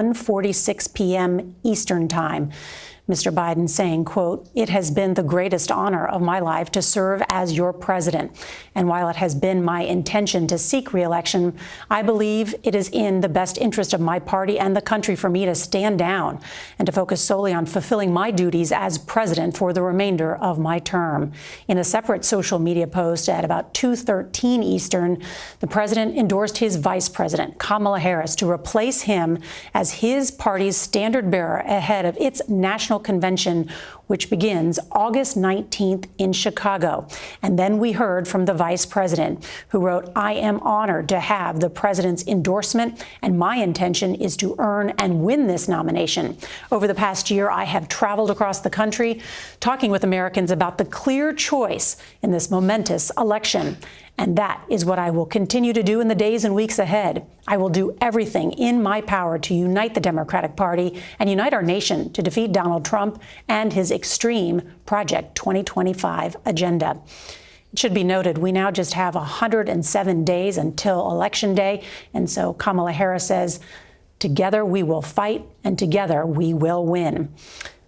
1:46 p.m. Eastern Time. Mr. Biden saying, quote, "It has been the greatest honor of my life to serve as your president. And while it has been my intention to seek reelection, I believe it is in the best interest of my party and the country for me to stand down and to focus solely on fulfilling my duties as president for the remainder of my term." In a separate social media post at about 2:13 Eastern, the president endorsed his vice president, Kamala Harris, to replace him as his party's standard bearer ahead of its national convention, which begins August 19th in Chicago. And then we heard from the vice president, who wrote, "I am honored to have the president's endorsement, and my intention is to earn and win this nomination. Over the past year, I have traveled across the country, talking with Americans about the clear choice in this momentous election. And that is what I will continue to do in the days and weeks ahead. I will do everything in my power to unite the Democratic Party and unite our nation to defeat Donald Trump and his extreme Project 2025 agenda." It should be noted, we now just have 107 days until Election Day. And so Kamala Harris says, "Together we will fight, and together we will win."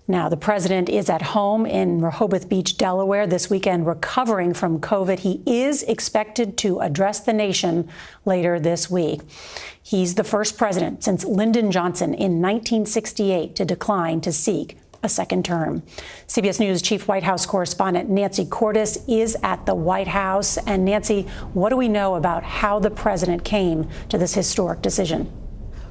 Now, the president is at home in Rehoboth Beach, Delaware, this weekend, recovering from COVID. He is expected to address the nation later this week. He's the first president since Lyndon Johnson in 1968 to decline to seek a second term. CBS News Chief White House correspondent Nancy Cordes is at the White House. And Nancy, what do we know about how the president came to this historic decision?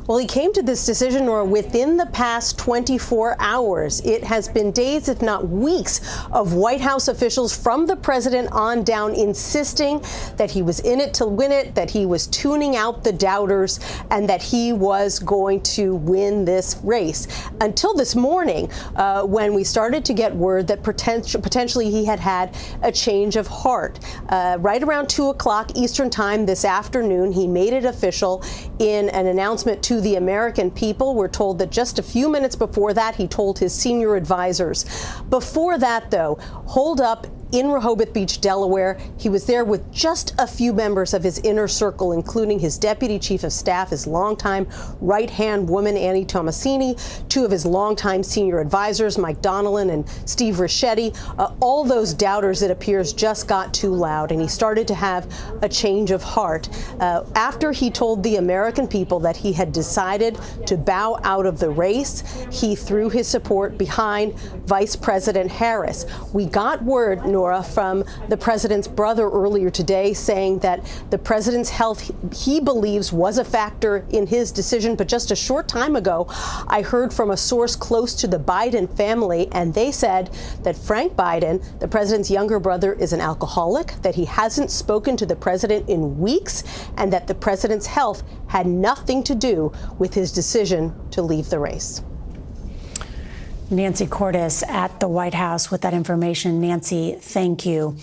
Well, he came to this decision within the past 24 hours. It has been days, if not weeks, of White House officials from the president on down insisting that he was in it to win it, that he was tuning out the doubters, and that he was going to win this race. Until this morning, when we started to get word that potentially he had a change of heart. Right around 2 o'clock Eastern Time this afternoon, he made it official in an announcement to the American people. We're told that just a few minutes before that, he told his senior advisors. Before that, though, holed up in Rehoboth Beach, Delaware. He was there with just a few members of his inner circle, including his deputy chief of staff, his longtime right-hand woman, Annie Tomasini, two of his longtime senior advisors, Mike Donilon and Steve Rischetti. All those doubters, it appears, just got too loud, and he started to have a change of heart. After he told the American people that he had decided to bow out of the race, he threw his support behind Vice President Harris. We got word, Nora, from the president's brother earlier today saying that the president's health, he believes, was a factor in his decision. But just a short time ago, I heard from a source close to the Biden family, and they said that Frank Biden, the president's younger brother, is an alcoholic, that he hasn't spoken to the president in weeks, and that the president's health had nothing to do with his decision to leave the race. Nancy Cordes at the White House with that information. Nancy, thank you.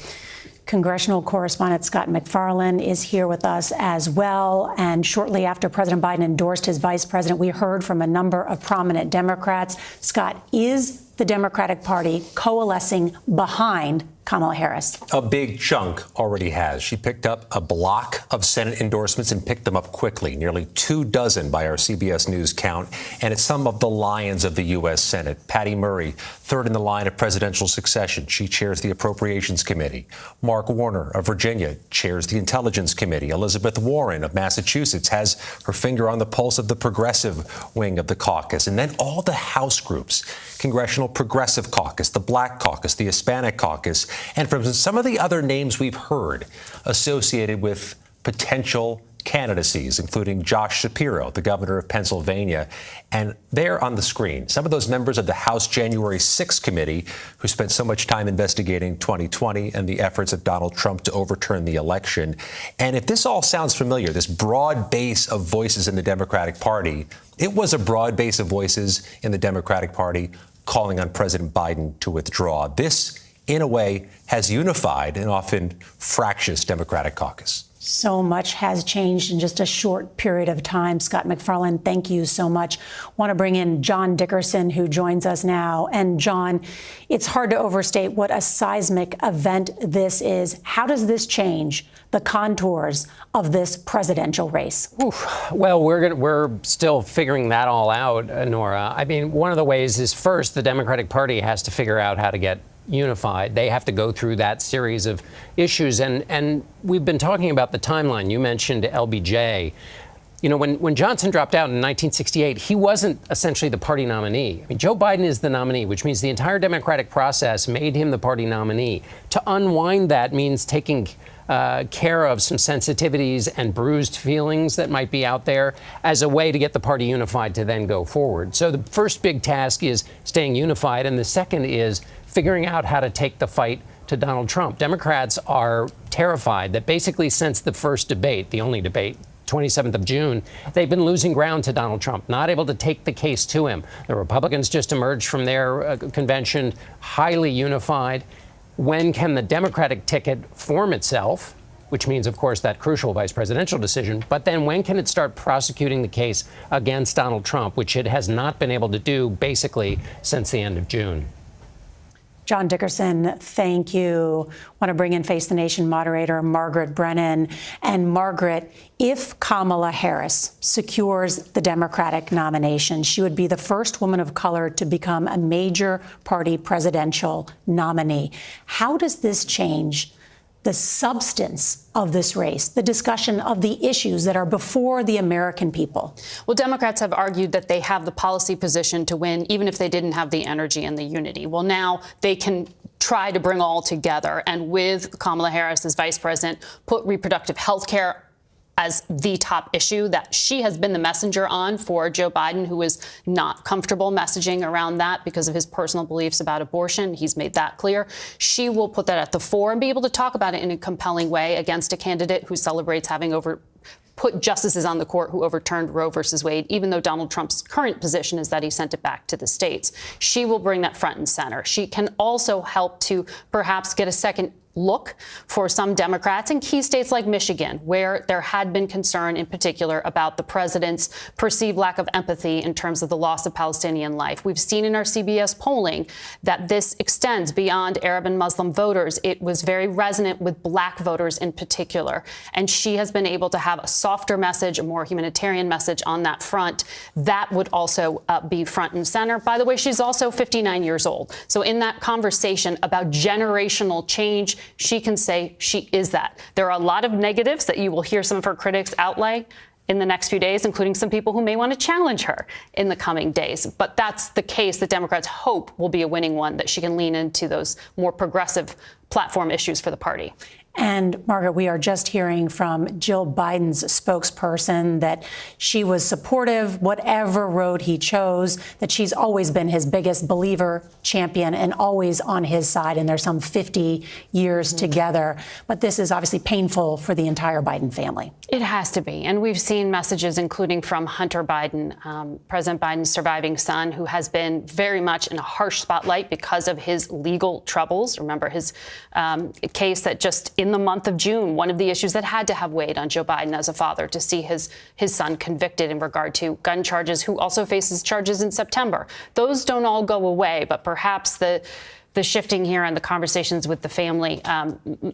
Congressional correspondent Scott MacFarlane is here with us as well. And shortly after President Biden endorsed his vice president, we heard from a number of prominent Democrats. Scott, is the Democratic Party coalescing behind Kamala Harris? A big chunk already has. She picked up a block of Senate endorsements and picked them up quickly, nearly 24 by our CBS News count. And it's some of the lions of the U.S. Senate. Patty Murray, third in the line of presidential succession. She chairs the Appropriations Committee. Mark Warner of Virginia chairs the Intelligence Committee. Elizabeth Warren of Massachusetts has her finger on the pulse of the progressive wing of the caucus. And then all the House groups, Congressional Progressive Caucus, the Black Caucus, the Hispanic Caucus, and from some of the other names we've heard associated with potential candidacies, including Josh Shapiro, the governor of Pennsylvania. And there on the screen, some of those members of the House January 6th committee who spent so much time investigating 2020 and the efforts of Donald Trump to overturn the election. And if this all sounds familiar, this broad base of voices in the Democratic Party, it was a broad base of voices in the Democratic Party calling on President Biden to withdraw. This, in a way, has unified an often fractious Democratic caucus. So much has changed in just a short period of time. Scott McFarland, thank you so much. Want to bring in John Dickerson, who joins us now. And John, it's hard to overstate what a seismic event this is. How does this change the contours of this presidential race? Oof. Well, we're still figuring that all out, Nora. I mean, one of the ways is, first, the Democratic Party has to figure out how to get unified. They have to go through that series of issues. And we've been talking about the timeline. You mentioned LBJ. You know, when Johnson dropped out in 1968, he wasn't essentially the party nominee. I mean, Joe Biden is the nominee, which means the entire Democratic process made him the party nominee. To unwind that means taking care of some sensitivities and bruised feelings that might be out there as a way to get the party unified to then go forward. So the first big task is staying unified, and the second is figuring out how to take the fight to Donald Trump. Democrats are terrified that basically since the first debate, the only debate, 27th of June, they've been losing ground to Donald Trump, not able to take the case to him. The Republicans just emerged from their convention highly unified. When can the Democratic ticket form itself, which means, of course, that crucial vice presidential decision, but then when can it start prosecuting the case against Donald Trump, which it has not been able to do basically since the end of June? John Dickerson, thank you. Want to bring in Face the Nation moderator Margaret Brennan. And Margaret, if Kamala Harris secures the Democratic nomination, she would be the first woman of color to become a major party presidential nominee. How does this change the substance of this race, the discussion of the issues that are before the American people? Well, Democrats have argued that they have the policy position to win, even if they didn't have the energy and the unity. Well, now they can try to bring all together. And with Kamala Harris as vice president, put reproductive health care as the top issue that she has been the messenger on for Joe Biden, who is not comfortable messaging around that because of his personal beliefs about abortion. He's made that clear. She will put that at the fore and be able to talk about it in a compelling way against a candidate who celebrates having put justices on the court who overturned Roe versus Wade, even though Donald Trump's current position is that he sent it back to the states. She will bring that front and center. She can also help to perhaps get a second look for some Democrats in key states like Michigan, where there had been concern in particular about the president's perceived lack of empathy in terms of the loss of Palestinian life. We've seen in our CBS polling that this extends beyond Arab and Muslim voters. It was very resonant with black voters in particular. And she has been able to have a softer message, a more humanitarian message on that front. That would also be front and center. By the way, she's also 59 years old. So in that conversation about generational change, she can say she is that. There are a lot of negatives that you will hear some of her critics outlay in the next few days, including some people who may want to challenge her in the coming days. But that's the case that Democrats hope will be a winning one, that she can lean into those more progressive platform issues for the party. And Margaret, we are just hearing from Jill Biden's spokesperson that she was supportive, whatever road he chose, that she's always been his biggest believer, champion, and always on his side. And there's some 50 years together. But this is obviously painful for the entire Biden family. It has to be. And we've seen messages, including from Hunter Biden, President Biden's surviving son, who has been very much in a harsh spotlight because of his legal troubles. Remember his case that just in the month of June, one of the issues that had to have weighed on Joe Biden as a father to see his son convicted in regard to gun charges, who also faces charges in September. Those don't all go away, but perhaps the shifting here and the conversations with the family,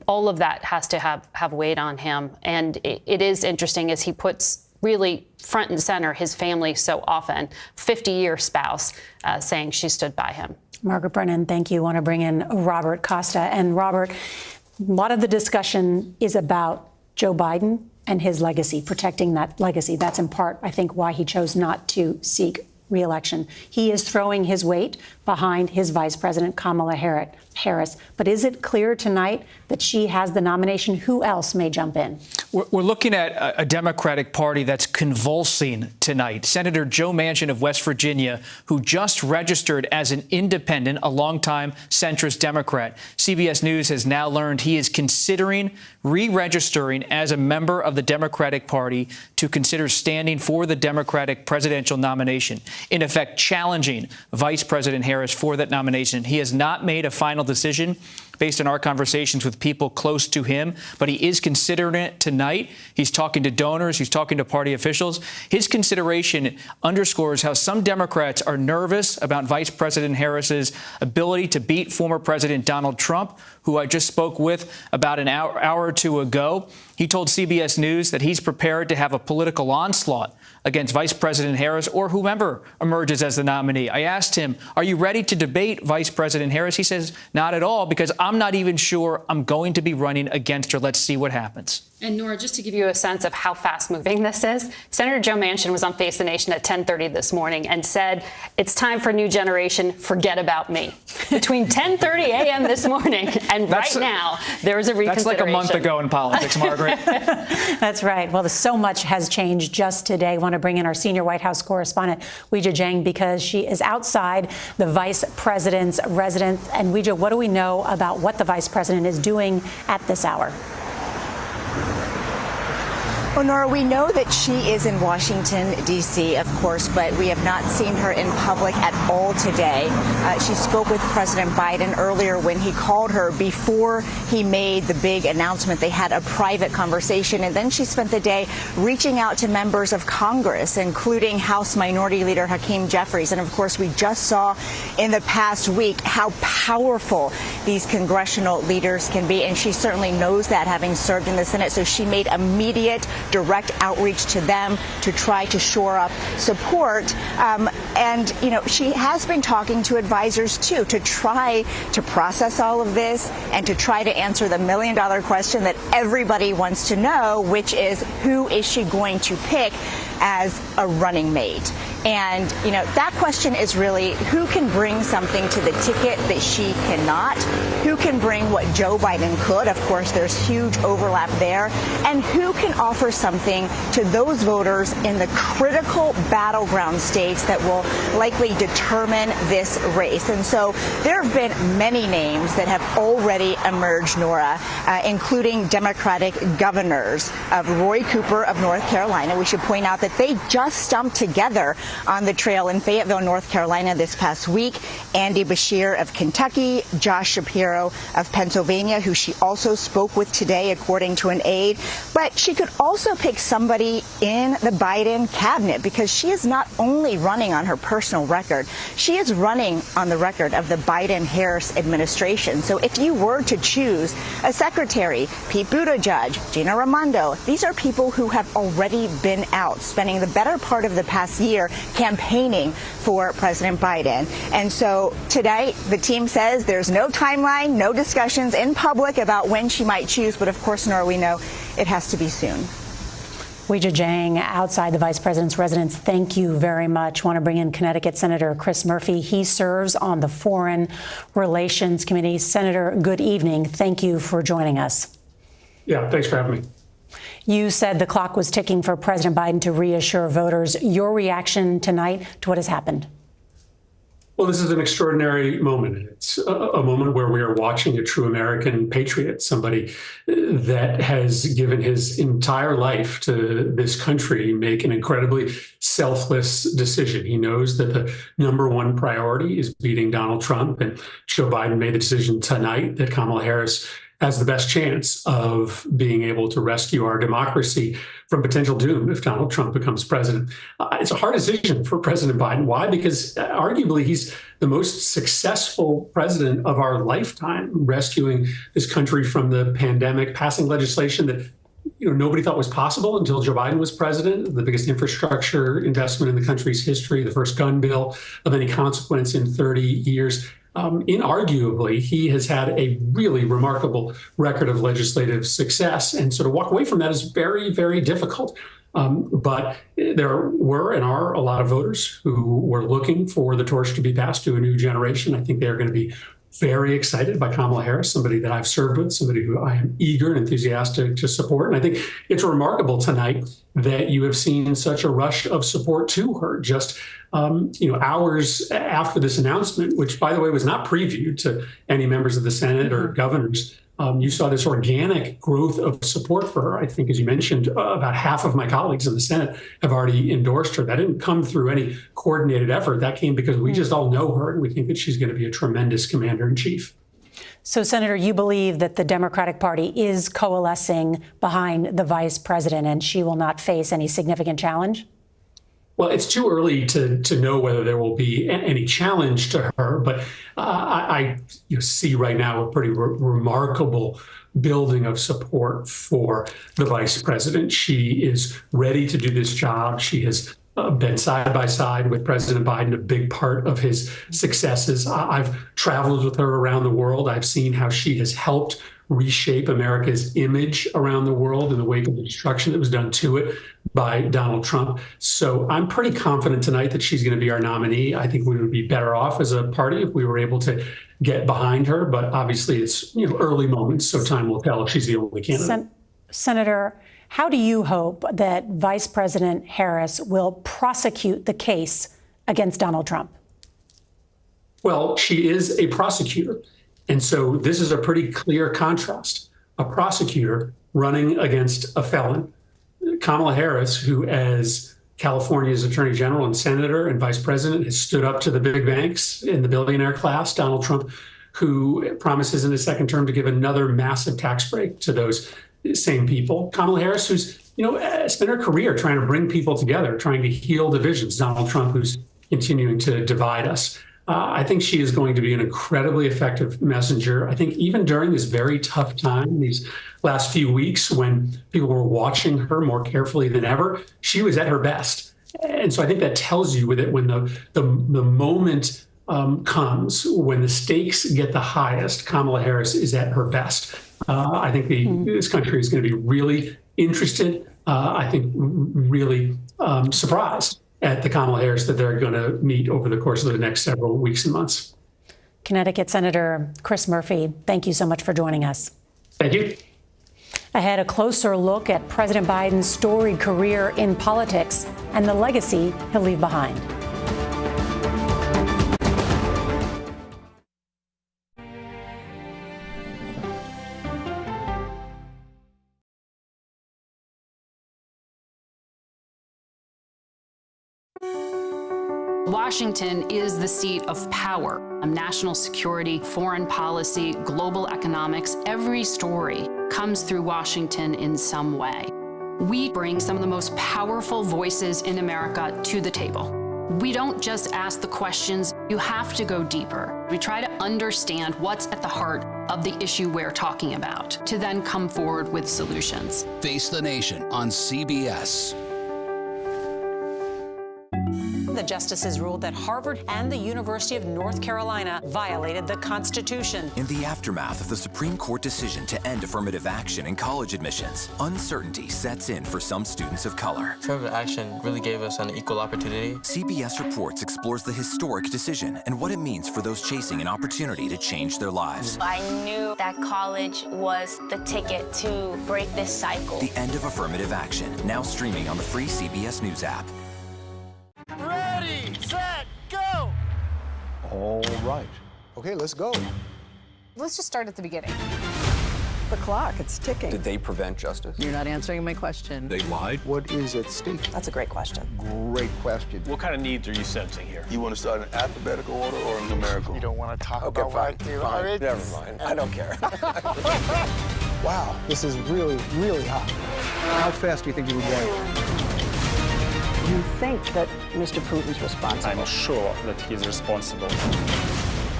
all of that has to have weighed on him. And it is interesting as he puts really front and center his family so often, 50-year spouse, saying she stood by him. Margaret Brennan, thank you. I want to bring in Robert Costa. And Robert, a lot of the discussion is about Joe Biden and his legacy, protecting that legacy. That's in part, I think, why he chose not to seek reelection. He is throwing his weight behind his vice president, Kamala Harris. But is it clear tonight that she has the nomination? Who else may jump in? We're looking at a Democratic Party that's convulsing tonight. Senator Joe Manchin of West Virginia, who just registered as an independent, a longtime centrist Democrat. CBS News has now learned he is considering re-registering as a member of the Democratic Party to consider standing for the Democratic presidential nomination, in effect challenging Vice President Harris for that nomination. He has not made a final decision, based on our conversations with people close to him, but he is considering it tonight. He's talking to donors. He's talking to party officials. His consideration underscores how some Democrats are nervous about Vice President Harris's ability to beat former President Donald Trump, who I just spoke with about an hour or two ago. He told CBS News that he's prepared to have a political onslaught against Vice President Harris or whomever emerges as the nominee. I asked him, are you ready to debate Vice President Harris? He says, not at all, because I'm not even sure I'm going to be running against her. Let's see what happens. And Nora, just to give you a sense of how fast moving this is, Senator Joe Manchin was on Face the Nation at 10:30 this morning and said, it's time for a new generation. Forget about me. Between 10:30 a.m. this morning and right now, there is a reconsideration. That's like a month ago in politics, Margaret. That's right. Well, so much has changed just today. I want to bring in our senior White House correspondent, Weijia Jiang, because she is outside the vice president's residence. And Weijia, what do we know about what the vice president is doing at this hour? Well, Nora, we know that she is in Washington, D.C., of course, but we have not seen her in public at all today. She spoke with President Biden earlier when he called her before he made the big announcement. They had a private conversation, and then she spent the day reaching out to members of Congress, including House Minority Leader Hakeem Jeffries. And, of course, we just saw in the past week how powerful these congressional leaders can be, and she certainly knows that, having served in the Senate. So she made immediate direct outreach to them to try to shore up support. And, you know, she has been talking to advisors, too, to try to process all of this and to try to answer the million-dollar question that everybody wants to know, which is, who is she going to pick as a running mate? And, you know, that question is really, who can bring something to the ticket that she cannot? Who can bring what Joe Biden could? Of course, there's huge overlap there. And who can offer something to those voters in the critical battleground states that will likely determine this race? And so there have been many names that have already emerged, Nora, including Democratic governors of Roy Cooper of North Carolina. We should point out that they just stumped together on the trail in Fayetteville, North Carolina this past week. Andy Beshear of Kentucky, Josh Shapiro of Pennsylvania, who she also spoke with today, according to an aide. But she could also pick somebody in the Biden cabinet, because she is not only running on her personal record, she is running on the record of the Biden-Harris administration. So if you were to choose a secretary, Pete Buttigieg, Gina Raimondo, these are people who have already been out, spending the better part of the past year campaigning for President Biden. And so today, the team says there's no timeline, no discussions in public about when she might choose. But of course, Nora, we know it has to be soon. Weijia Jiang, outside the vice president's residence, thank you very much. Want to bring in Connecticut Senator Chris Murphy. He serves on the Foreign Relations Committee. Senator, good evening. Thank you for joining us. Yeah, thanks for having me. You said the clock was ticking for President Biden to reassure voters. Your reaction tonight to what has happened? Well, this is an extraordinary moment. It's a moment where we are watching a true American patriot, somebody that has given his entire life to this country, make an incredibly selfless decision. He knows that the number one priority is beating Donald Trump, and Joe Biden made the decision tonight that Kamala Harris has the best chance of being able to rescue our democracy from potential doom if Donald Trump becomes president. It's a hard decision for President Biden. Why? Because arguably he's the most successful president of our lifetime, rescuing this country from the pandemic, passing legislation that nobody thought was possible until Joe Biden was president, the biggest infrastructure investment in the country's history, the first gun bill of any consequence in 30 years. Inarguably, he has had a really remarkable record of legislative success. And so to walk away from that is very, very difficult. But there were and are a lot of voters who were looking for the torch to be passed to a new generation. I think they're going to be very excited by Kamala Harris, somebody that I've served with, somebody who I am eager and enthusiastic to support. And I think it's remarkable tonight that you have seen such a rush of support to her just hours after this announcement, which, by the way, was not previewed to any members of the Senate or governors. You saw this organic growth of support for her. I think, as you mentioned, about half of my colleagues in the Senate have already endorsed her. That didn't come through any coordinated effort. That came because we just all know her, and we think that she's going to be a tremendous commander in chief. So, Senator, you believe that the Democratic Party is coalescing behind the vice president and she will not face any significant challenge? Well, it's too early to know whether there will be any challenge to her, but I see right now a pretty remarkable building of support for the vice president. She is ready to do this job. She has been side by side with President Biden, a big part of his successes. I've traveled with her around the world. I've seen how she has helped reshape America's image around the world in the wake of the destruction that was done to it by Donald Trump. So I'm pretty confident tonight that she's going to be our nominee. I think we would be better off as a party if we were able to get behind her. But obviously it's early moments, so time will tell if she's the only candidate. Senator, how do you hope that Vice President Harris will prosecute the case against Donald Trump? Well, she is a prosecutor. And so this is a pretty clear contrast. A prosecutor running against a felon. Kamala Harris, who as California's Attorney General and Senator and Vice President has stood up to the big banks in the billionaire class. Donald Trump, who promises in his second term to give another massive tax break to those same people. Kamala Harris, who's spent her career trying to bring people together, trying to heal divisions. Donald Trump, who's continuing to divide us. I think she is going to be an incredibly effective messenger. I think even during this very tough time, these last few weeks when people were watching her more carefully than ever, she was at her best. And so I think that tells you that when the moment comes, when the stakes get the highest, Kamala Harris is at her best. I think this country is going to be really interested, I think really surprised at the Kamala Harris that they're going to meet over the course of the next several weeks and months. Connecticut Senator Chris Murphy, thank you so much for joining us. Thank you. Ahead, a closer look at President Biden's storied career in politics and the legacy he'll leave behind. Washington is the seat of power. National security, foreign policy, global economics, every story comes through Washington in some way. We bring some of the most powerful voices in America to the table. We don't just ask the questions, you have to go deeper. We try to understand what's at the heart of the issue we're talking about, to then come forward with solutions. Face the Nation on CBS. The justices ruled that Harvard and the University of North Carolina violated the Constitution. In the aftermath of the Supreme Court decision to end affirmative action in college admissions, uncertainty sets in for some students of color. Affirmative action really gave us an equal opportunity. CBS Reports explores the historic decision and what it means for those chasing an opportunity to change their lives. I knew that college was the ticket to break this cycle. The end of affirmative action, now streaming on the free CBS News app. Ready, set, go! All right. Okay, let's go. Let's just start at the beginning. The clock, it's ticking. Did they prevent justice? You're not answering my question. They lied? What is at stake? That's a great question. Great question. What kind of needs are you sensing here? You want to start in alphabetical order or numerical? You don't want to talk about what I do. Fine. Never mind. I don't care. Wow, this is really, really hot. How fast do you think you would go? You think that Mr. Putin's responsible? I'm sure that he's responsible.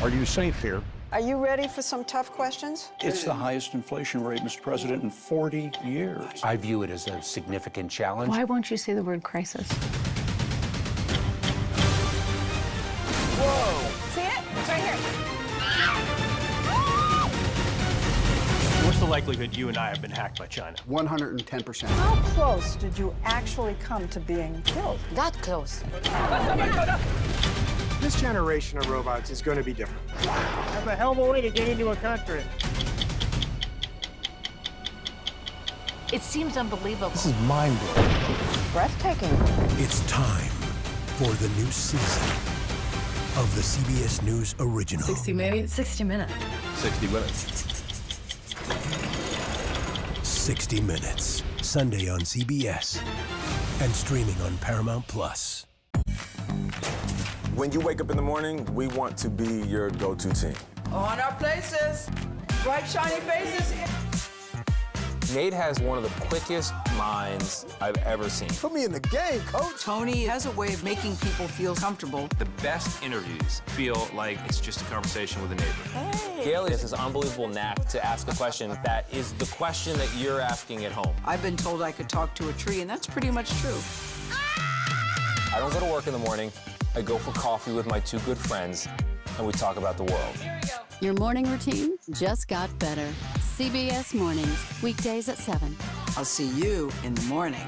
Are you safe here? Are you ready for some tough questions? It's the highest inflation rate, Mr. President, in 40 years. I view it as a significant challenge. Why won't you say the word crisis? Whoa! See it? It's right here. What's the likelihood you and I have been hacked by China? 110%. How close did you actually come to being killed? That close. This generation of robots is going to be different. That's a hell of a way to get into a country. It seems unbelievable. This is mind-blowing. Breathtaking. It's time for the new season of the CBS News original. 60 minutes. 60 minutes. 60 minutes. 60 Minutes, Sunday on CBS and streaming on Paramount Plus. When you wake up in the morning, we want to be your go-to team. On our places. Bright, shiny faces. Nate has one of the quickest minds I've ever seen. Put me in the game, coach. Tony has a way of making people feel comfortable. The best interviews feel like it's just a conversation with a neighbor. Hey. Gail has this unbelievable knack to ask a question that is the question that you're asking at home. I've been told I could talk to a tree, and that's pretty much true. I don't go to work in the morning. I go for coffee with my two good friends, and we talk about the world. Here we go. Your morning routine just got better. CBS Mornings, weekdays at 7. I'll see you in the morning.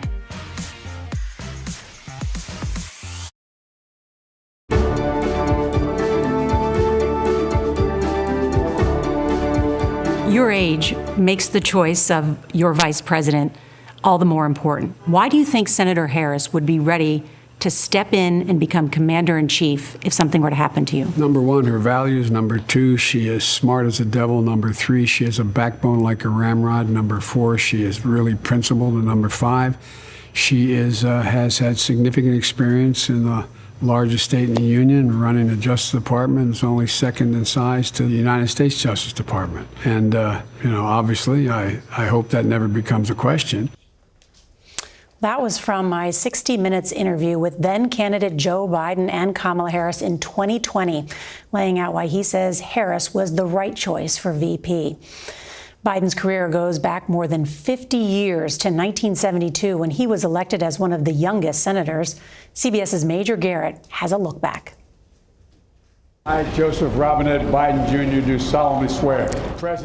Your age makes the choice of your vice president all the more important. Why do you think Senator Harris would be ready to step in and become commander-in-chief if something were to happen to you? Number one, her values. Number two, she is smart as a devil. Number three, she has a backbone like a ramrod. Number four, she is really principled. And number five, she has had significant experience in the largest state in the union, running the Justice Department. It's only second in size to the United States Justice Department. And, obviously, I hope that never becomes a question. That was from my 60 Minutes interview with then-candidate Joe Biden and Kamala Harris in 2020, laying out why he says Harris was the right choice for VP. Biden's career goes back more than 50 years to 1972 when he was elected as one of the youngest senators. CBS's Major Garrett has a look back. I, Joseph Robinette Biden Jr., do solemnly swear.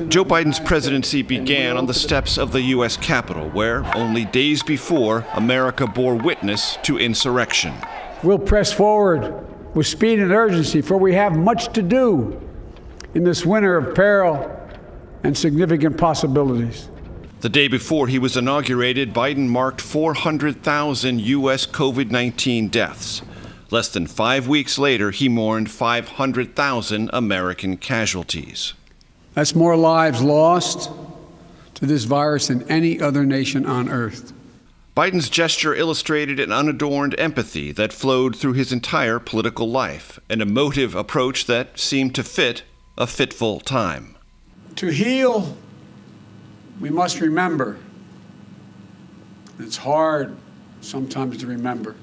Joe Biden's presidency began on the steps of the U.S. Capitol, where, only days before, America bore witness to insurrection. We'll press forward with speed and urgency, for we have much to do in this winter of peril and significant possibilities. The day before he was inaugurated, Biden marked 400,000 U.S. COVID-19 deaths. Less than 5 weeks later, he mourned 500,000 American casualties. That's more lives lost to this virus than any other nation on earth. Biden's gesture illustrated an unadorned empathy that flowed through his entire political life, an emotive approach that seemed to fit a fitful time. To heal, we must remember. It's hard sometimes to remember.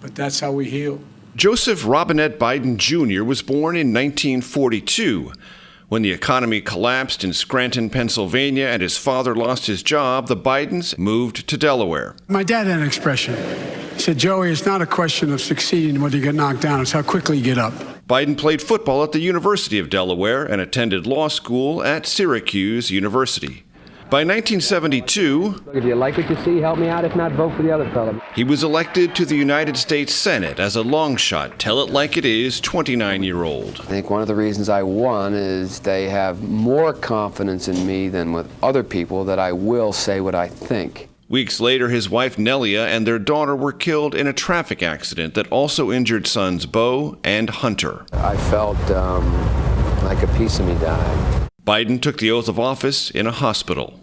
But that's how we heal. Joseph Robinette Biden Jr. was born in 1942. When the economy collapsed in Scranton, Pennsylvania, and his father lost his job, the Bidens moved to Delaware. My dad had an expression. He said, Joey, it's not a question of succeeding whether you get knocked down, it's how quickly you get up. Biden played football at the University of Delaware and attended law school at Syracuse University. By 1972, if you like what you see, help me out. If not, vote for the other fellow. He was elected to the United States Senate as a long shot, tell it like it is, 29-year-old. I think one of the reasons I won is they have more confidence in me than with other people that I will say what I think. Weeks later, his wife Nelia and their daughter were killed in a traffic accident that also injured sons Beau and Hunter. I felt like a piece of me died. Biden took the oath of office in a hospital.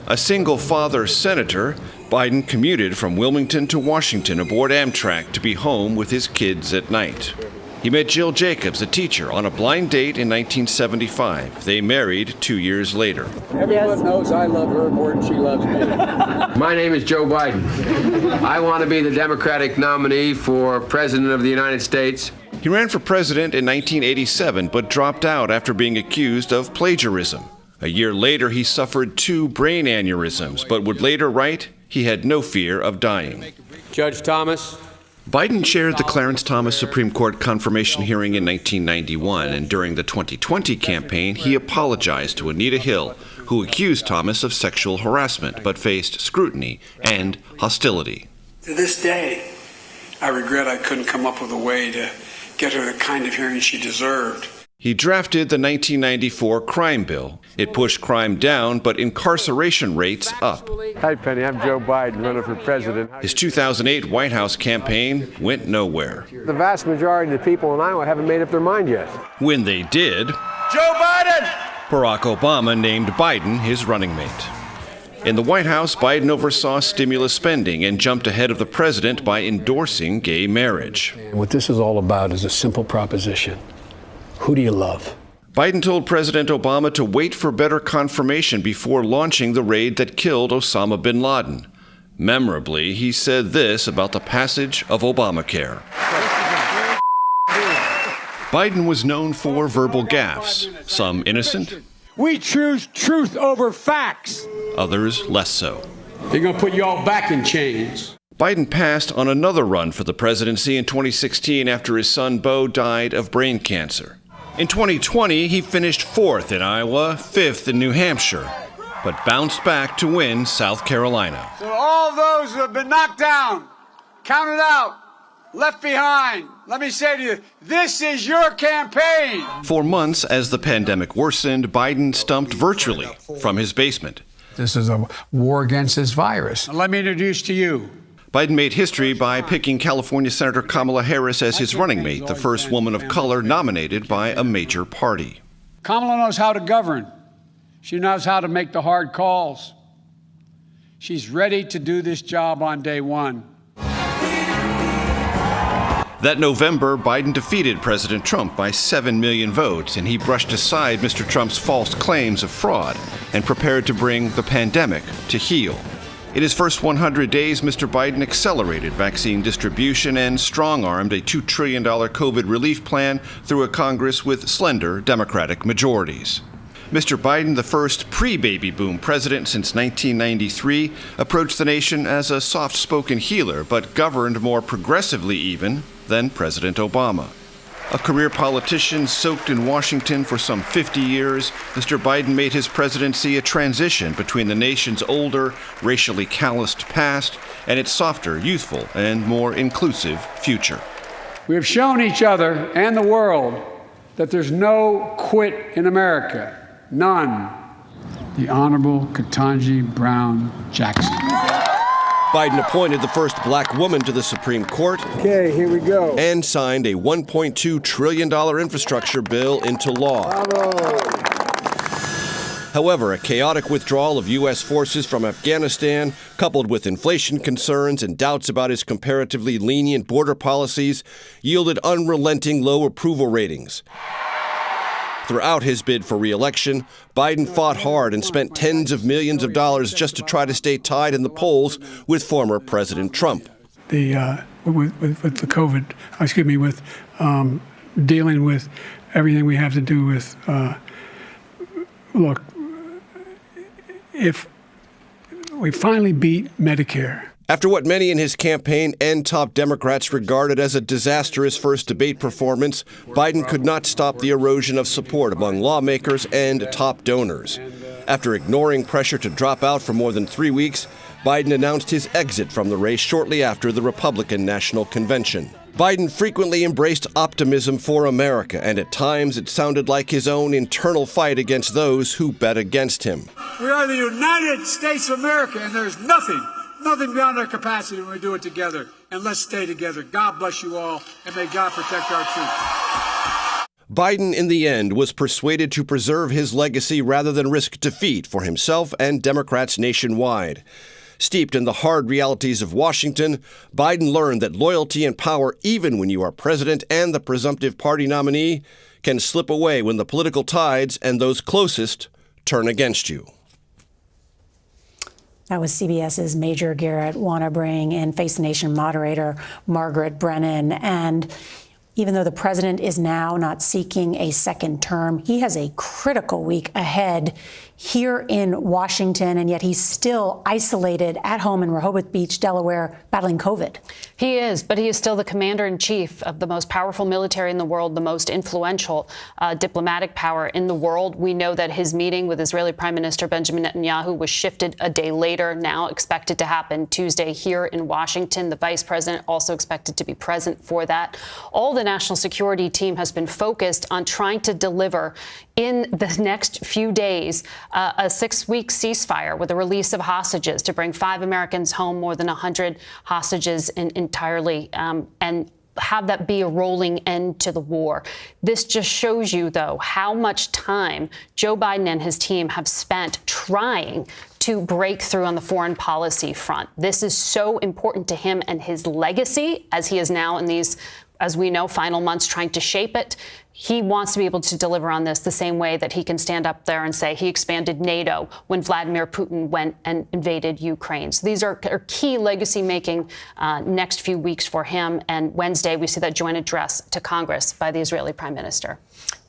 A single-father senator, Biden commuted from Wilmington to Washington aboard Amtrak to be home with his kids at night. He met Jill Jacobs, a teacher, on a blind date in 1975. They married 2 years later. Everyone knows I love her more than she loves me. My name is Joe Biden. I want to be the Democratic nominee for President of the United States. He ran for president in 1987, but dropped out after being accused of plagiarism. A year later, he suffered 2 brain aneurysms, but would later write he had no fear of dying. Judge Thomas. Biden chaired the Clarence Thomas Supreme Court confirmation hearing in 1991, and during the 2020 campaign, he apologized to Anita Hill, who accused Thomas of sexual harassment, but faced scrutiny and hostility. To this day, I regret I couldn't come up with a way to get her the kind of hearing she deserved. He drafted the 1994 crime bill. It pushed crime down, but incarceration rates up. Hi, Penny. I'm Joe Biden, running for president. His 2008 White House campaign went nowhere. The vast majority of the people in Iowa haven't made up their mind yet. When they did, Joe Biden! Barack Obama named Biden his running mate. In the White House, Biden oversaw stimulus spending and jumped ahead of the president by endorsing gay marriage. What this is all about is a simple proposition. Who do you love? Biden told President Obama to wait for better confirmation before launching the raid that killed Osama bin Laden. Memorably, he said this about the passage of Obamacare. Biden was known for verbal gaffes, some innocent, We choose truth over facts. others less so. They're going to put you all back in chains. Biden passed on another run for the presidency in 2016 after his son Beau died of brain cancer. In 2020, he finished 4th in Iowa, 5th in New Hampshire, but bounced back to win South Carolina. So all those who have been knocked down, counted out, left behind, let me say to you, this is your campaign. For months, as the pandemic worsened, Biden stumped virtually from his basement. This is a war against this virus. Let me introduce to you. Biden made history by picking California Senator Kamala Harris as his running mate, the first woman of color nominated by a major party. Kamala knows how to govern. She knows how to make the hard calls. She's ready to do this job on day one. That November, Biden defeated President Trump by 7 million votes, and he brushed aside Mr. Trump's false claims of fraud and prepared to bring the pandemic to heel. In his first 100 days, Mr. Biden accelerated vaccine distribution and strong-armed a $2 trillion COVID relief plan through a Congress with slender Democratic majorities. Mr. Biden, the first pre-baby boom president since 1993, approached the nation as a soft-spoken healer, but governed more progressively even than President Obama. A career politician soaked in Washington for some 50 years, Mr. Biden made his presidency a transition between the nation's older, racially calloused past and its softer, youthful, and more inclusive future. We have shown each other and the world that there's no quit in America. None. The Honorable Ketanji Brown Jackson. Biden appointed the first black woman to the Supreme Court. Okay, here we go. And signed a $1.2 trillion infrastructure bill into law. Bravo. However, a chaotic withdrawal of U.S. forces from Afghanistan, coupled with inflation concerns and doubts about his comparatively lenient border policies, yielded unrelenting low approval ratings. Throughout his bid for re-election, Biden fought hard and spent tens of millions of dollars just to try to stay tied in the polls with former President Trump. With the COVID, with dealing with everything we have to do with, look, if we finally beat Medicare. After what many in his campaign and top Democrats regarded as a disastrous first debate performance, Biden could not stop the erosion of support among lawmakers and top donors. After ignoring pressure to drop out for more than 3 weeks, Biden announced his exit from the race shortly after the Republican National Convention. Biden frequently embraced optimism for America, and at times it sounded like his own internal fight against those who bet against him. We are the United States of America, and there's nothing beyond our capacity when we do it together. And let's stay together. God bless you all, and may God protect our troops. Biden, in the end, was persuaded to preserve his legacy rather than risk defeat for himself and Democrats nationwide. Steeped in the hard realities of Washington, Biden learned that loyalty and power, even when you are president and the presumptive party nominee, can slip away when the political tides and those closest turn against you. That was CBS's Major Garrett Wanabring and Face the Nation moderator Margaret Brennan. And even though the president is now not seeking a second term, he has a critical week ahead here in Washington, and yet he's still isolated at home in Rehoboth Beach, Delaware, battling COVID. He is, but he is still the commander-in-chief of the most powerful military in the world, the most influential diplomatic power in the world. We know that his meeting with Israeli Prime Minister Benjamin Netanyahu was shifted a day later, now expected to happen Tuesday here in Washington. The vice president also expected to be present for that. All the national security team has been focused on trying to deliver in the next few days a 6-week ceasefire with the release of hostages to bring 5 Americans home, more than 100 hostages entirely, and have that be a rolling end to the war. This just shows you, though, how much time Joe Biden and his team have spent trying to break through on the foreign policy front. This is so important to him and his legacy, as he is now in these as we know, final months trying to shape it. He wants to be able to deliver on this the same way that he can stand up there and say he expanded NATO when Vladimir Putin went and invaded Ukraine. So these are key legacy-making next few weeks for him. And Wednesday, we see that joint address to Congress by the Israeli Prime Minister.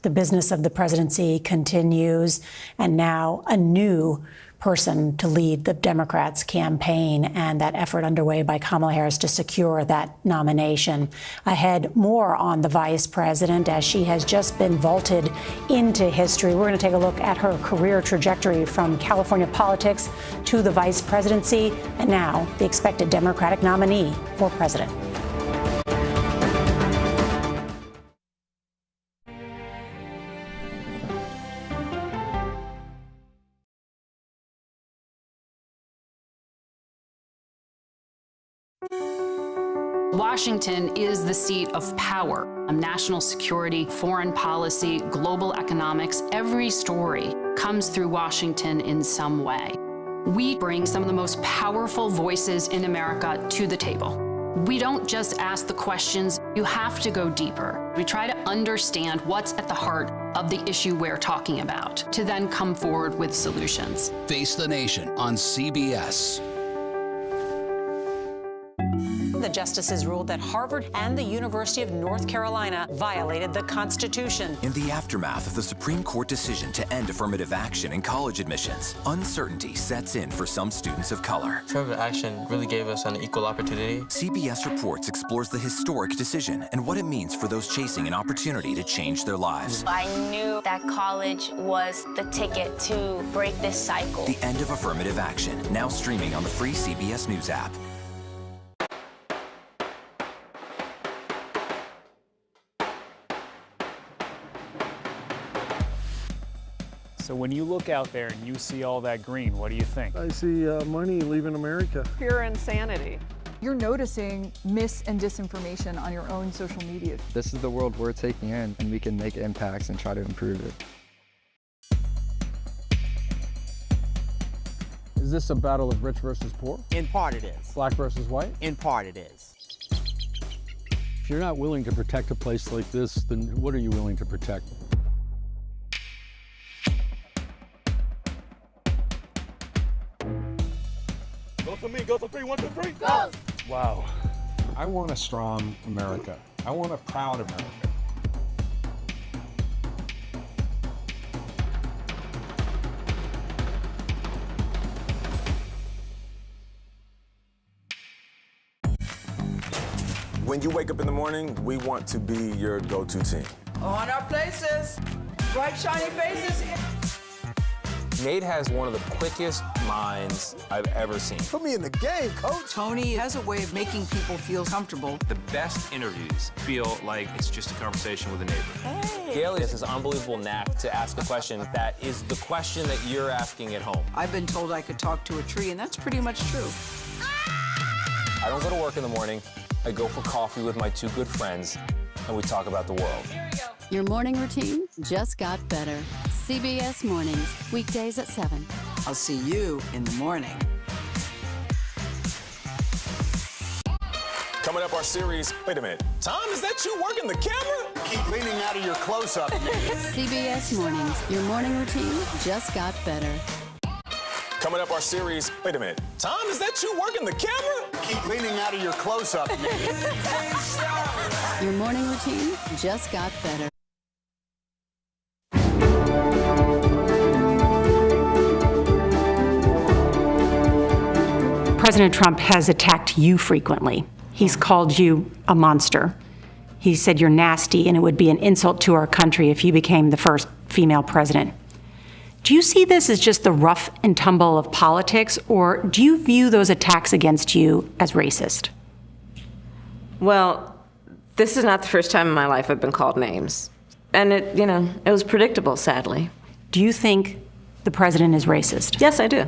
The business of the presidency continues, and now a new person to lead the Democrats' campaign and that effort underway by Kamala Harris to secure that nomination. Ahead, more on the vice president as she has just been vaulted into history. We're going to take a look at her career trajectory from California politics to the vice presidency and now the expected Democratic nominee for president. Washington is the seat of power. National security, foreign policy, global economics, every story comes through Washington in some way. We bring some of the most powerful voices in America to the table. We don't just ask the questions, you have to go deeper. We try to understand what's at the heart of the issue we're talking about, to then come forward with solutions. Face the Nation on CBS. The justices ruled that Harvard and the University of North Carolina violated the Constitution. In the aftermath of the Supreme Court decision to end affirmative action in college admissions, uncertainty sets in for some students of color. Affirmative action really gave us an equal opportunity. CBS Reports explores the historic decision and what it means for those chasing an opportunity to change their lives. I knew that college was the ticket to break this cycle. The end of affirmative action, now streaming on the free CBS News app. So when you look out there and you see all that green, what do you think? I see money leaving America. Pure insanity. You're noticing mis and disinformation on your own social media. This is the world we're taking in, and we can make impacts and try to improve it. Is this a battle of rich versus poor? In part it is. Black versus white? In part it is. If you're not willing to protect a place like this, then what are you willing to protect? Go to me, go to 3, 1, 2, 3, go! Wow. I want a strong America. I want a proud America. When you wake up in the morning, we want to be your go-to team. On our places, bright shiny faces. Nate has one of the quickest minds I've ever seen. Put me in the game, coach. Tony has a way of making people feel comfortable. The best interviews feel like it's just a conversation with a neighbor. Hey. Gail has this unbelievable knack to ask a question that is the question that you're asking at home. I've been told I could talk to a tree, and that's pretty much true. I don't go to work in the morning. I go for coffee with my two good friends, and we talk about the world. Here we go. Your morning routine just got better. CBS Mornings, weekdays at 7. I'll see you in the morning. Coming up, our series, wait a minute, Tom, is that you working the camera? Keep leaning out of your close-up. CBS Mornings, your morning routine just got better. Coming up, our series, wait a minute, Tom, is that you working the camera? Keep leaning out of your close-up. Your morning routine just got better. President Trump has attacked you frequently. He's called you a monster. He said you're nasty and it would be an insult to our country if you became the first female president. Do you see this as just the rough and tumble of politics, or do you view those attacks against you as racist? Well, this is not the first time in my life I've been called names. And it was predictable, sadly. Do you think the president is racist? Yes, I do.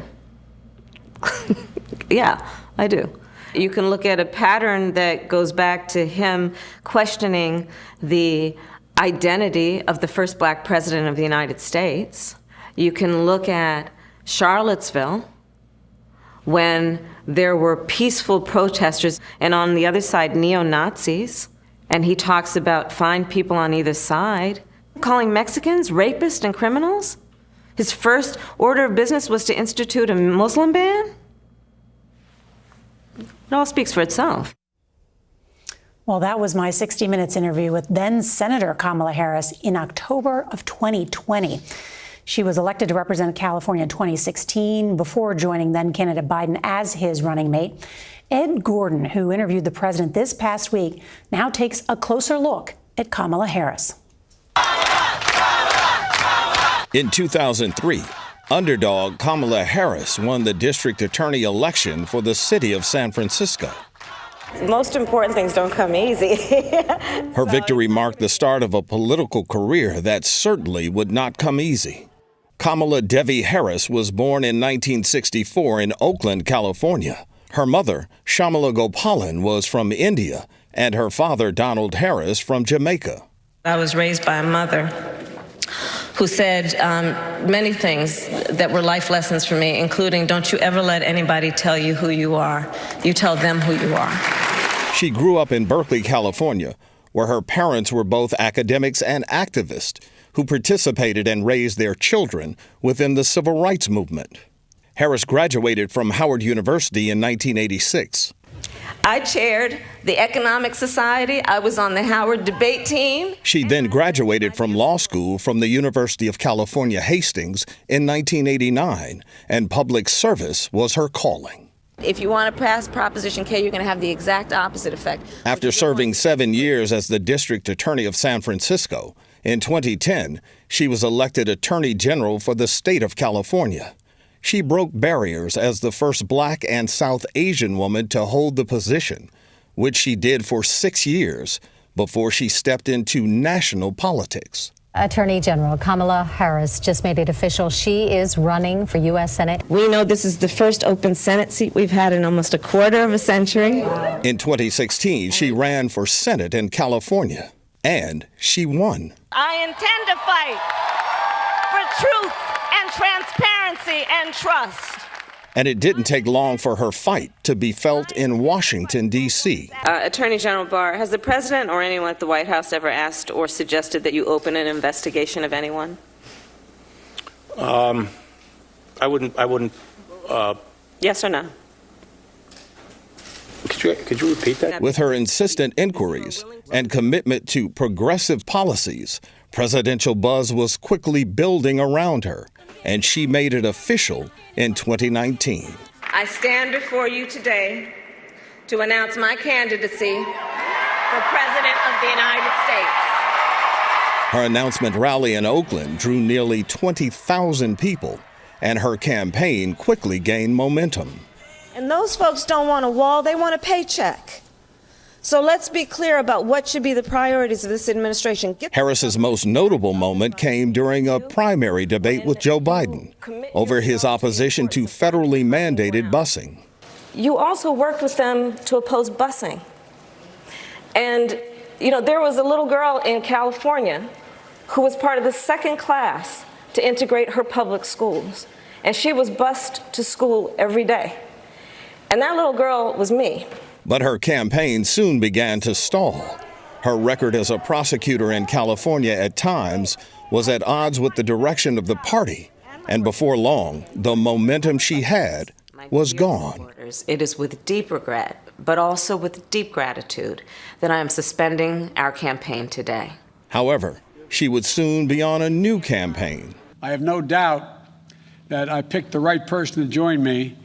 Yeah, I do. You can look at a pattern that goes back to him questioning the identity of the first black president of the United States. You can look at Charlottesville, when there were peaceful protesters, and on the other side, neo-Nazis. And he talks about fine people on either side, calling Mexicans rapists and criminals. His first order of business was to institute a Muslim ban. It all speaks for itself. Well, that was my 60 Minutes interview with then Senator Kamala Harris in October of 2020. She was elected to represent California in 2016 before joining then candidate Biden as his running mate. Ed Gordon, who interviewed the president this past week, now takes a closer look at Kamala Harris. In 2003, underdog Kamala Harris won the district attorney election for the city of San Francisco. Most important things don't come easy. Her victory marked the start of a political career that certainly would not come easy. Kamala Devi Harris was born in 1964 in Oakland, California. Her mother, Shamala Gopalan, was from India, and her father, Donald Harris, from Jamaica. I was raised by a mother who said many things that were life lessons for me, including don't you ever let anybody tell you who you are. You tell them who you are. She grew up in Berkeley, California, where her parents were both academics and activists who participated and raised their children within the civil rights movement. Harris graduated from Howard University in 1986. I chaired the Economic Society. I was on the Howard debate team. She then graduated from law school from the University of California, Hastings in 1989, and public service was her calling. If you want to pass Proposition K, you're going to have the exact opposite effect. After serving 7 years as the district attorney of San Francisco, in 2010, she was elected Attorney General for the state of California. She broke barriers as the first Black and South Asian woman to hold the position, which she did for 6 years before she stepped into national politics. Attorney General Kamala Harris just made it official. She is running for U.S. Senate. We know this is the first open Senate seat we've had in almost a quarter of a century. In 2016, she ran for Senate in California, and she won. I intend to fight for truth and transparency and trust. And it didn't take long for her fight to be felt in Washington, D.C. Attorney General Barr, has the president or anyone at the White House ever asked or suggested that you open an investigation of anyone? I wouldn't. Yes or no? Could you repeat that? With her insistent inquiries and commitment to progressive policies, presidential buzz was quickly building around her, and she made it official in 2019. I stand before you today to announce my candidacy for President of the United States. Her announcement rally in Oakland drew nearly 20,000 people, and her campaign quickly gained momentum. And those folks don't want a wall, they want a paycheck. So let's be clear about what should be the priorities of this administration. Harris's most notable moment came during a primary debate with Joe Biden over his opposition to federally mandated busing. You also worked with them to oppose busing. And, you know, there was a little girl in California who was part of the second class to integrate her public schools. And she was bused to school every day. And that little girl was me. But her campaign soon began to stall. Her record as a prosecutor in California at times was at odds with the direction of the party. And before long, the momentum she had was gone. It is with deep regret, but also with deep gratitude, that I am suspending our campaign today. However, she would soon be on a new campaign. I have no doubt that I picked the right person to join me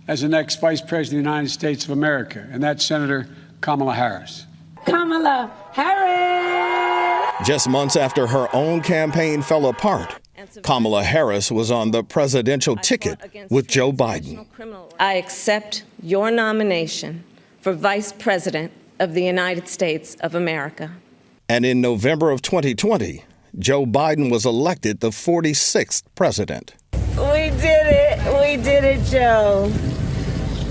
as the next Vice President of the United States of America, and that's Senator Kamala Harris. Kamala Harris! Just months after her own campaign fell apart, Kamala Harris was on the presidential ticket with Joe Biden. I accept your nomination for Vice President of the United States of America. And in November of 2020, Joe Biden was elected the 46th president. We did it. We did it, Joe.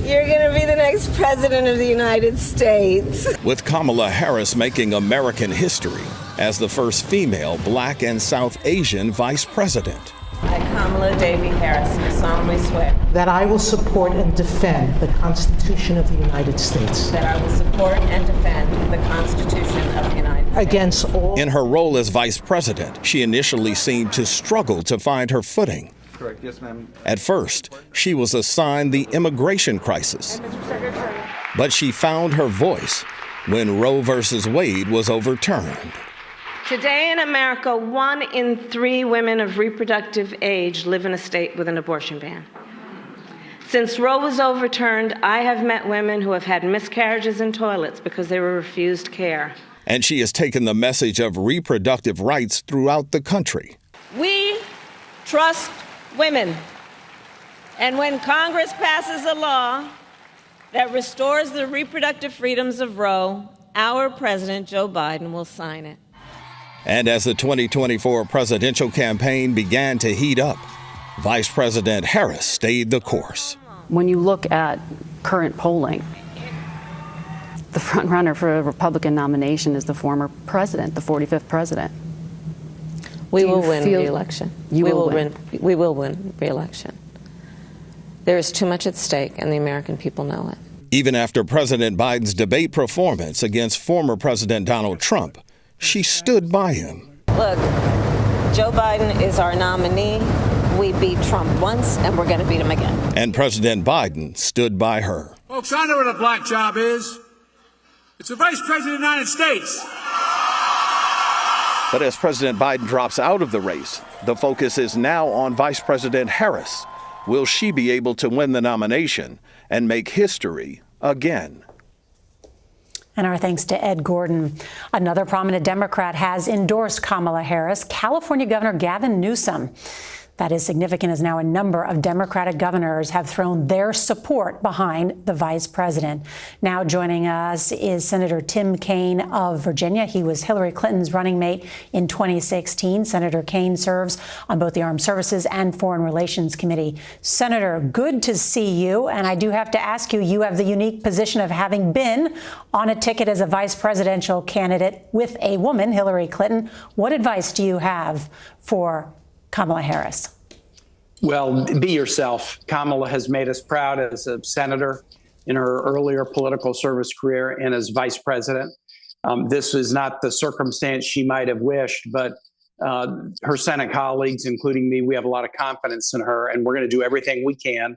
You're going to be the next president of the United States. With Kamala Harris making American history as the first female Black and South Asian vice president. I, Kamala Davy Harris, do solemnly swear that I will support and defend the Constitution of the United States. that I will support and defend the Constitution of the United States against all. In her role as vice president, she initially seemed to struggle to find her footing. Correct. Yes, ma'am. At first, she was assigned the immigration crisis. But she found her voice when Roe versus Wade was overturned. Today in America, 1 in 3 women of reproductive age live in a state with an abortion ban. Since Roe was overturned, I have met women who have had miscarriages in toilets because they were refused care. And she has taken the message of reproductive rights throughout the country. We trust women. And when Congress passes a law that restores the reproductive freedoms of Roe, our President, Joe Biden, will sign it. And as the 2024 presidential campaign began to heat up, Vice President Harris stayed the course. When you look at current polling, the front runner for a Republican nomination is the former president, the 45th president. We will win re-election. We will win re-election. There is too much at stake, and the American people know it. Even after President Biden's debate performance against former President Donald Trump, she stood by him. Look, Joe Biden is our nominee. We beat Trump once, and we're going to beat him again. And President Biden stood by her. Folks, I know what a black job is. It's the Vice President of the United States. But as President Biden drops out of the race, the focus is now on Vice President Harris. Will she be able to win the nomination and make history again? And our thanks to Ed Gordon. Another prominent Democrat has endorsed Kamala Harris, California Governor Gavin Newsom. That is significant as now a number of Democratic governors have thrown their support behind the vice president. Now joining us is Senator Tim Kaine of Virginia. He was Hillary Clinton's running mate in 2016. Senator Kaine serves on both the Armed Services and Foreign Relations Committee. Senator, good to see you. And I do have to ask you, you have the unique position of having been on a ticket as a vice presidential candidate with a woman, Hillary Clinton. What advice do you have for Kamala Harris? Well, be yourself. Kamala has made us proud as a senator in her earlier political service career and as vice president. This is not the circumstance she might have wished, but her Senate colleagues, including me, we have a lot of confidence in her, and we're going to do everything we can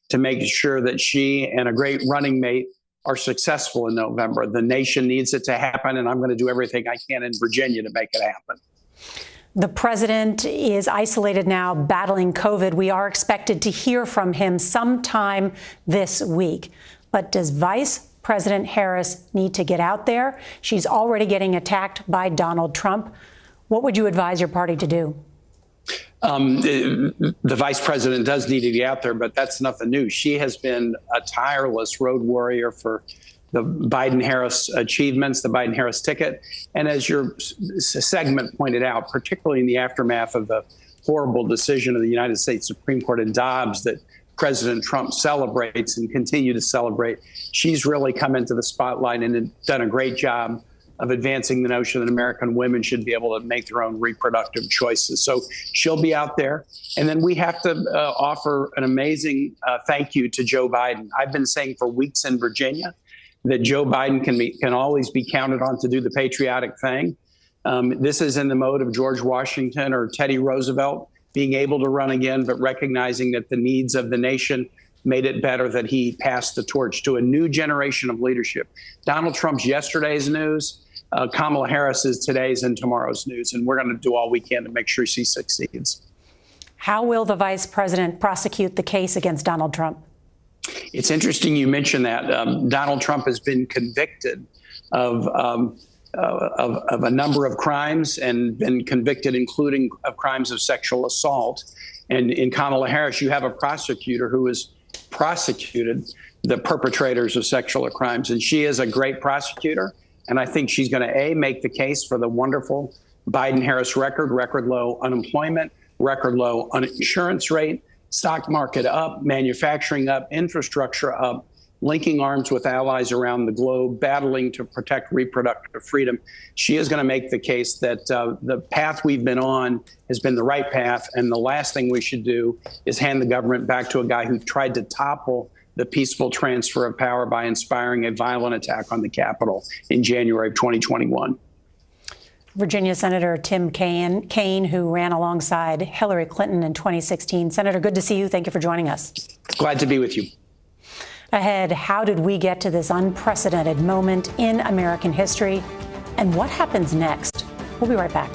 to make sure that she and a great running mate are successful in November. The nation needs it to happen, and I'm going to do everything I can in Virginia to make it happen. The president is isolated now, battling COVID. We are expected to hear from him sometime this week. But does Vice President Harris need to get out there? She's already getting attacked by Donald Trump. What would you advise your party to do? The vice president does need to get out there, but that's nothing new. She has been a tireless road warrior for the Biden-Harris achievements, the Biden-Harris ticket. And as your segment pointed out, particularly in the aftermath of the horrible decision of the United States Supreme Court in Dobbs that President Trump celebrates and continue to celebrate, she's really come into the spotlight and done a great job of advancing the notion that American women should be able to make their own reproductive choices. So she'll be out there. And then we have to offer an amazing thank you to Joe Biden. I've been saying for weeks in Virginia that Joe Biden can always be counted on to do the patriotic thing. This is in the mode of George Washington or Teddy Roosevelt being able to run again, but recognizing that the needs of the nation made it better that he passed the torch to a new generation of leadership. Donald Trump's yesterday's news. Kamala Harris is today's and tomorrow's news, and we're going to do all we can to make sure she succeeds. How will the vice president prosecute the case against Donald Trump? It's interesting you mentioned that. Donald Trump has been convicted of a number of crimes and been convicted, including of crimes of sexual assault. And in Kamala Harris, you have a prosecutor who has prosecuted the perpetrators of sexual crimes, and she is a great prosecutor. And I think she's going to, make the case for the wonderful Biden-Harris record low unemployment, record low insurance rate, stock market up, manufacturing up, infrastructure up, linking arms with allies around the globe, battling to protect reproductive freedom. She is going to make the case that the path we've been on has been the right path, and the last thing we should do is hand the government back to a guy who tried to topple the peaceful transfer of power by inspiring a violent attack on the Capitol in January of 2021. Virginia Senator Tim Kaine, who ran alongside Hillary Clinton in 2016. Senator, good to see you. Thank you for joining us. Glad to be with you. Ahead, how did we get to this unprecedented moment in American history? And what happens next? We'll be right back.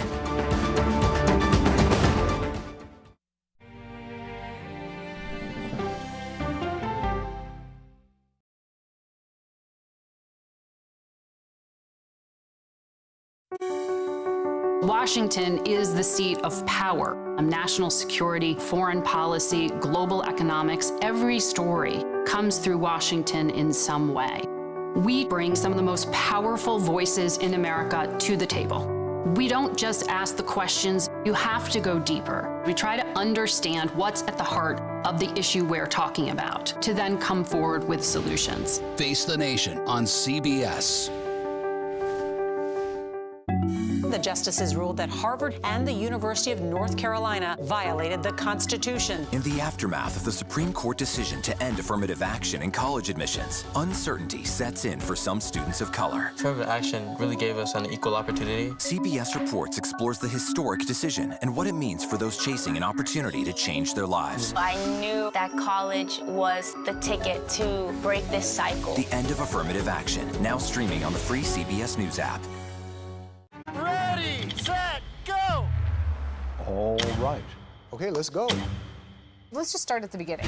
Washington is the seat of power. National security, foreign policy, global economics, every story comes through Washington in some way. We bring some of the most powerful voices in America to the table. We don't just ask the questions, you have to go deeper. We try to understand what's at the heart of the issue we're talking about, to then come forward with solutions. Face the Nation on CBS. The justices ruled that Harvard and the University of North Carolina violated the Constitution. In the aftermath of the Supreme Court decision to end affirmative action in college admissions, uncertainty sets in for some students of color. Affirmative action really gave us an equal opportunity. CBS Reports explores the historic decision and what it means for those chasing an opportunity to change their lives. I knew that college was the ticket to break this cycle. The end of affirmative action, now streaming on the free CBS News app. Ready, set, go! All right. Okay, let's go. Let's just start at the beginning.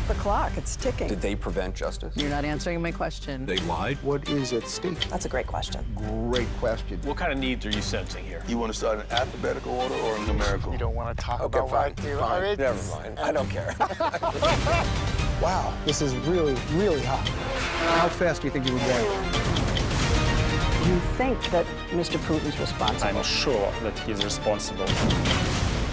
The clock, it's ticking. Did they prevent justice? You're not answering my question. They lied? What is at stake? That's a great question. Great question. What kind of needs are you sensing here? You want to start in alphabetical order or in numerical? You don't want to talk Okay, about fine, what I do. fine. Never mind. I don't care. Wow, this is really, really hot. How fast do you think you would go? You think that Mr. Putin's responsible? I'm sure that he's responsible.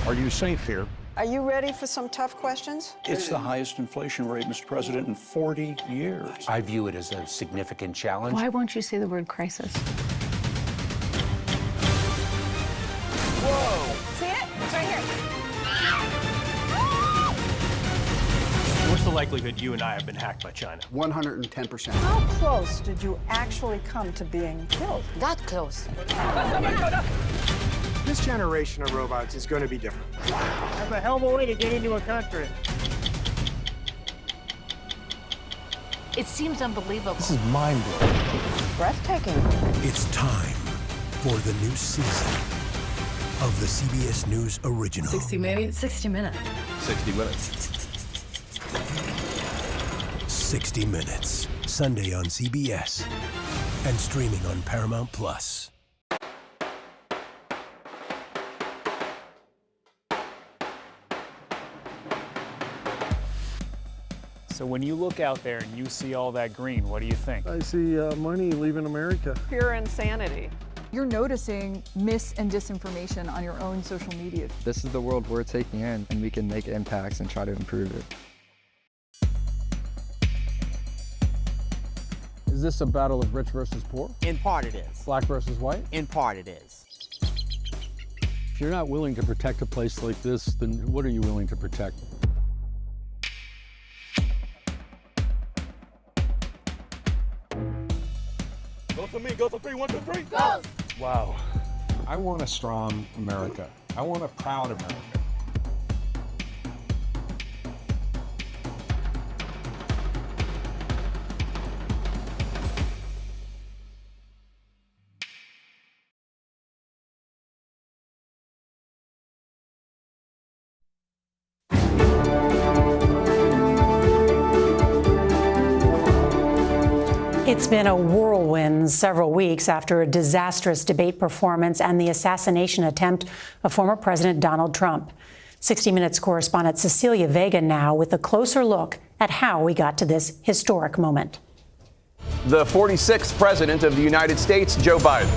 Are you safe here? Are you ready for some tough questions? It's the highest inflation rate, Mr. President, in 40 years. I view it as a significant challenge. Why won't you say the word crisis? Whoa! See it? It's right here. What's the likelihood you and I have been hacked by China? 110%. How close did you actually come to being killed? That close. This generation of robots is going to be different. That's a hell of a way to get into a country. It seems unbelievable. This is mind-blowing. Breathtaking. It's time for the new season of the CBS News original. 60 minutes. 60 minutes. 60 minutes. 60 Minutes, Sunday on CBS and streaming on Paramount Plus. So when you look out there and you see all that green, what do you think? I see money leaving America. Pure insanity. You're noticing mis and disinformation on your own social media. This is the world we're taking in, and we can make impacts and try to improve it. Is this a battle of rich versus poor? In part it is. Black versus white? In part it is. If you're not willing to protect a place like this, then what are you willing to protect? Go for me, go for 3, 1, 2, 3, Go! Wow. I want a strong America. I want a proud America. It's been a whirlwind several weeks after a disastrous debate performance and the assassination attempt of former President Donald Trump. 60 Minutes correspondent Cecilia Vega now with a closer look at how we got to this historic moment. The 46th president of the United States, Joe Biden.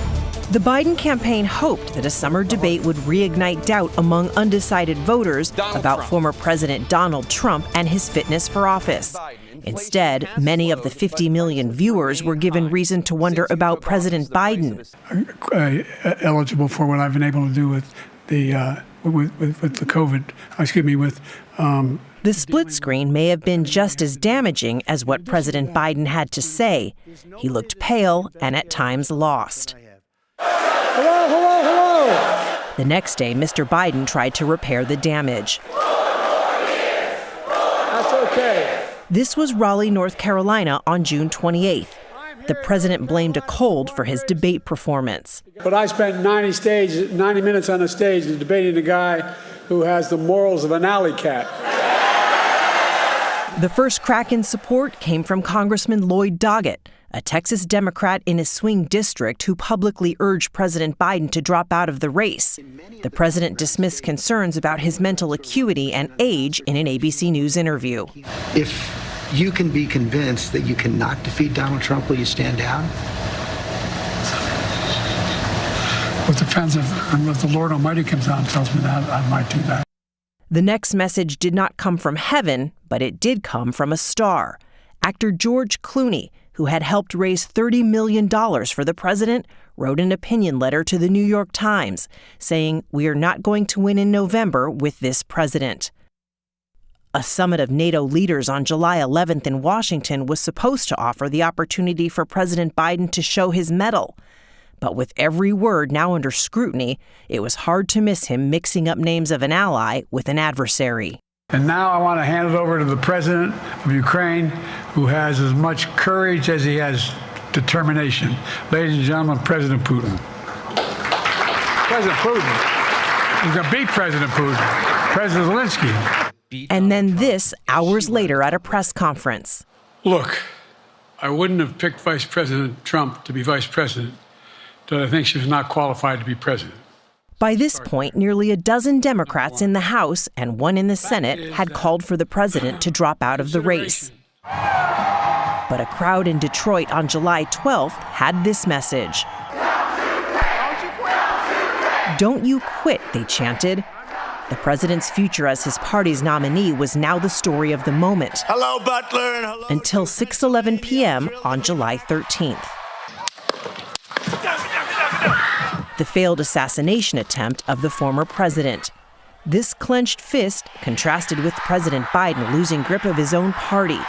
The Biden campaign hoped that a summer debate would reignite doubt among undecided voters about former President Donald Trump and his fitness for office. Instead, many of the 50 million viewers were given reason to wonder about President Biden. Eligible for what I've been able to do with the COVID, The split screen may have been just as damaging as what President Biden had to say. He looked pale and at times lost. Hello. The next day, Mr. Biden tried to repair the damage. That's okay. This was Raleigh, North Carolina on June 28th. The president blamed a cold for his debate performance. But I spent 90 minutes on a stage debating a guy who has the morals of an alley cat. The first crack in support came from Congressman Lloyd Doggett, a Texas Democrat in a swing district who publicly urged President Biden to drop out of the race. The president dismissed concerns about his mental acuity and age in an ABC News interview. If you can be convinced that you cannot defeat Donald Trump, will you stand down? Well, it depends if the Lord Almighty comes out and tells me that, I might do that. The next message did not come from heaven, but it did come from a star. Actor George Clooney, who had helped raise $30 million for the president, wrote an opinion letter to the New York Times saying, "We are not going to win in November with this president." A summit of NATO leaders on July 11th in Washington was supposed to offer the opportunity for President Biden to show his mettle. But with every word now under scrutiny, it was hard to miss him mixing up names of an ally with an adversary. And now I want to hand it over to the president of Ukraine, who has as much courage as he has determination. Ladies and gentlemen, President Putin. President Putin. He's going to beat President Putin. President Zelensky. And then this, hours later at a press conference. Look, I wouldn't have picked Vice President Trump to be vice president, but I think she was not qualified to be president. By this point, nearly a dozen Democrats in the House and one in the Senate had called for the president to drop out of the race. But a crowd in Detroit on July 12th had this message. "Don't you quit," they chanted. The president's future as his party's nominee was now the story of the moment. Hello, Butler, and hello. Until 6:11 p.m. on July 13th. The failed assassination attempt of the former president. This clenched fist contrasted with President Biden losing grip of his own party.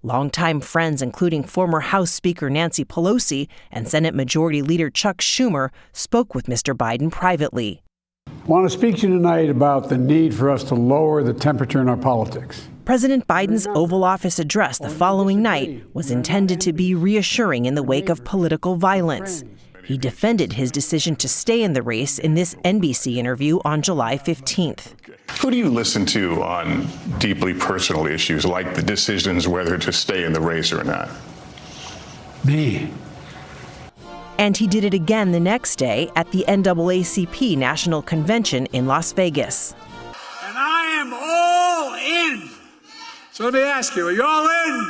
Longtime friends, including former House Speaker Nancy Pelosi and Senate Majority Leader Chuck Schumer, spoke with Mr. Biden privately. I want to speak to you tonight about the need for us to lower the temperature in our politics. President Biden's Oval Office address the following night was intended to be reassuring in the wake of political violence. He defended his decision to stay in the race in this NBC interview on July 15th. Who do you listen to on deeply personal issues like the decisions whether to stay in the race or not? Me. And he did it again the next day at the NAACP National Convention in Las Vegas. And I am all in. So let me ask you, are you all in?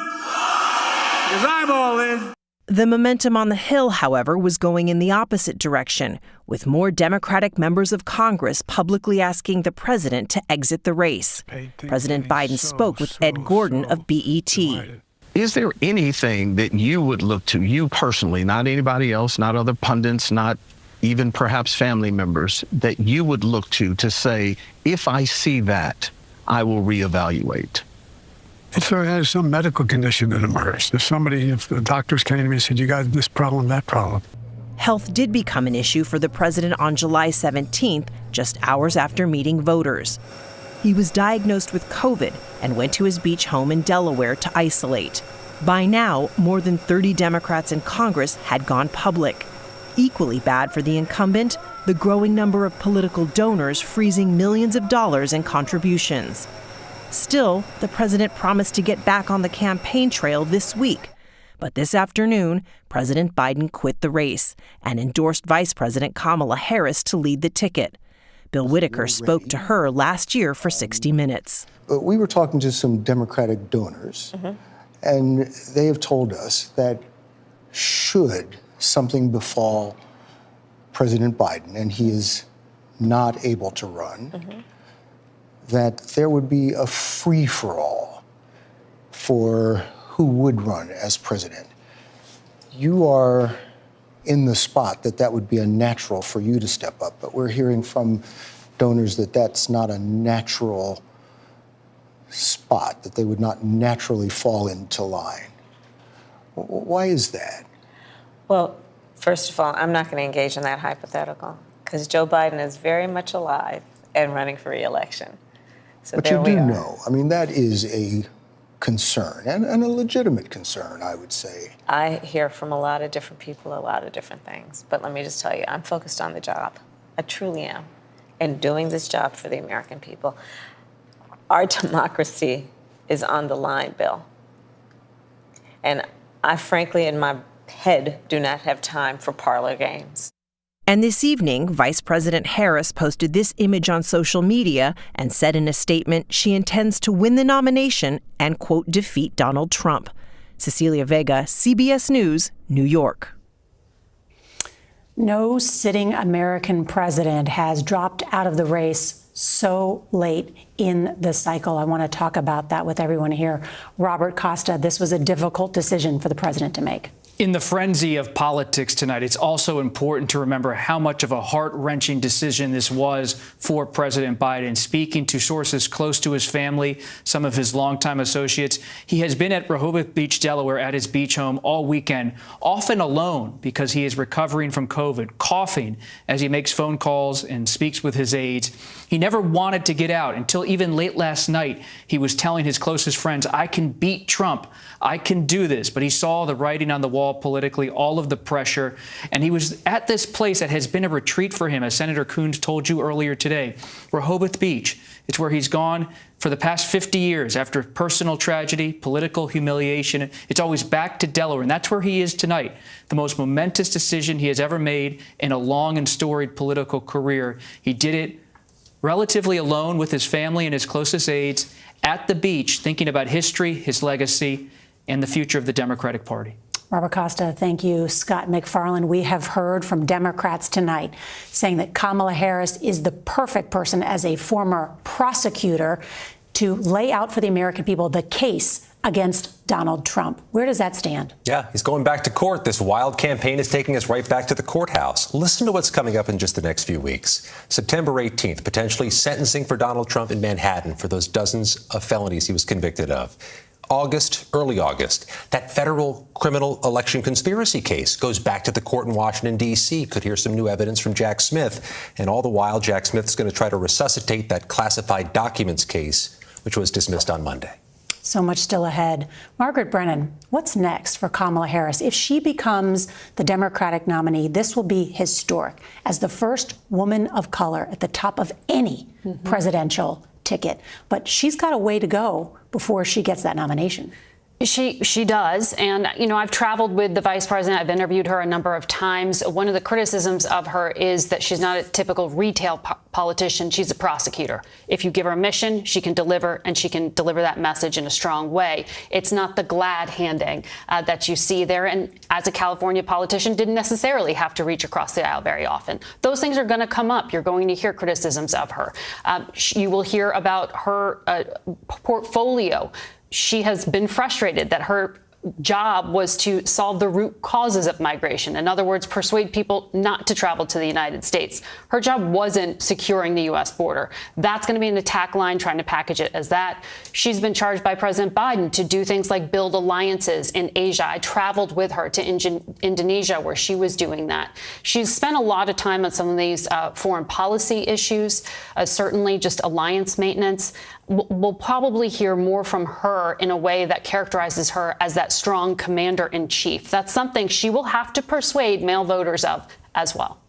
Because I'm all in. The momentum on the Hill, however, was going in the opposite direction, with more Democratic members of Congress publicly asking the president to exit the race. President Biden spoke with Ed Gordon of BET. Is there anything that you would look to, you personally, not anybody else, not other pundits, not even perhaps family members, that you would look to say, if I see that, I will reevaluate? If there has some medical condition that emerged, if the doctors came to me and said, you got this problem, that problem. Health did become an issue for the president on July 17th, just hours after meeting voters. He was diagnosed with COVID and went to his beach home in Delaware to isolate. By now, more than 30 Democrats in Congress had gone public. Equally bad for the incumbent, the growing number of political donors freezing millions of dollars in contributions. Still, the president promised to get back on the campaign trail this week. But this afternoon, President Biden quit the race and endorsed Vice President Kamala Harris to lead the ticket. Bill Whitaker spoke to her last year for 60 Minutes. We were talking to some Democratic donors, and they have told us that should something befall President Biden and he is not able to run, that there would be a free-for-all for who would run as president, you are in the spot that would be a natural for you to step up. But we're hearing from donors that that's not a natural spot, that they would not naturally fall into line. Why is that? Well, first of all, I'm not going to engage in that hypothetical because Joe Biden is very much alive and running for re-election. So but there you we do are. know, I mean, that is a concern, and a legitimate concern, I would say. I hear from a lot of different people a lot of different things. But let me just tell you, I'm focused on the job. I truly am. And doing this job for the American people. Our democracy is on the line, Bill. And I frankly, in my head, do not have time for parlor games. And this evening, Vice President Harris posted this image on social media and said in a statement she intends to win the nomination and, quote, defeat Donald Trump. Cecilia Vega, CBS News, New York. No sitting American president has dropped out of the race so late in the cycle. I want to talk about that with everyone here. Robert Costa, this was a difficult decision for the president to make. In the frenzy of politics tonight, it's also important to remember how much of a heart-wrenching decision this was for President Biden. Speaking to sources close to his family, some of his longtime associates, he has been at Rehoboth Beach, Delaware, at his beach home all weekend, often alone because he is recovering from COVID, coughing as he makes phone calls and speaks with his aides. He never wanted to get out until even late last night. He was telling his closest friends, I can beat Trump. I can do this. But he saw the writing on the wall politically, all of the pressure. And he was at this place that has been a retreat for him, as Senator Coons told you earlier today, Rehoboth Beach. It's where he's gone for the past 50 years after personal tragedy, political humiliation. It's always back to Delaware. And that's where he is tonight. The most momentous decision he has ever made in a long and storied political career. He did it relatively alone with his family and his closest aides at the beach, thinking about history, his legacy, and the future of the Democratic Party. Robert Costa, thank you. Scott McFarland, we have heard from Democrats tonight saying that Kamala Harris is the perfect person as a former prosecutor to lay out for the American people the case against Donald Trump. Where does that stand? Yeah, he's going back to court. This wild campaign is taking us right back to the courthouse. Listen to what's coming up in just the next few weeks. September 18th, potentially sentencing for Donald Trump in Manhattan for those dozens of felonies he was convicted of. August, early August, that federal criminal election conspiracy case goes back to the court in Washington, D.C. Could hear some new evidence from Jack Smith. And all the while, Jack Smith's going to try to resuscitate that classified documents case, which was dismissed on Monday. So much still ahead. Margaret Brennan, what's next for Kamala Harris? If she becomes the Democratic nominee, this will be historic as the first woman of color at the top of any presidential ticket. But she's got a way to go before she gets that nomination. She does. And, you know, I've traveled with the vice president. I've interviewed her a number of times. One of the criticisms of her is that she's not a typical retail politician. She's a prosecutor. If you give her a mission, she can deliver, and she can deliver that message in a strong way. It's not the glad handing that you see there. And as a California politician, didn't necessarily have to reach across the aisle very often. Those things are going to come up. You're going to hear criticisms of her. You will hear about her portfolio. She has been frustrated that her job was to solve the root causes of migration. In other words, persuade people not to travel to the United States. Her job wasn't securing the U.S. border. That's going to be an attack line, trying to package it as that. She's been charged by President Biden to do things like build alliances in Asia. I traveled with her to Indonesia, where she was doing that. She's spent a lot of time on some of these foreign policy issues, certainly just alliance maintenance. We'll probably hear more from her in a way that characterizes her as that strong commander-in-chief. That's something she will have to persuade male voters of as well.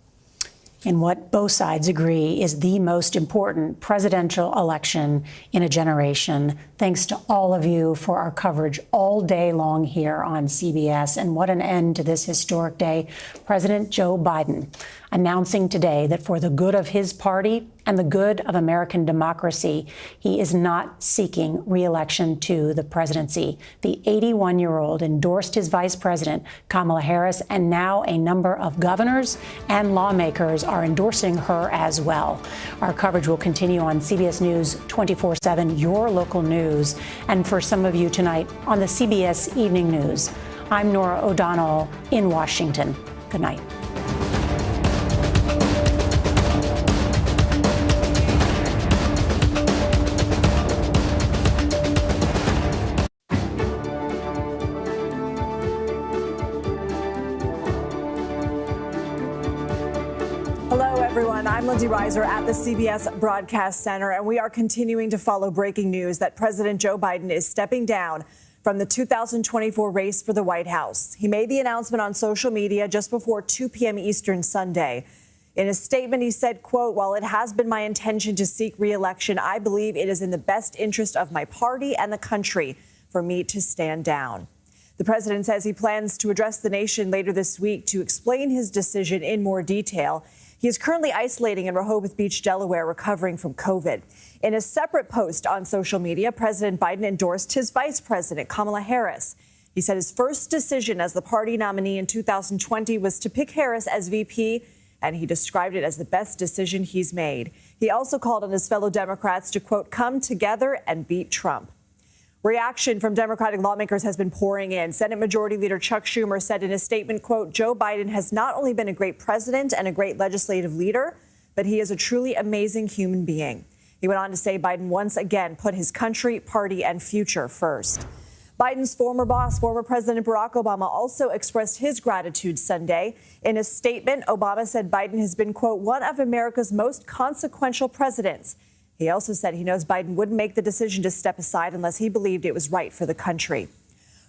And what both sides agree is the most important presidential election in a generation. Thanks to all of you for our coverage all day long here on CBS. And what an end to this historic day. President Joe Biden announcing today that for the good of his party and the good of American democracy, he is not seeking re-election to the presidency. The 81-year-old endorsed his vice president, Kamala Harris, and now a number of governors and lawmakers are endorsing her as well. Our coverage will continue on CBS News 24/7, your local news, and for some of you tonight on the CBS Evening News. I'm Norah O'Donnell in Washington. Good night. Hello, everyone. I'm Lindsay Reiser at the CBS Broadcast Center, and we are continuing to follow breaking news that President Joe Biden is stepping down from the 2024 race for the White House. He made the announcement on social media just before 2 p.m. Eastern Sunday. In a statement, he said, quote, "While it has been my intention to seek re-election, I believe it is in the best interest of my party and the country for me to stand down." The president says he plans to address the nation later this week to explain his decision in more detail. He is currently isolating in Rehoboth Beach, Delaware, recovering from COVID. In a separate post on social media, President Biden endorsed his vice president, Kamala Harris. He said his first decision as the party nominee in 2020 was to pick Harris as VP, and he described it as the best decision he's made. He also called on his fellow Democrats to, quote, "come together and beat Trump." Reaction from Democratic lawmakers has been pouring in. Senate Majority Leader Chuck Schumer said in a statement, quote, "Joe Biden has not only been a great president and a great legislative leader, but he is a truly amazing human being." He went on to say Biden once again put his country, party, and future first. Biden's former boss, former President Barack Obama, also expressed his gratitude Sunday. In a statement, Obama said Biden has been, quote, "one of America's most consequential presidents." He also said he knows Biden wouldn't make the decision to step aside unless he believed it was right for the country.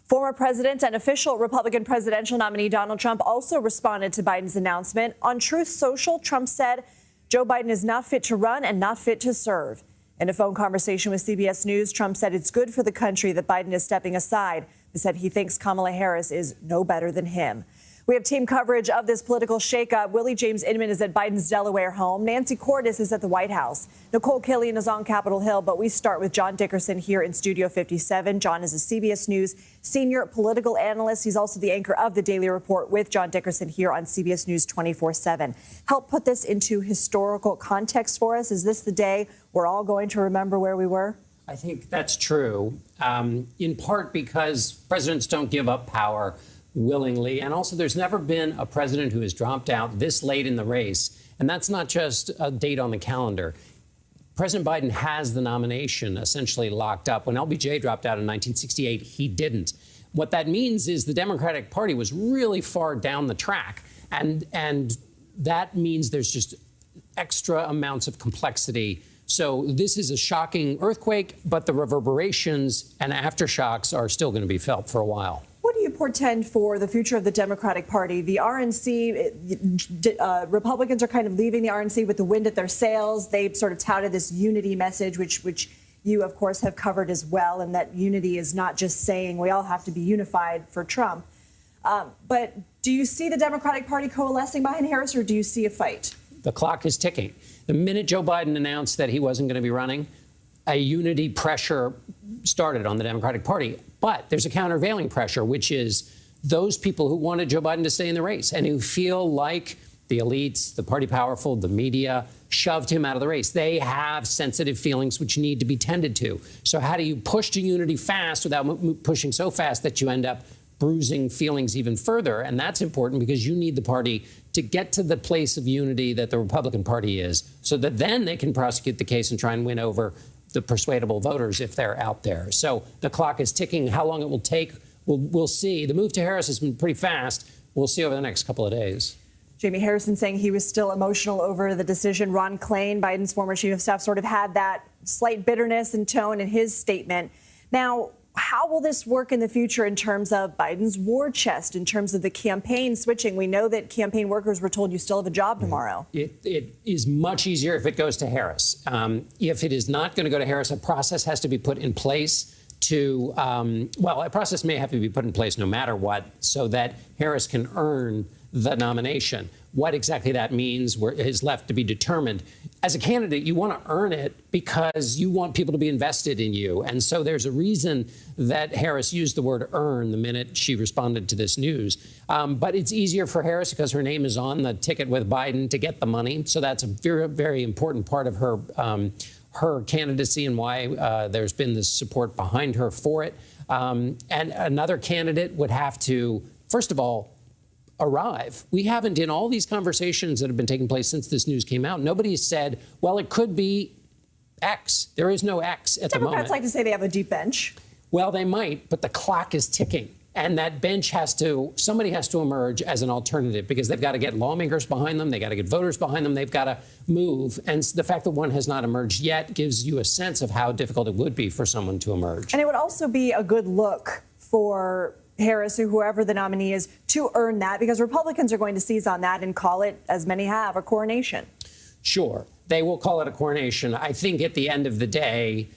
Former president and official Republican presidential nominee Donald Trump also responded to Biden's announcement. On Truth Social, Trump said Joe Biden is not fit to run and not fit to serve. In a phone conversation with CBS News, Trump said it's good for the country that Biden is stepping aside, but said he thinks Kamala Harris is no better than him. We have team coverage of this political shakeup. Willie James Inman is at Biden's Delaware home. Nancy Cordes is at the White House. Nicole Killian is on Capitol Hill, but we start with John Dickerson here in Studio 57. John is a CBS News senior political analyst. He's also the anchor of the Daily Report with John Dickerson here on CBS News 24/7. Help put this into historical context for us. Is this the day we're all going to remember where we were? I think that's true, in part because presidents don't give up power willingly. And also, there's never been a president who has dropped out this late in the race. And that's not just a date on the calendar. President Biden has the nomination essentially locked up. When LBJ dropped out in 1968, he didn't. What that means is the Democratic Party was really far down the track. And that means there's just extra amounts of complexity. So this is a shocking earthquake, but the reverberations and aftershocks are still going to be felt for a while. What do you portend for the future of the Democratic Party? The RNC, Republicans are kind of leaving the RNC with the wind at their sails. They've sort of touted this unity message, which you, of course, have covered as well, and that unity is not just saying we all have to be unified for Trump. But do you see the Democratic Party coalescing behind Harris, or do you see a fight? The clock is ticking. The minute Joe Biden announced that he wasn't going to be running, a unity pressure started on the Democratic Party. But there's a countervailing pressure, which is those people who wanted Joe Biden to stay in the race and who feel like the elites, the party powerful, the media shoved him out of the race. They have sensitive feelings which need to be tended to. So how do you push to unity fast without pushing so fast that you end up bruising feelings even further? And that's important because you need the party to get to the place of unity that the Republican Party is, so that then they can prosecute the case and try and win over the persuadable voters if they're out there. So the clock is ticking. How long it will take, we'll see. The move to Harris has been pretty fast. We'll see over the next couple of days. Jamie Harrison saying he was still emotional over the decision. Ron Klain, Biden's former chief of staff, sort of had that slight bitterness and tone in his statement. Now, how will this work in the future in terms of Biden's war chest, in terms of the campaign switching? We know that campaign workers were told you still have a job tomorrow. It is much easier if it goes to Harris. If it is not going to go to Harris, a process has to be put in place to, a process may have to be put in place no matter what so that Harris can earn the nomination. What exactly that means is left to be determined. As a candidate, you want to earn it because you want people to be invested in you. And so there's a reason that Harris used the word earn the minute she responded to this news. But it's easier for Harris because her name is on the ticket with Biden to get the money. So that's a very, very important part of her candidacy and why there's been this support behind her for it. And another candidate would have to, first of all, arrive. We haven't, in all these conversations that have been taking place since this news came out, nobody said, well, it could be X. There is no X at the moment. Democrats like to say they have a deep bench. Well, they might, but the clock is ticking. And that bench somebody has to emerge as an alternative because they've got to get lawmakers behind them. They got to get voters behind them. They've got to move. And the fact that one has not emerged yet gives you a sense of how difficult it would be for someone to emerge. And it would also be a good look for Harris or whoever the nominee is to earn that, because Republicans are going to seize on that and call it, as many have, a coronation. Sure, they will call it a coronation. I think at the end of the day,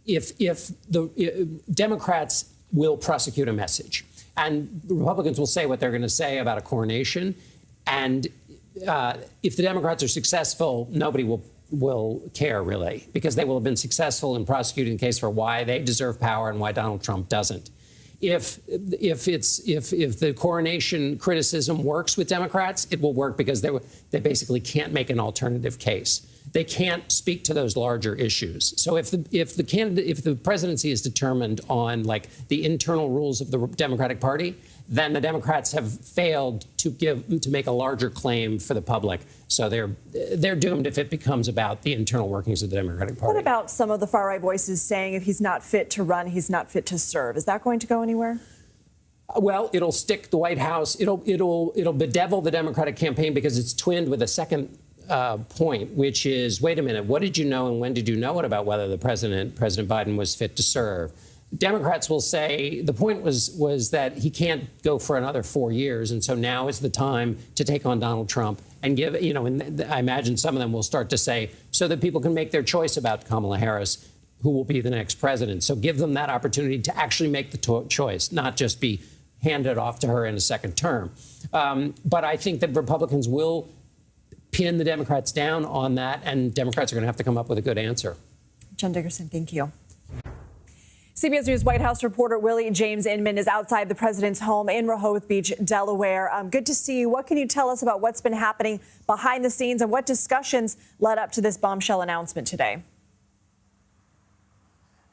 if the Democrats will prosecute a message, and the Republicans will say what they're going to say about a coronation, and if the Democrats are successful, nobody will care really, because they will have been successful in prosecuting the case for why they deserve power and why Donald Trump doesn't. If the coronation criticism works with Democrats, it will work because they basically can't make an alternative case. They can't speak to those larger issues. So if the presidency is determined on like the internal rules of the Democratic Party, then the Democrats have failed to make a larger claim for the public. So they're doomed if it becomes about the internal workings of the Democratic Party. What about some of the far-right voices saying if he's not fit to run, he's not fit to serve? Is that going to go anywhere? Well, it'll stick the White House. It'll bedevil the Democratic campaign because it's twinned with a second point, which is, wait a minute, what did you know and when did you know it about whether President Biden was fit to serve? Democrats will say the point was that he can't go for another 4 years. And so now is the time to take on Donald Trump and give, and I imagine some of them will start to say, so that people can make their choice about Kamala Harris, who will be the next president. So give them that opportunity to actually make the choice, not just be handed off to her in a second term. But I think that Republicans will pin the Democrats down on that, and Democrats are going to have to come up with a good answer. John Dickerson, thank you. CBS News White House reporter Willie James Inman is outside the president's home in Rehoboth Beach, Delaware. Good to see you. What can you tell us about what's been happening behind the scenes and what discussions led up to this bombshell announcement today?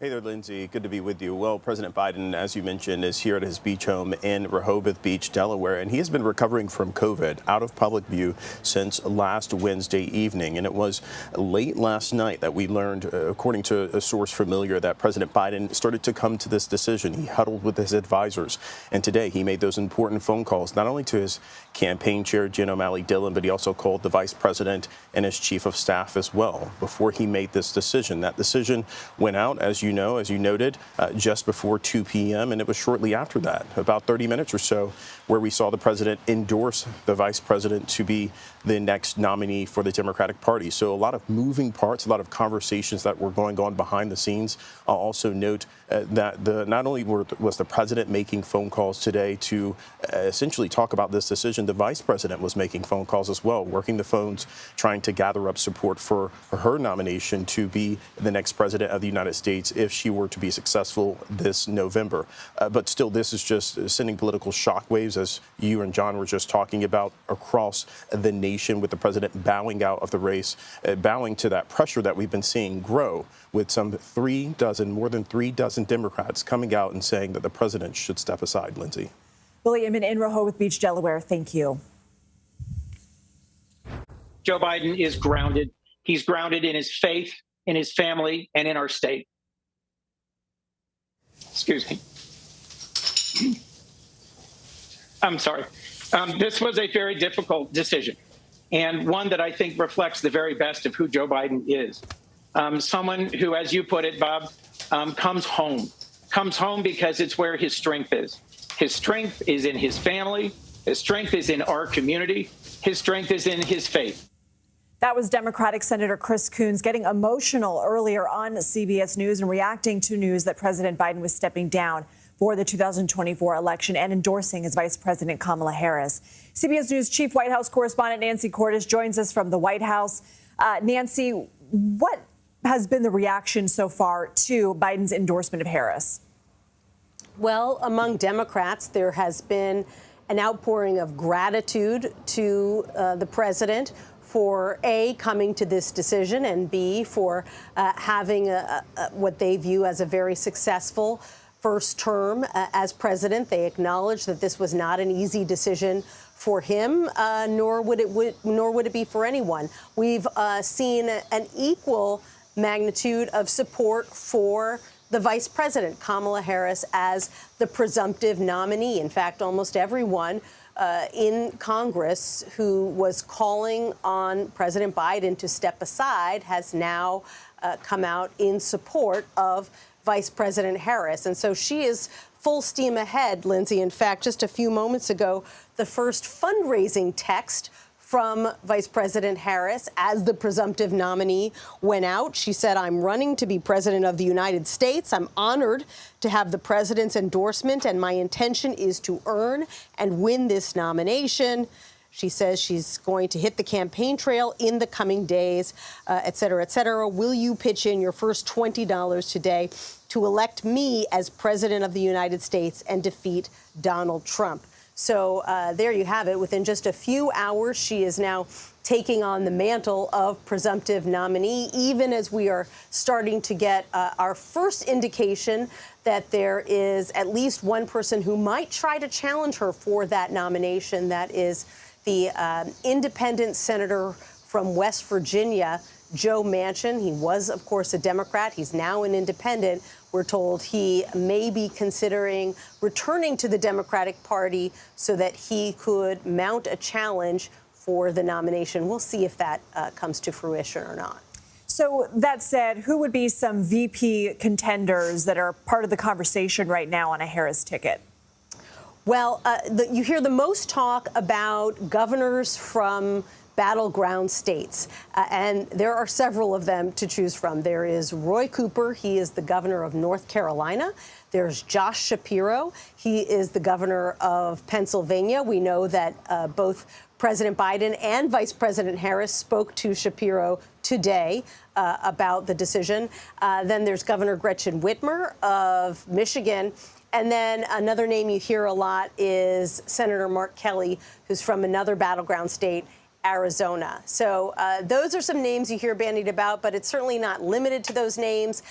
Hey there, Lindsay. Good to be with you. Well, President Biden, as you mentioned, is here at his beach home in Rehoboth Beach, Delaware, and he has been recovering from COVID out of public view since last Wednesday evening. And it was late last night that we learned, according to a source familiar, that President Biden started to come to this decision. He huddled with his advisors. And today he made those important phone calls, not only to his campaign chair, Jen O'Malley Dillon, but he also called the vice president and his chief of staff as well before he made this decision. That decision went out, as you noted, just before 2 p.m. And it was shortly after that, about 30 minutes or so, where we saw the president endorse the vice president to be the next nominee for the Democratic Party. So a lot of moving parts, a lot of conversations that were going on behind the scenes. I'll also note that not only was the president making phone calls today to essentially talk about this decision, the vice president was making phone calls as well, working the phones, trying to gather up support for her nomination to be the next president of the United States if she were to be successful this November. But still, this is just sending political shockwaves, as you and John were just talking about, across the nation, with the president bowing out of the race, bowing to that pressure that we've been seeing grow, with more than 3 dozen Democrats coming out and saying that the president should step aside. Lindsay. Willie Inman in Rehoboth Beach, Delaware. Thank you. Joe Biden is grounded. He's grounded in his faith, in his family, and in our state. Excuse me. I'm sorry. This was a very difficult decision, and one that I think reflects the very best of who Joe Biden is. Someone who, as you put it, Bob, comes home because it's where his strength is. His strength is in his family. His strength is in our community. His strength is in his faith. That was Democratic Senator Chris Coons getting emotional earlier on CBS News and reacting to news that President Biden was stepping down for the 2024 election and endorsing his Vice President Kamala Harris. CBS News Chief White House correspondent Nancy Cordes joins us from the White House. Nancy, what has been the reaction so far to Biden's endorsement of Harris? Well, among Democrats, there has been an outpouring of gratitude to the president for A, coming to this decision, and B, for having what they view as a very successful first term as president. They acknowledge that this was not an easy decision for him, nor would it be for anyone. We've seen an equal magnitude of support for the vice president, Kamala Harris, as the presumptive nominee. In fact, almost everyone in Congress who was calling on President Biden to step aside has now come out in support of Vice President Harris. And so she is full steam ahead, Lindsay. In fact, just a few moments ago, the first fundraising text from Vice President Harris as the presumptive nominee went out. She said, "I'm running to be president of the United States. I'm honored to have the president's endorsement, and my intention is to earn and win this nomination." She says she's going to hit the campaign trail in the coming days, et cetera, et cetera. "Will you pitch in your first $20 today to elect me as president of the United States and defeat Donald Trump?" So there you have it. Within just a few hours, she is now taking on the mantle of presumptive nominee, even as we are starting to get our first indication that there is at least one person who might try to challenge her for that nomination. That is the independent senator from West Virginia, Joe Manchin. He was, of course, a Democrat. He's now an independent. We're told he may be considering returning to the Democratic Party so that he could mount a challenge for the nomination. We'll see if that comes to fruition or not. So that said, who would be some VP contenders that are part of the conversation right now on a Harris ticket? Well, you hear the most talk about governors from battleground states, and there are several of them to choose from. There is Roy Cooper. He is the governor of North Carolina. There's Josh Shapiro. He is the governor of Pennsylvania. We know that both President Biden and Vice President Harris spoke to Shapiro today about the decision. Then there's Governor Gretchen Whitmer of Michigan. And then another name you hear a lot is Senator Mark Kelly, who's from another battleground state, Arizona. So those are some names you hear bandied about, but it's certainly not limited to those names.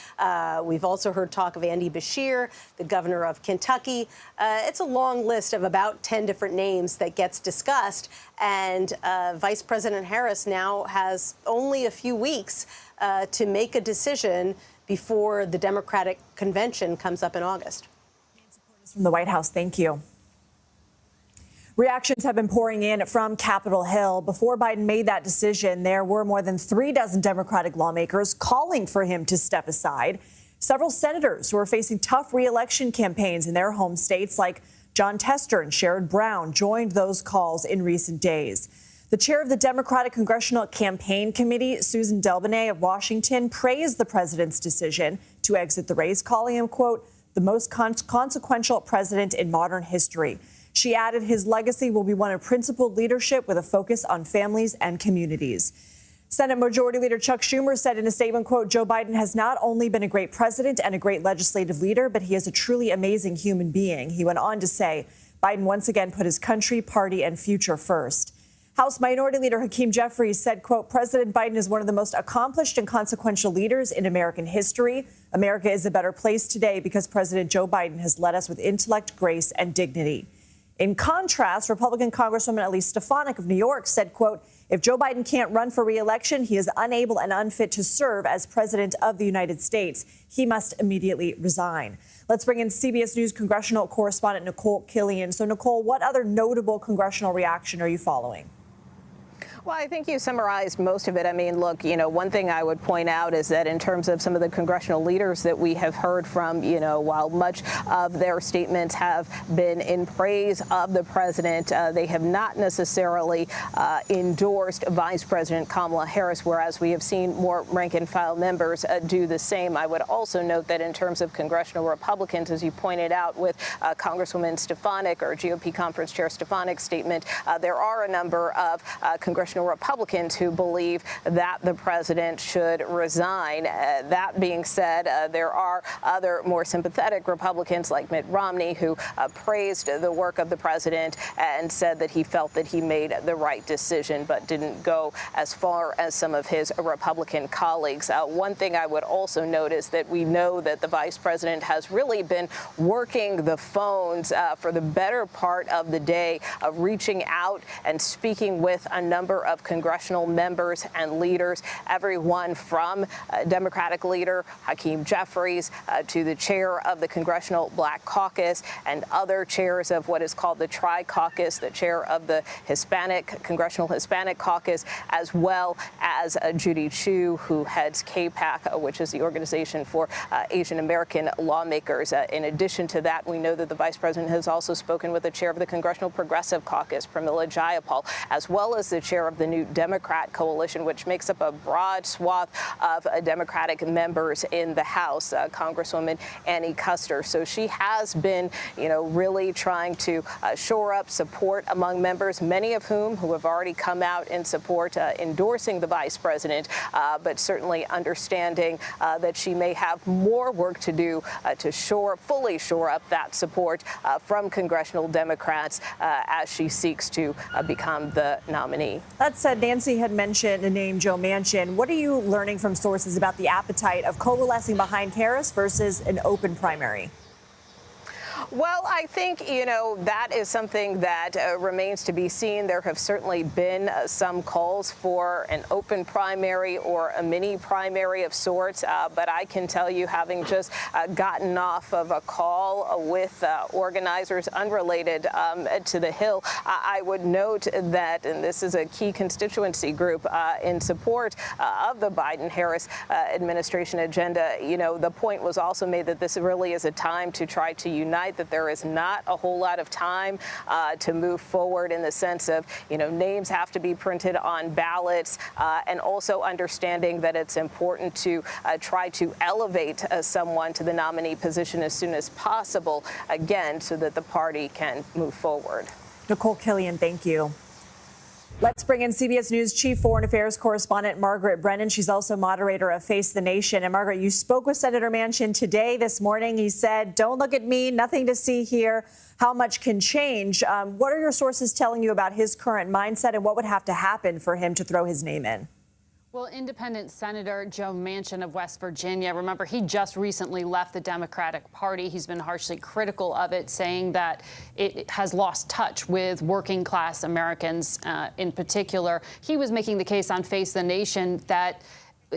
We've also heard talk of Andy Beshear, the governor of Kentucky. It's a long list of about 10 different names that gets discussed. And Vice President Harris now has only a few weeks to make a decision before the Democratic convention comes up in August. From the White House, thank you. Reactions have been pouring in from Capitol Hill. Before Biden made that decision, there were more than 36 Democratic lawmakers calling for him to step aside. Several senators who are facing tough reelection campaigns in their home states, like John Tester and Sherrod Brown, joined those calls in recent days. The chair of the Democratic Congressional Campaign Committee, Susan Delbene of Washington, praised the president's decision to exit the race, calling him, quote, the most consequential president in modern history. She added his legacy will be one of principled leadership with a focus on families and communities. Senate Majority Leader Chuck Schumer said in a statement, quote, Joe Biden has not only been a great president and a great legislative leader, but he is a truly amazing human being. He went on to say Biden once again put his country, party, and future first. House Minority Leader Hakeem Jeffries said, quote, President Biden is one of the most accomplished and consequential leaders in American history. America is a better place today because President Joe Biden has led us with intellect, grace, and dignity. In contrast, Republican Congresswoman Elise Stefanik of New York said, quote, if Joe Biden can't run for re-election, he is unable and unfit to serve as president of the United States. He must immediately resign. Let's bring in CBS News congressional correspondent Nicole Killian. So, Nicole, what other notable congressional reaction are you following? Well, I think you summarized most of it. I mean, look, one thing I would point out is that in terms of some of the congressional leaders that we have heard from, while much of their statements have been in praise of the president, they have not necessarily endorsed Vice President Kamala Harris, whereas we have seen more rank-and-file members do the same. I would also note that in terms of congressional Republicans, as you pointed out with Congresswoman Stefanik or GOP Conference Chair Stefanik's statement, there are a number of congressional Republicans who believe that the president should resign. That being said, there are other more sympathetic Republicans like Mitt Romney who praised the work of the president and said that he felt that he made the right decision, but didn't go as far as some of his Republican colleagues. One thing I would also note is that we know that the vice president has really been working the phones for the better part of the day, reaching out and speaking with a number of congressional members and leaders, everyone from Democratic leader Hakeem Jeffries to the chair of the Congressional Black Caucus and other chairs of what is called the Tri-Caucus, the chair of the Congressional Hispanic Caucus, as well as Judy Chu, who heads KPAC, which is the Organization for Asian American Lawmakers. In addition to that, we know that the vice president has also spoken with the chair of the Congressional Progressive Caucus, Pramila Jayapal, as well as the chair of the New Democrat Coalition, which makes up a broad swath of Democratic members in the House, Congresswoman Annie Kuster. So she has been, really trying to shore up support among members, many of whom who have already come out in support, endorsing the vice president, but certainly understanding that she may have more work to do to fully shore up that support from congressional Democrats as she seeks to become the nominee. That said, Nancy had mentioned the name Joe Manchin. What are you learning from sources about the appetite of coalescing behind Harris versus an open primary? Well, I think, that is something that remains to be seen. There have certainly been some calls for an open primary or a mini primary of sorts. But I can tell you, having just gotten off of a call with organizers unrelated to the Hill, I would note that, and this is a key constituency group in support of the Biden-Harris administration agenda, the point was also made that this really is a time to try to unite, that there is not a whole lot of time to move forward in the sense of, names have to be printed on ballots, and also understanding that it's important to try to elevate someone to the nominee position as soon as possible, again, so that the party can move forward. Nicole Killian, thank you. Let's bring in CBS News Chief Foreign Affairs Correspondent Margaret Brennan. She's also moderator of Face the Nation. And Margaret, you spoke with Senator Manchin this morning. He said, "Don't look at me, nothing to see here. How much can change?" What are your sources telling you about his current mindset and what would have to happen for him to throw his name in? Well, independent Senator Joe Manchin of West Virginia, remember, he just recently left the Democratic Party. He's been harshly critical of it, saying that it has lost touch with working class Americans in particular. He was making the case on Face the Nation that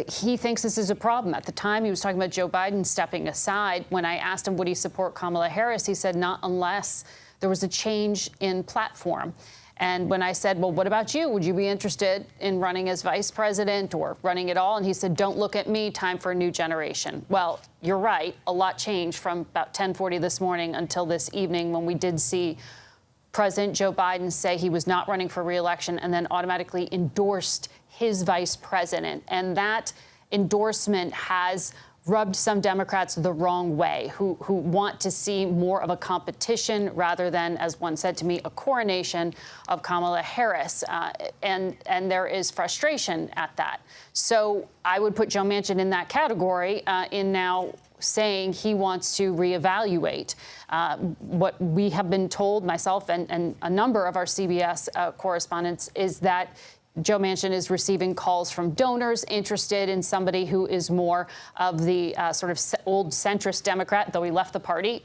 he thinks this is a problem. At the time, he was talking about Joe Biden stepping aside. When I asked him, would he support Kamala Harris, he said, not unless there was a change in platform. And when I said, well, what about you? Would you be interested in running as vice president or running at all? And he said, don't look at me, time for a new generation. Well, you're right. A lot changed from about 10:40 this morning until this evening when we did see President Joe Biden say he was not running for re-election and then automatically endorsed his vice president. And that endorsement has rubbed some Democrats the wrong way, who want to see more of a competition rather than, as one said to me, a coronation of Kamala Harris. And there is frustration at that. So I would put Joe Manchin in that category in now saying he wants to reevaluate. What we have been told, myself and a number of our CBS correspondents, is that Joe Manchin is receiving calls from donors interested in somebody who is more of the sort of old centrist Democrat, though he left the party.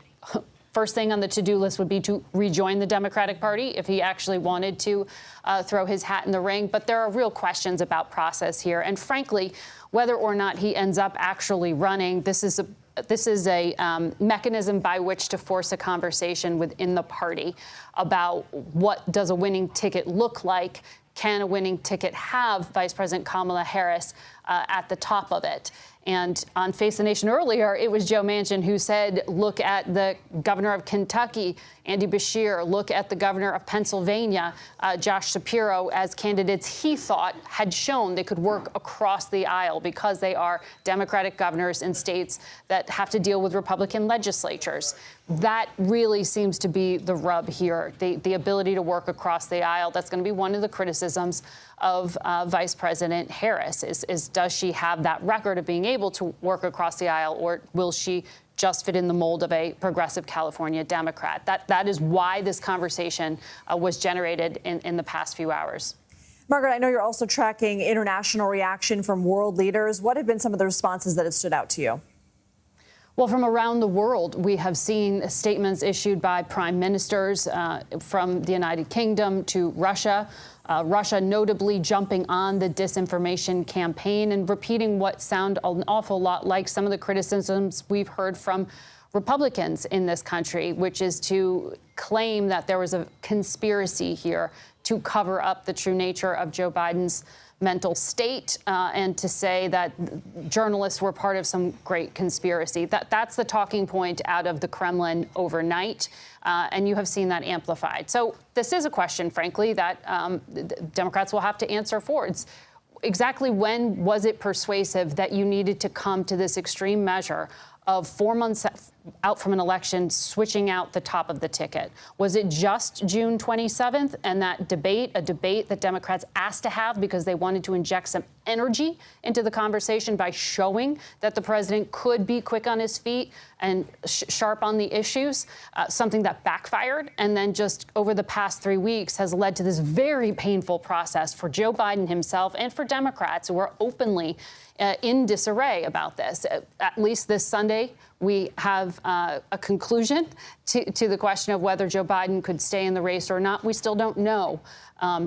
First thing on the to-do list would be to rejoin the Democratic Party if he actually wanted to throw his hat in the ring. But there are real questions about process here. And frankly, whether or not he ends up actually running, this is a mechanism by which to force a conversation within the party about what does a winning ticket look like. can a winning ticket have Vice President Kamala Harris at the top of it? And on Face the Nation earlier, it was Joe Manchin who said, look at the governor of Kentucky, Andy Beshear, look at the governor of Pennsylvania, Josh Shapiro, as candidates he thought had shown they could work across the aisle because they are Democratic governors in states that have to deal with Republican legislatures. That really seems to be the rub here, the ability to work across the aisle. That's going to be one of the criticisms of Vice President Harris is does she have that record of being able to work across the aisle, or will she just fit in the mold of a progressive California Democrat? That is why this conversation was generated in the past few hours. Margaret, I know you're also tracking international reaction from world leaders. What have been some of the responses that have stood out to you? Well, from around the world, we have seen statements issued by prime ministers from the United Kingdom to Russia. Russia notably jumping on the disinformation campaign and repeating what sound an awful lot like some of the criticisms we've heard from Republicans in this country, which is to claim that there was a conspiracy here to cover up the true nature of Joe Biden's mental state and to say that journalists were part of some great conspiracy. That's the talking point out of the Kremlin overnight, and you have seen that amplified. So this is a question, frankly, that Democrats will have to answer for. It's exactly when was it persuasive that you needed to come to this extreme measure of 4 months out from an election, switching out the top of the ticket? Was it just June 27th and that debate, a debate that Democrats asked to have because they wanted to inject some energy into the conversation by showing that the president could be quick on his feet and sharp on the issues, something that backfired and then just over the past 3 weeks has led to this very painful process for Joe Biden himself and for Democrats who are openly in disarray about this. At least this Sunday, we have a conclusion to the question of whether Joe Biden could stay in the race or not. We still don't know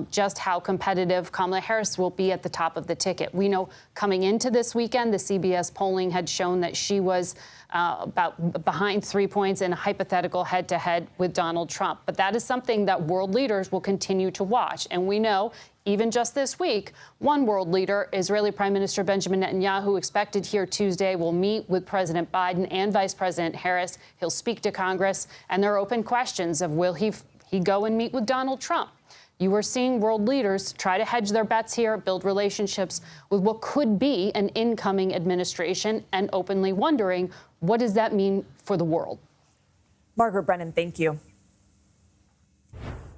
just how competitive Kamala Harris will be at the top of the ticket. We know coming into this weekend, the CBS polling had shown that she was about behind 3 points in a hypothetical head-to-head with Donald Trump. But that is something that world leaders will continue to watch. And we know, even just this week, one world leader, Israeli Prime Minister Benjamin Netanyahu, expected here Tuesday, will meet with President Biden and Vice President Harris. He'll speak to Congress, and there are open questions of will he go and meet with Donald Trump? You are seeing world leaders try to hedge their bets here, build relationships with what could be an incoming administration, and openly wondering, what does that mean for the world? Margaret Brennan, thank you.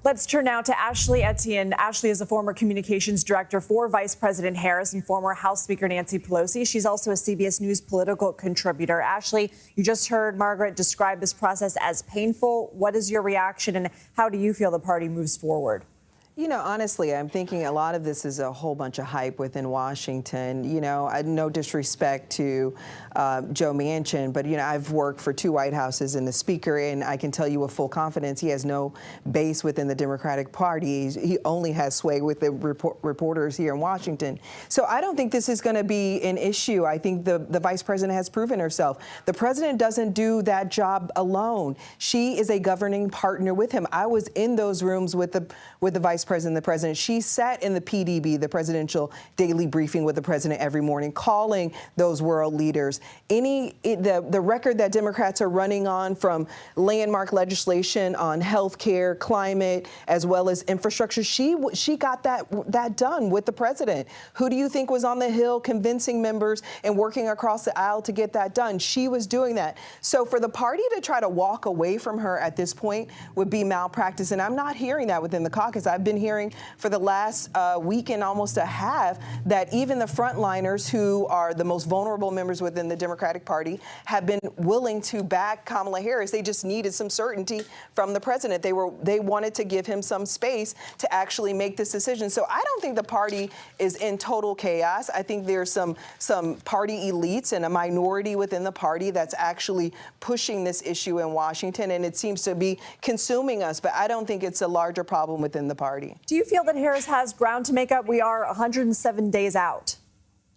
Let's turn now to Ashley Etienne. Ashley is a former communications director for Vice President Harris and former House Speaker Nancy Pelosi. She's also a CBS News political contributor. Ashley, you just heard Margaret describe this process as painful. What is your reaction and how do you feel the party moves forward? You know, honestly, I'm thinking a lot of this is a whole bunch of hype within Washington. You know, no disrespect to Joe Manchin, but, you know, I've worked for 2 White Houses and the Speaker, and I can tell you with full confidence he has no base within the Democratic Party. He only has sway with the reporters here in Washington. So I don't think this is going to be an issue. I think the Vice President has proven herself. The President doesn't do that job alone. She is a governing partner with him. I was in those rooms with the Vice President, the President. She sat in the PDB, the Presidential Daily Briefing with the President every morning, calling those world leaders. The record that Democrats are running on, from landmark legislation on health care, climate, as well as infrastructure, she got that done with the President. Who do you think was on the Hill convincing members and working across the aisle to get that done? She was doing that. So for the party to try to walk away from her at this point would be malpractice. And I'm not hearing that within the caucus. I've been hearing for the last week and almost a half that even the frontliners, who are the most vulnerable members within the Democratic Party, have been willing to back Kamala Harris. They just needed some certainty from the president. They wanted to give him some space to actually make this decision. So I don't think the party is in total chaos. I think there's some party elites and a minority within the party that's actually pushing this issue in Washington, and it seems to be consuming us. But I don't think it's a larger problem within the party. Do you feel that Harris has ground to make up? We are 107 days out.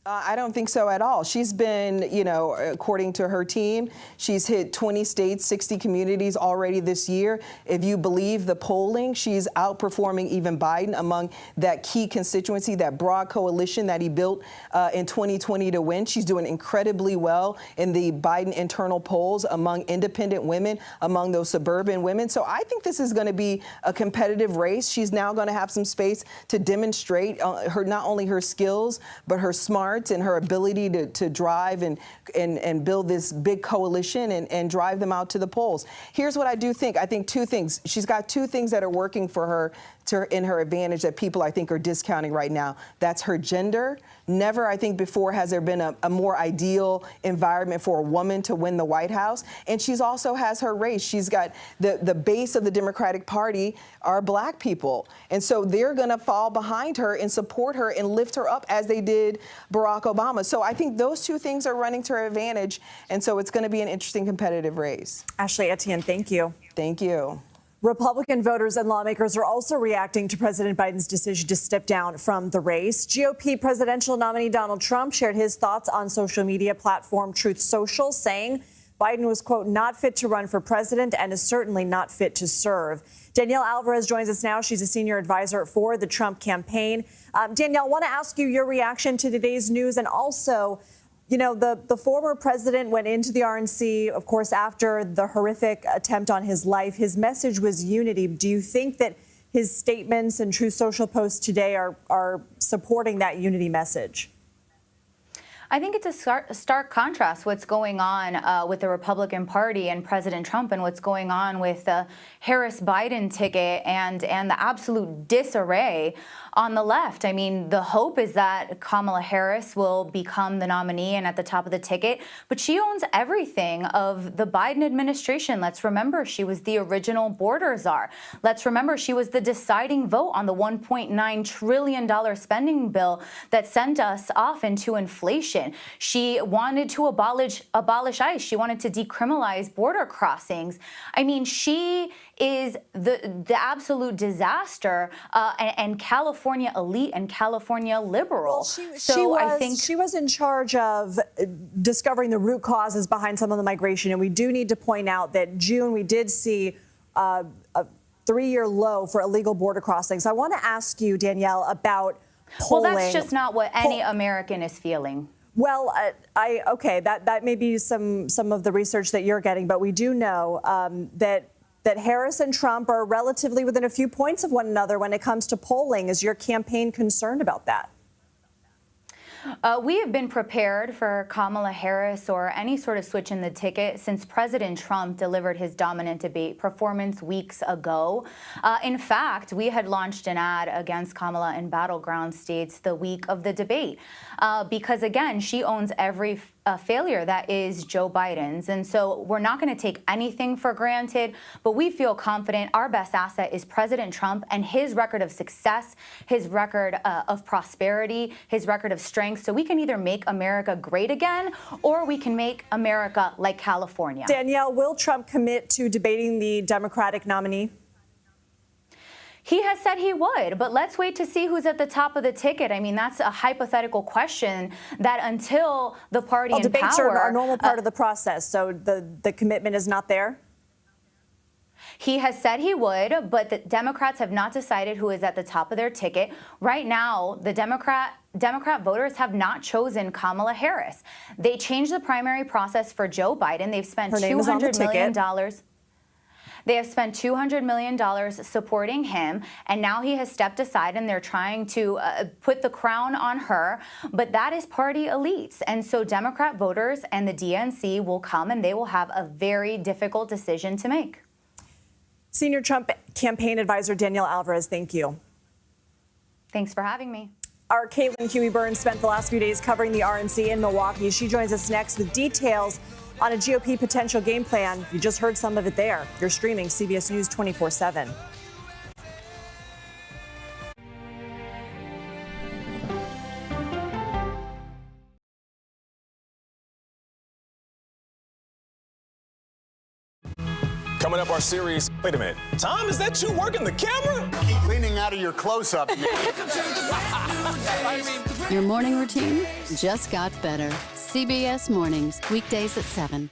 I don't think so at all. She's been, according to her team, she's hit 20 states, 60 communities already this year. If you believe the polling, she's outperforming even Biden among that key constituency, that broad coalition that he built in 2020 to win. She's doing incredibly well in the Biden internal polls among independent women, among those suburban women. So I think this is going to be a competitive race. She's now going to have some space to demonstrate not only her skills, but her smarts and her ability to drive and build this big coalition and drive them out to the polls. Here's what I do think. I think two things. She's got two things that are working for her in her advantage that people, I think, are discounting right now. That's her gender. Never, I think, before has there been a more ideal environment for a woman to win the White House. And she's also has her race. She's got the base of the Democratic Party are black people. And so they're going to fall behind her and support her and lift her up as they did Barack Obama. So I think those two things are running to her advantage. And so it's going to be an interesting competitive race. Ashley Etienne, thank you. Thank you. Republican voters and lawmakers are also reacting to President Biden's decision to step down from the race. GOP presidential nominee Donald Trump shared his thoughts on social media platform Truth Social, saying Biden was, quote, not fit to run for president and is certainly not fit to serve. Danielle Alvarez joins us now. She's a senior advisor for the Trump campaign. Danielle, I want to ask you your reaction to today's news, and also, the former president went into the RNC, of course, after the horrific attempt on his life. His message was unity. Do you think that his statements and Truth Social posts today are supporting that unity message? I think it's a stark contrast what's going on with the Republican Party and President Trump and what's going on with the Harris-Biden ticket and the absolute disarray on the left. I mean, the hope is that Kamala Harris will become the nominee and at the top of the ticket, but she owns everything of the Biden administration. Let's remember, she was the original border czar. Let's remember, she was the deciding vote on the $1.9 trillion spending bill that sent us off into inflation. She wanted to abolish ICE. She wanted to decriminalize border crossings. I mean, she is the absolute disaster and California elite and California liberal. Well, I think she was in charge of discovering the root causes behind some of the migration. And we do need to point out that June, we did see a 3-year low for illegal border crossings. I want to ask you, Danielle, about polling. Well, that's just not what any American is feeling. Well, okay, that may be some of the research that you're getting, but we do know that Harris and Trump are relatively within a few points of one another when it comes to polling. Is your campaign concerned about that? We have been prepared for Kamala Harris or any sort of switch in the ticket since President Trump delivered his dominant debate performance weeks ago. In fact, we had launched an ad against Kamala in battleground states the week of the debate because, again, she owns every failure that is Joe Biden's. And so we're not going to take anything for granted, but we feel confident our best asset is President Trump and his record of success, his record of prosperity, his record of strength. So we can either make America great again or we can make America like California. Danielle, will Trump commit to debating the Democratic nominee? He has said he would, but let's wait to see who's at the top of the ticket. I mean, that's a hypothetical question that until the party in debates power... are a normal part of the process, so the commitment is not there? He has said he would, but the Democrats have not decided who is at the top of their ticket. Right now, the Democrat voters have not chosen Kamala Harris. They changed the primary process for Joe Biden. They've spent $200 million. They have spent $200 million supporting him, and now he has stepped aside, and they're trying to put the crown on her. But that is party elites. And so Democrat voters and the DNC will come, and they will have a very difficult decision to make. Senior Trump campaign advisor Danielle Alvarez, thank you. Thanks for having me. Our Caitlin Huey-Burns spent the last few days covering the RNC in Milwaukee. She joins us next with details on a GOP potential game plan. You just heard some of it there. You're streaming CBS News 24/7. Coming up, our series. Wait a minute. Tom, is that you working the camera? Keep leaning out of your close-up. I mean, Your morning routine just got better. CBS Mornings, weekdays at 7.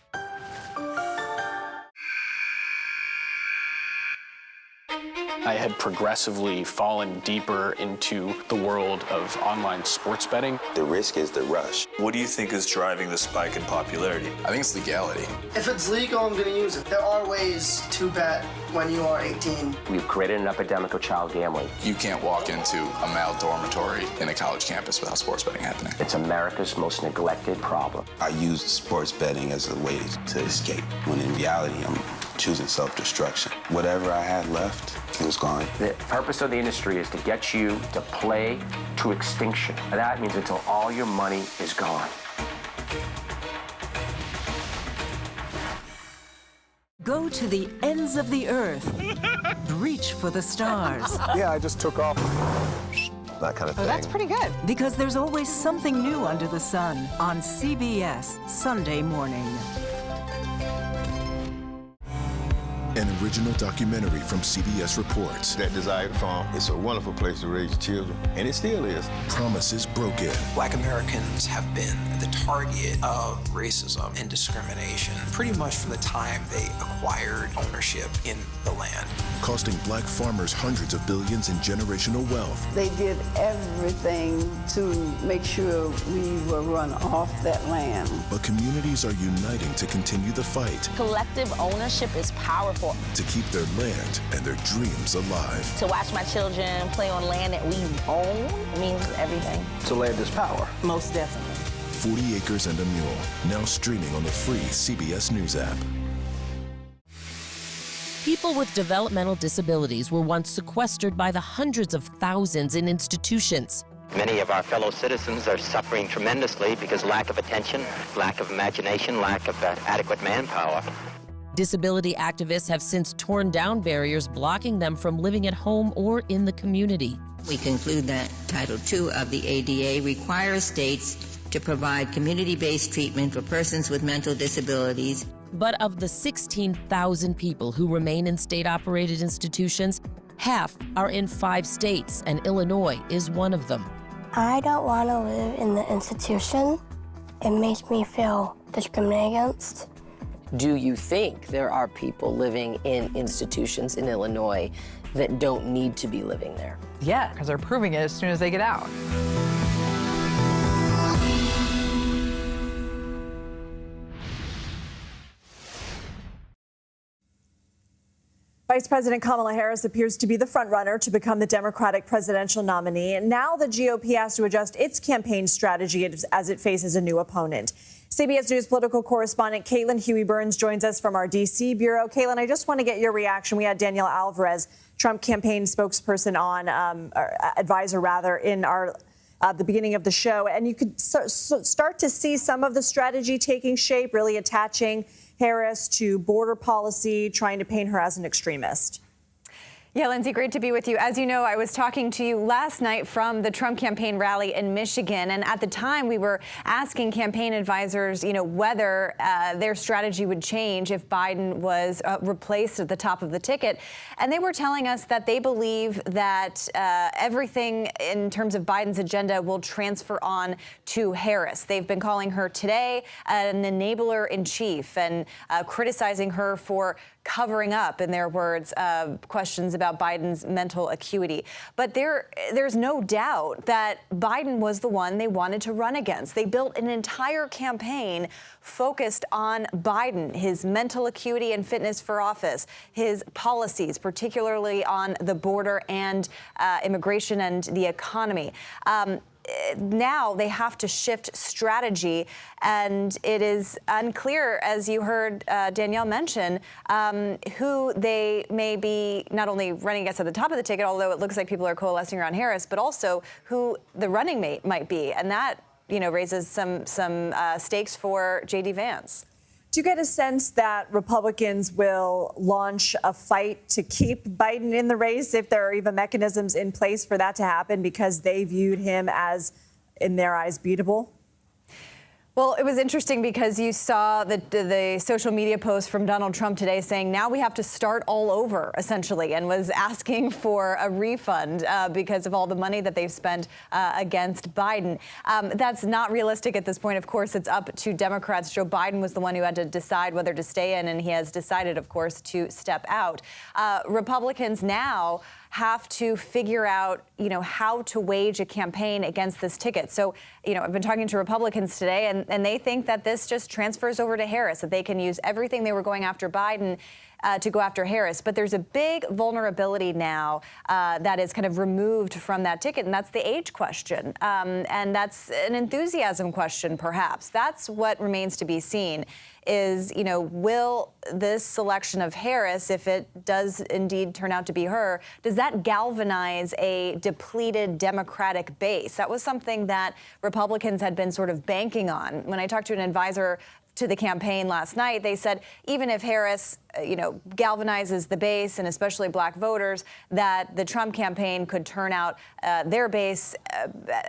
I had progressively fallen deeper into the world of online sports betting. The risk is the rush. What do you think is driving the spike in popularity? I think it's legality. If it's legal, I'm going to use it. There are ways to bet when you are 18. We've created an epidemic of child gambling. You can't walk into a male dormitory in a college campus without sports betting happening. It's America's most neglected problem. I used sports betting as a way to escape, when in reality, I'm choosing self-destruction. Whatever I had left, it was gone. The purpose of the industry is to get you to play to extinction. And that means until all your money is gone. Go to the ends of the earth. Reach for the stars. Yeah, I just took off. That kind of thing. Oh, that's pretty good. Because there's always something new under the sun on CBS Sunday morning. An original documentary from CBS Reports. That Desired Farm is a wonderful place to raise children, and it still is. Promises broken. Black Americans have been the target of racism and discrimination pretty much from the time they acquired ownership in the land. Costing black farmers hundreds of billions in generational wealth. They did everything to make sure we were run off that land. But communities are uniting to continue the fight. Collective ownership is powerful. To keep their land and their dreams alive. To watch my children play on land that we own means everything. So land is power. Most definitely. 40 Acres and a Mule, now streaming on the free CBS News app. People with developmental disabilities were once sequestered by the hundreds of thousands in institutions. Many of our fellow citizens are suffering tremendously because lack of attention, lack of imagination, lack of adequate manpower. Disability activists have since torn down barriers blocking them from living at home or in the community. We conclude that Title II of the ADA requires states to provide community-based treatment for persons with mental disabilities. But of the 16,000 people who remain in state-operated institutions, half are in 5 states, and Illinois is one of them. I don't want to live in the institution. It makes me feel discriminated against. Do you think there are people living in institutions in Illinois that don't need to be living there? Yeah, because they're proving it as soon as they get out. Vice President Kamala Harris appears to be the frontrunner to become the Democratic presidential nominee. And now the GOP has to adjust its campaign strategy as it faces a new opponent. CBS News political correspondent Caitlin Huey-Burns joins us from our D.C. bureau. Caitlin, I just want to get your reaction. We had Danielle Alvarez, Trump campaign spokesperson on, advisor rather, in our the beginning of the show. And you could start to see some of the strategy taking shape, really attaching Harris to border policy, trying to paint her as an extremist. Yeah, Lindsay, great to be with you. As you know, I was talking to you last night from the Trump campaign rally in Michigan. And at the time, we were asking campaign advisors, whether their strategy would change if Biden was replaced at the top of the ticket. And they were telling us that they believe that everything in terms of Biden's agenda will transfer on to Harris. They've been calling her today an enabler in chief and criticizing her for covering up, in their words, questions about Biden's mental acuity. But there's no doubt that Biden was the one they wanted to run against. They built an entire campaign focused on Biden, his mental acuity and fitness for office, his policies, particularly on the border and immigration and the economy. Now they have to shift strategy, and it is unclear, as you heard Danielle mention, who they may be not only running against at the top of the ticket, although it looks like people are coalescing around Harris, but also who the running mate might be, and that raises some stakes for J.D. Vance. Do you get a sense that Republicans will launch a fight to keep Biden in the race, if there are even mechanisms in place for that to happen, because they viewed him as, in their eyes, beatable? Well, it was interesting because you saw the social media post from Donald Trump today saying now we have to start all over, essentially, and was asking for a refund because of all the money that they've spent against Biden. That's not realistic at this point. Of course, it's up to Democrats. Joe Biden was the one who had to decide whether to stay in, and he has decided, of course, to step out. Republicans now have to figure out, how to wage a campaign against this ticket. So, I've been talking to Republicans today, and they think that this just transfers over to Harris, that they can use everything they were going after Biden to go after Harris. But there's a big vulnerability now that is kind of removed from that ticket, and that's the age question. And that's an enthusiasm question, perhaps. That's what remains to be seen is, will this selection of Harris, if it does indeed turn out to be her, does that galvanize a depleted Democratic base? That was something that Republicans had been sort of banking on. When I talked to an advisor to the campaign last night, they said even if Harris, galvanizes the base and especially black voters, that the Trump campaign could turn out their base.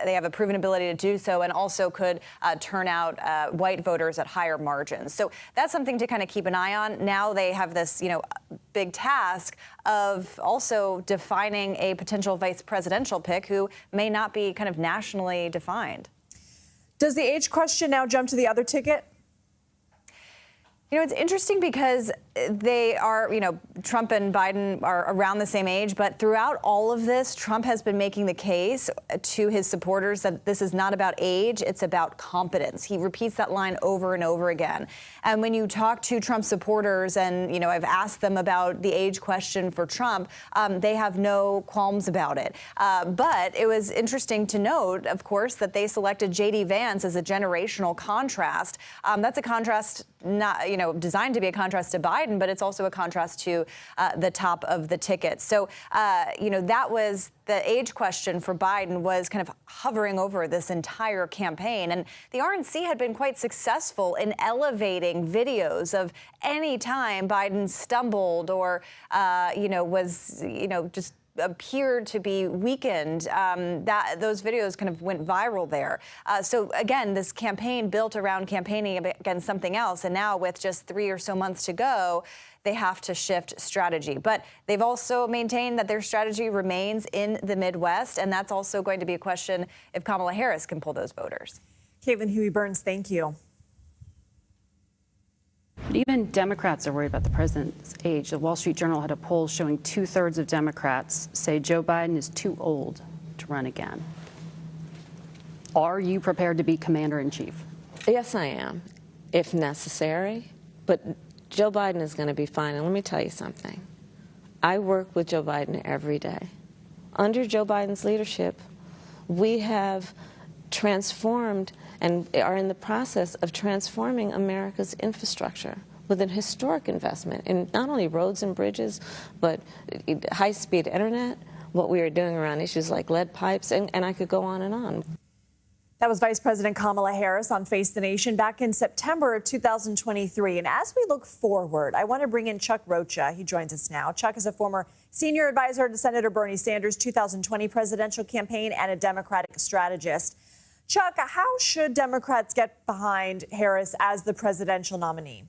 They have a proven ability to do so, and also could turn out white voters at higher margins. So that's something to kind of keep an eye on. Now they have this, big task of also defining a potential vice presidential pick who may not be kind of nationally defined. Does the age question now jump to the other ticket? It's interesting because they are, Trump and Biden are around the same age, but throughout all of this, Trump has been making the case to his supporters that this is not about age, it's about competence. He repeats that line over and over again. And when you talk to Trump supporters, and, I've asked them about the age question for Trump, they have no qualms about it. But it was interesting to note, of course, that they selected J.D. Vance as a generational contrast. That's a contrast not, designed to be a contrast to Biden, but it's also a contrast to the top of the ticket. So, that was the age question for Biden was kind of hovering over this entire campaign. And the RNC had been quite successful in elevating videos of any time Biden stumbled or, was, just appeared to be weakened, that those videos kind of went viral there. So again, this campaign built around campaigning against something else, and now with just 3 or so months to go, they have to shift strategy. But they've also maintained that their strategy remains in the Midwest, and that's also going to be a question if Kamala Harris can pull those voters. Caitlin Huey-Burns, thank you. But even Democrats are worried about the president's age. The Wall Street Journal had a poll showing 2/3 of Democrats say Joe Biden is too old to run again. Are you prepared to be commander-in-chief? Yes, I am, if necessary. But Joe Biden is going to be fine. And let me tell you something. I work with Joe Biden every day. Under Joe Biden's leadership, we have transformed and are in the process of transforming America's infrastructure with an historic investment in not only roads and bridges, but high-speed internet, what we are doing around issues like lead pipes, and I could go on and on. That was Vice President Kamala Harris on Face the Nation back in September of 2023. And as we look forward, I want to bring in Chuck Rocha. He joins us now. Chuck is a former senior advisor to Senator Bernie Sanders' 2020 presidential campaign and a Democratic strategist. Chuck, how should Democrats get behind Harris as the presidential nominee?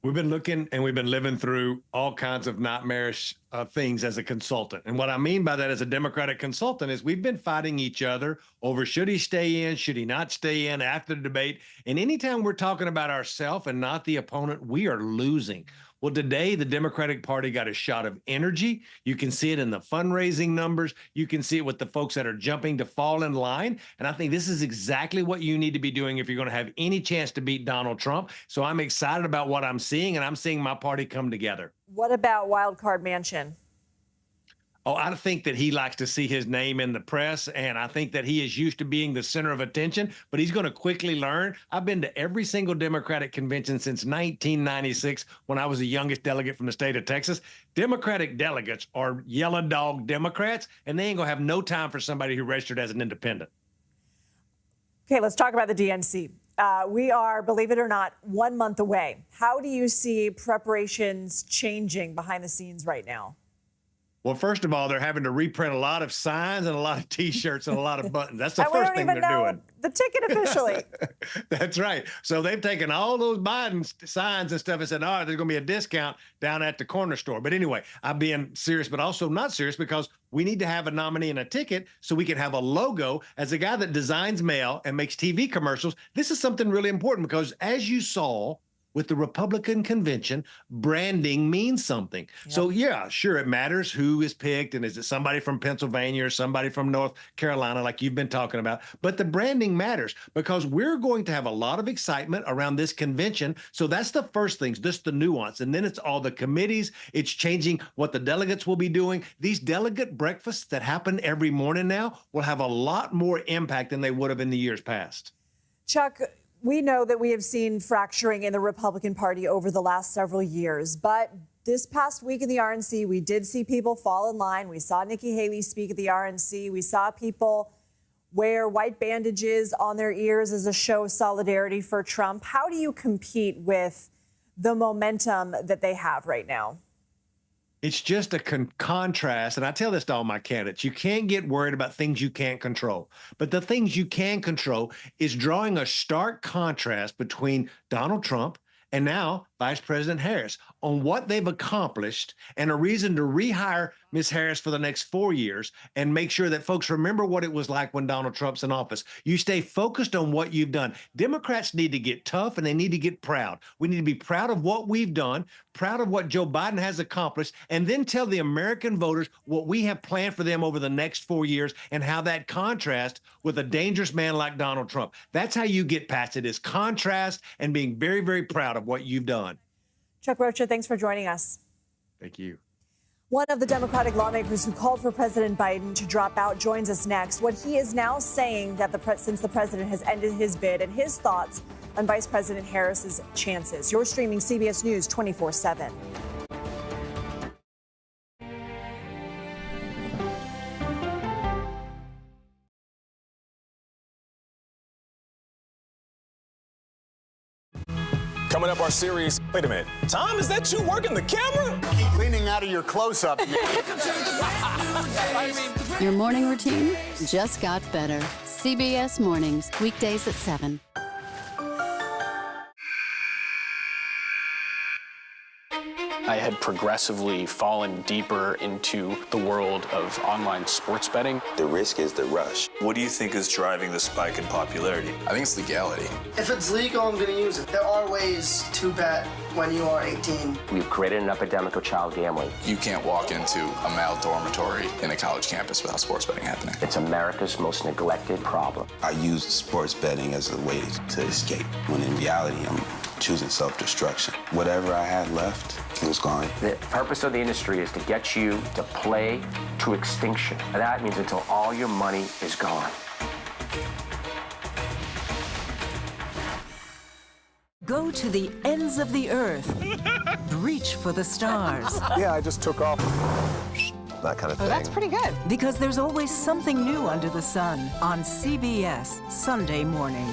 We've been looking and we've been living through all kinds of nightmarish things as a consultant. And what I mean by that as a Democratic consultant is we've been fighting each other over should he stay in, should he not stay in after the debate. And anytime we're talking about ourselves and not the opponent, we are losing. Well, today, the Democratic Party got a shot of energy. You can see it in the fundraising numbers. You can see it with the folks that are jumping to fall in line. And I think this is exactly what you need to be doing if you're going to have any chance to beat Donald Trump. So I'm excited about what I'm seeing, and I'm seeing my party come together. What about Wildcard Mansion? Oh, I think that he likes to see his name in the press, and I think that he is used to being the center of attention, but he's going to quickly learn. I've been to every single Democratic convention since 1996 when I was the youngest delegate from the state of Texas. Democratic delegates are yellow dog Democrats, and they ain't going to have no time for somebody who registered as an independent. Okay, let's talk about the DNC. We are, believe it or not, 1 month away. How do you see preparations changing behind the scenes right now? Well, first of all, they're having to reprint a lot of signs and a lot of T-shirts and a lot of buttons. That's the and first thing they're doing. The ticket officially. That's right. So they've taken all those Biden signs and stuff and said, all right, there's going to be a discount down at the corner store. But anyway, I'm being serious, but also not serious, because we need to have a nominee and a ticket so we can have a logo. As a guy that designs mail and makes TV commercials, this is something really important, because as you saw with the Republican convention, branding means something. Yep. So yeah, sure, it matters who is picked, and is it somebody from Pennsylvania or somebody from North Carolina like you've been talking about, but the branding matters, because we're going to have a lot of excitement around this convention. So that's the first thing, just the nuance. And then it's all the committees, it's changing what the delegates will be doing. These delegate breakfasts that happen every morning now will have a lot more impact than they would have in the years past. Chuck, we know that we have seen fracturing in the Republican Party over the last several years, but this past week in the RNC, we did see people fall in line. We saw Nikki Haley speak at the RNC. We saw people wear white bandages on their ears as a show of solidarity for Trump. How do you compete with the momentum that they have right now? It's just a contrast, and I tell this to all my candidates, you can't get worried about things you can't control. But the things you can control is drawing a stark contrast between Donald Trump and now Vice President Harris on what they've accomplished, and a reason to rehire Ms. Harris for the next 4 years and make sure that folks remember what it was like when Donald Trump's in office. You stay focused on what you've done. Democrats need to get tough, and they need to get proud. We need to be proud of what we've done, proud of what Joe Biden has accomplished, and then tell the American voters what we have planned for them over the next 4 years and how that contrasts with a dangerous man like Donald Trump. That's how you get past it, is contrast and being very, very proud of what you've done. Chuck Rocha, thanks for joining us. Thank you. One of the Democratic lawmakers who called for President Biden to drop out joins us next. What he is now saying that since the president has ended his bid, and his thoughts on Vice President Harris's chances. You're streaming CBS News 24/7. Coming up, our series. Wait a minute. Tom, is that you working the camera? Keep leaning out of your close-up. Your morning routine just got better. CBS Mornings, weekdays at 7. I had progressively fallen deeper into the world of online sports betting. The risk is the rush. What do you think is driving the spike in popularity? I think it's legality. If it's legal, I'm going to use it. There are ways to bet when you are 18. We've created an epidemic of child gambling. You can't walk into a male dormitory in a college campus without sports betting happening. It's America's most neglected problem. I used sports betting as a way to escape, when in reality, I'm choosing self-destruction. Whatever I had left, it was gone. The purpose of the industry is to get you to play to extinction. And that means until all your money is gone. Go to the ends of the earth. Reach for the stars. Yeah, I just took off. That kind of thing. Oh, that's pretty good. Because there's always something new under the sun on CBS Sunday morning.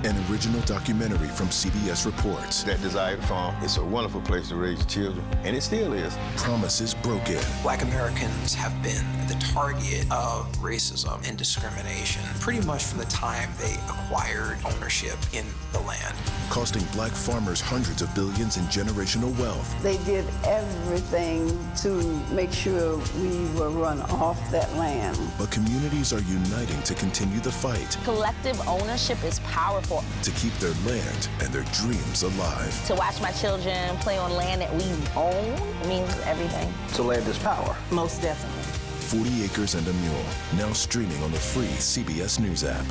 An original documentary from CBS reports. That desired farm, it's a wonderful place to raise children, and it still is. Promises broken. Black Americans have been the target of racism and discrimination pretty much from the time they acquired ownership in the land. Costing black farmers hundreds of billions in generational wealth. They did everything to make sure we were run off that land. But communities are uniting to continue the fight. Collective ownership is powerful. To keep their land and their dreams alive. To watch my children play on land that we own means everything. So land is power. Most definitely. 40 Acres and a Mule, now streaming on the free CBS News app.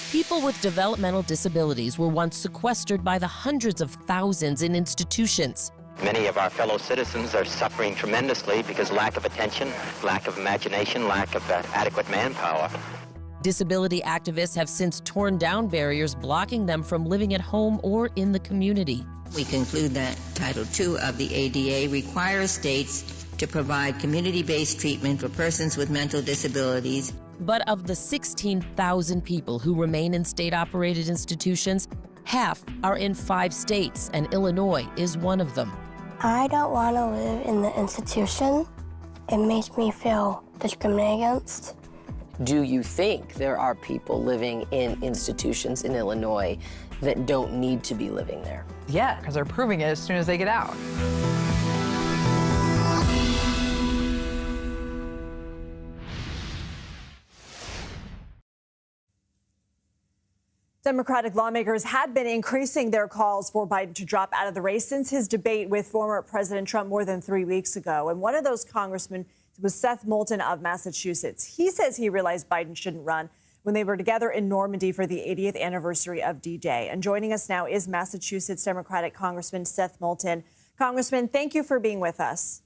People with developmental disabilities were once sequestered by the hundreds of thousands in institutions. Many of our fellow citizens are suffering tremendously because lack of attention, lack of imagination, lack of adequate manpower. Disability activists have since torn down barriers blocking them from living at home or in the community. We conclude that Title II of the ADA requires states to provide community-based treatment for persons with mental disabilities. But of the 16,000 people who remain in state-operated institutions, Half are in 5 states, and Illinois is one of them. I don't want to live in the institution. It makes me feel discriminated against. Do you think there are people living in institutions in Illinois that don't need to be living there? Yeah, because they're proving it as soon as they get out. Democratic lawmakers had been increasing their calls for Biden to drop out of the race since his debate with former President Trump more than 3 weeks ago. And one of those congressmen was Seth Moulton of Massachusetts. He says he realized Biden shouldn't run when they were together in Normandy for the 80th anniversary of D-Day. And joining us now is Massachusetts Democratic Congressman Seth Moulton. Congressman, thank you for being with us.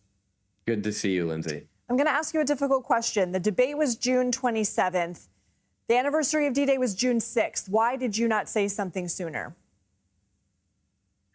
Good to see you, Lindsay. I'm going to ask you a difficult question. The debate was June 27th. The anniversary of D-Day was June 6th. Why did you not say something sooner?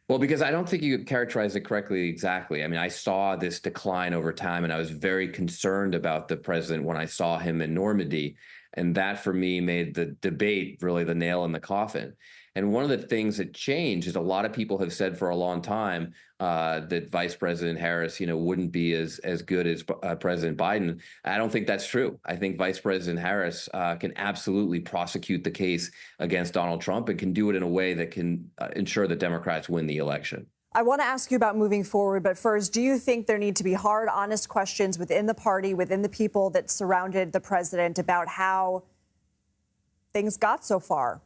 Well, because I don't think you characterized it correctly exactly. I mean, I saw this decline over time, and I was very concerned about the president when I saw him in Normandy. And that, for me, made the debate really the nail in the coffin. And one of the things that changed is a lot of people have said for a long time that Vice President Harris, wouldn't be as good as President Biden. I don't think that's true. I think Vice President Harris can absolutely prosecute the case against Donald Trump and can do it in a way that can ensure that Democrats win the election. I want to ask you about moving forward, but first, do you think there need to be hard, honest questions within the party, within the people that surrounded the president about how things got so far?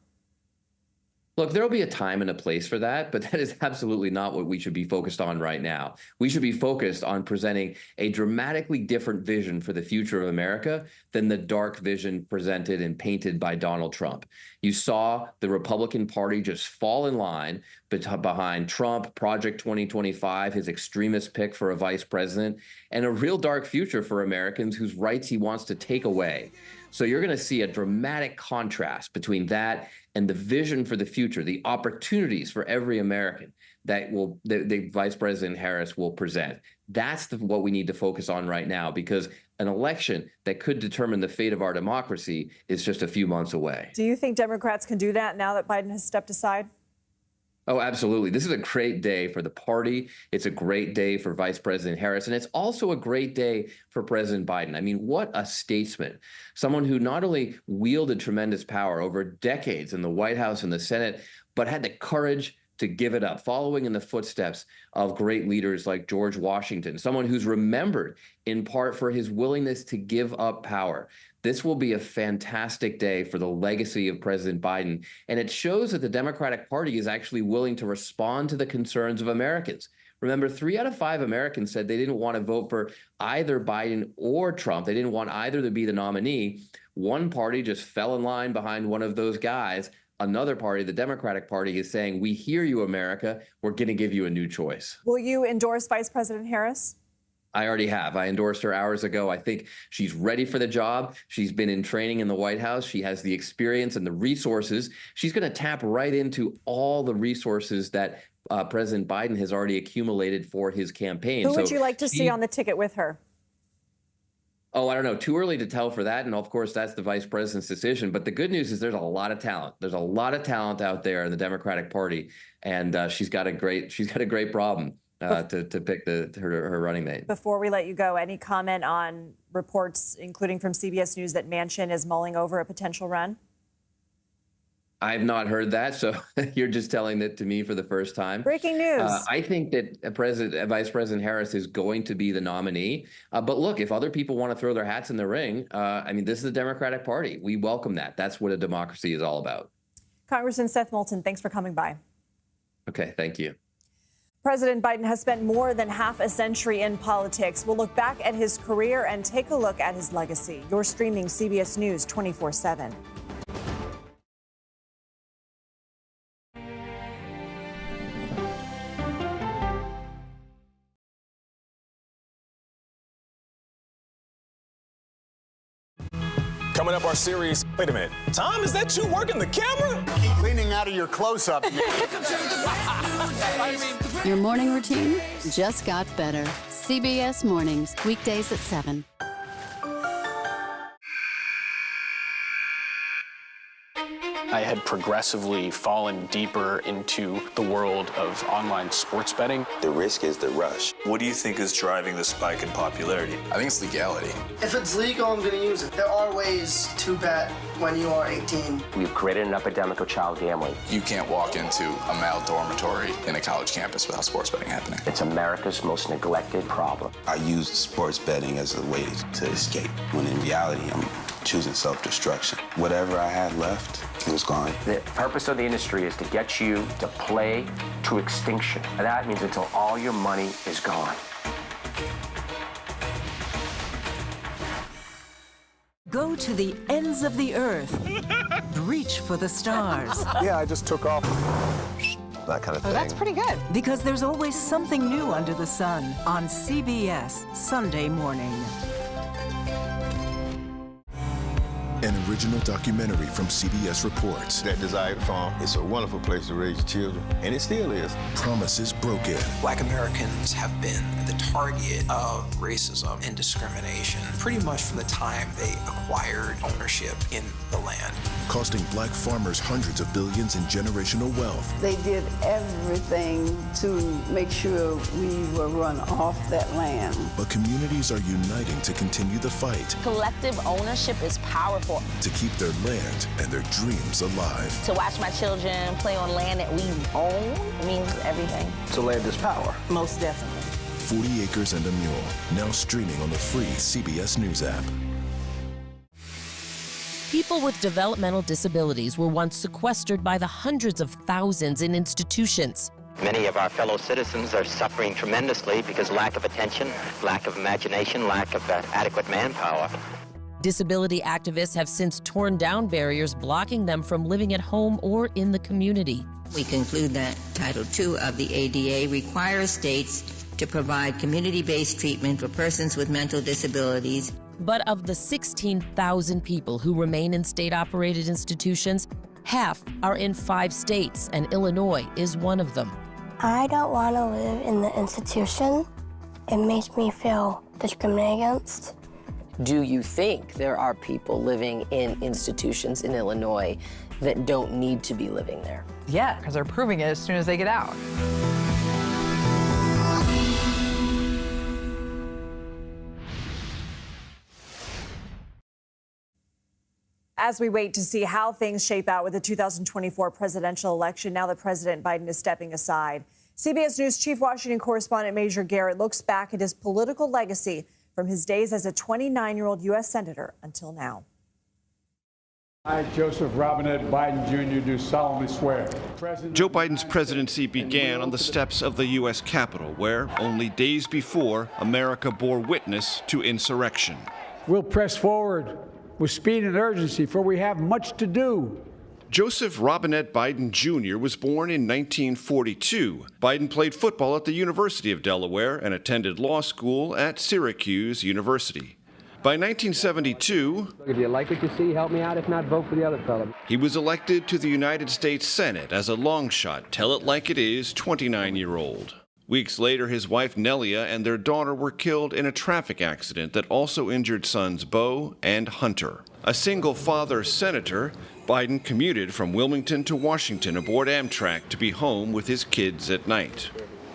Look, there'll be a time and a place for that, but that is absolutely not what we should be focused on right now. We should be focused on presenting a dramatically different vision for the future of America than the dark vision presented and painted by Donald Trump. You saw the Republican Party just fall in line behind Trump, Project 2025, his extremist pick for a vice president, and a real dark future for Americans whose rights he wants to take away. So you're going to see a dramatic contrast between that and the vision for the future, the opportunities for every American that the Vice President Harris will present. That's what we need to focus on right now, because an election that could determine the fate of our democracy is just a few months away. Do you think Democrats can do that now that Biden has stepped aside? Oh, absolutely. This is a great day for the party. It's a great day for Vice President Harris. And it's also a great day for President Biden. I mean, what a statesman. Someone who not only wielded tremendous power over decades in the White House and the Senate, but had the courage to give it up, following in the footsteps of great leaders like George Washington, someone who's remembered in part for his willingness to give up power. This will be a fantastic day for the legacy of President Biden, and it shows that the Democratic Party is actually willing to respond to the concerns of Americans. Remember, 3 out of 5 Americans said they didn't want to vote for either Biden or Trump. They didn't want either to be the nominee. One party just fell in line behind one of those guys. Another party, the Democratic Party, is saying, we hear you, America. We're going to give you a new choice. Will you endorse Vice President Harris? I already have. I endorsed her hours ago. I think she's ready for the job. She's been in training in the White House. She has the experience and the resources. She's going to tap right into all the resources that President Biden has already accumulated for his campaign. Who would you like to see on the ticket with her? Oh, I don't know. Too early to tell for that. And of course, that's the vice president's decision. But the good news is there's a lot of talent. There's a lot of talent out there in the Democratic Party. And she's got a great problem to pick her running mate. Before we let you go, any comment on reports, including from CBS News, that Manchin is mulling over a potential run? I've not heard that, so you're just telling it to me for the first time. Breaking news. I think that Vice President Harris is going to be the nominee. But look, if other people want to throw their hats in the ring, I mean, this is the Democratic Party. We welcome that. That's what a democracy is all about. Congressman Seth Moulton, thanks for coming by. Okay, thank you. President Biden has spent more than half a century in politics. We'll look back at his career and take a look at his legacy. You're streaming CBS News 24/7. Coming up, our series. Wait a minute. Tom, is that you working the camera? Keep leaning out of your close-up. Your morning routine just got better. CBS Mornings, weekdays at 7. I had progressively fallen deeper into the world of online sports betting. The risk is the rush. What do you think is driving the spike in popularity? I think it's legality. If it's legal, I'm going to use it. There are ways to bet when you are 18. We've created an epidemic of child gambling. You can't walk into a male dormitory in a college campus without sports betting happening. It's America's most neglected problem. I used sports betting as a way to escape, when in reality, I'm choosing self-destruction. Whatever I had left, it was gone. The purpose of the industry is to get you to play to extinction. And that means until all your money is gone. Go to the ends of the earth. Reach for the stars. Yeah, I just took off. That kind of thing. Oh, that's pretty good. Because there's always something new under the sun on CBS Sunday morning. An original documentary from CBS reports. That Desired Farm, it's a wonderful place to raise children, and it still is. Promises broken. Black Americans have been the target of racism and discrimination pretty much from the time they acquired ownership in the land. Costing black farmers hundreds of billions in generational wealth. They did everything to make sure we were run off that land. But communities are uniting to continue the fight. Collective ownership is powerful. To keep their land and their dreams alive. To watch my children play on land that we own means everything. So land is power. Most definitely. 40 Acres and a Mule, now streaming on the free CBS News app. People with developmental disabilities were once sequestered by the hundreds of thousands in institutions. Many of our fellow citizens are suffering tremendously because lack of attention, lack of imagination, lack of adequate manpower. Disability activists have since torn down barriers blocking them from living at home or in the community. We conclude that Title II of the ADA requires states to provide community-based treatment for persons with mental disabilities. But of the 16,000 people who remain in state-operated institutions, half are in 5 states, and Illinois is one of them. I don't want to live in the institution. It makes me feel discriminated against. Do you think there are people living in institutions in Illinois that don't need to be living there? Yeah, because they're proving it as soon as they get out. As we wait to see how things shape out with the 2024 presidential election, now that President Biden is stepping aside, CBS News Chief Washington correspondent Major Garrett looks back at his political legacy from his days as a 29-year-old U.S. Senator until now. I, Joseph Robinette Biden Jr., do solemnly swear. Joe Biden's presidency began on the steps of the U.S. Capitol, where only days before, America bore witness to insurrection. We'll press forward with speed and urgency, for we have much to do. Joseph Robinette Biden Jr. was born in 1942. Biden played football at the University of Delaware and attended law school at Syracuse University. By 1972, if you like what you see, help me out. If not, vote for the other fellow. He was elected to the United States Senate as a long shot, tell-it-like-it-is 29-year-old. Weeks later, his wife Nelia and their daughter were killed in a traffic accident that also injured sons Beau and Hunter. A single-father senator, Biden commuted from Wilmington to Washington aboard Amtrak to be home with his kids at night.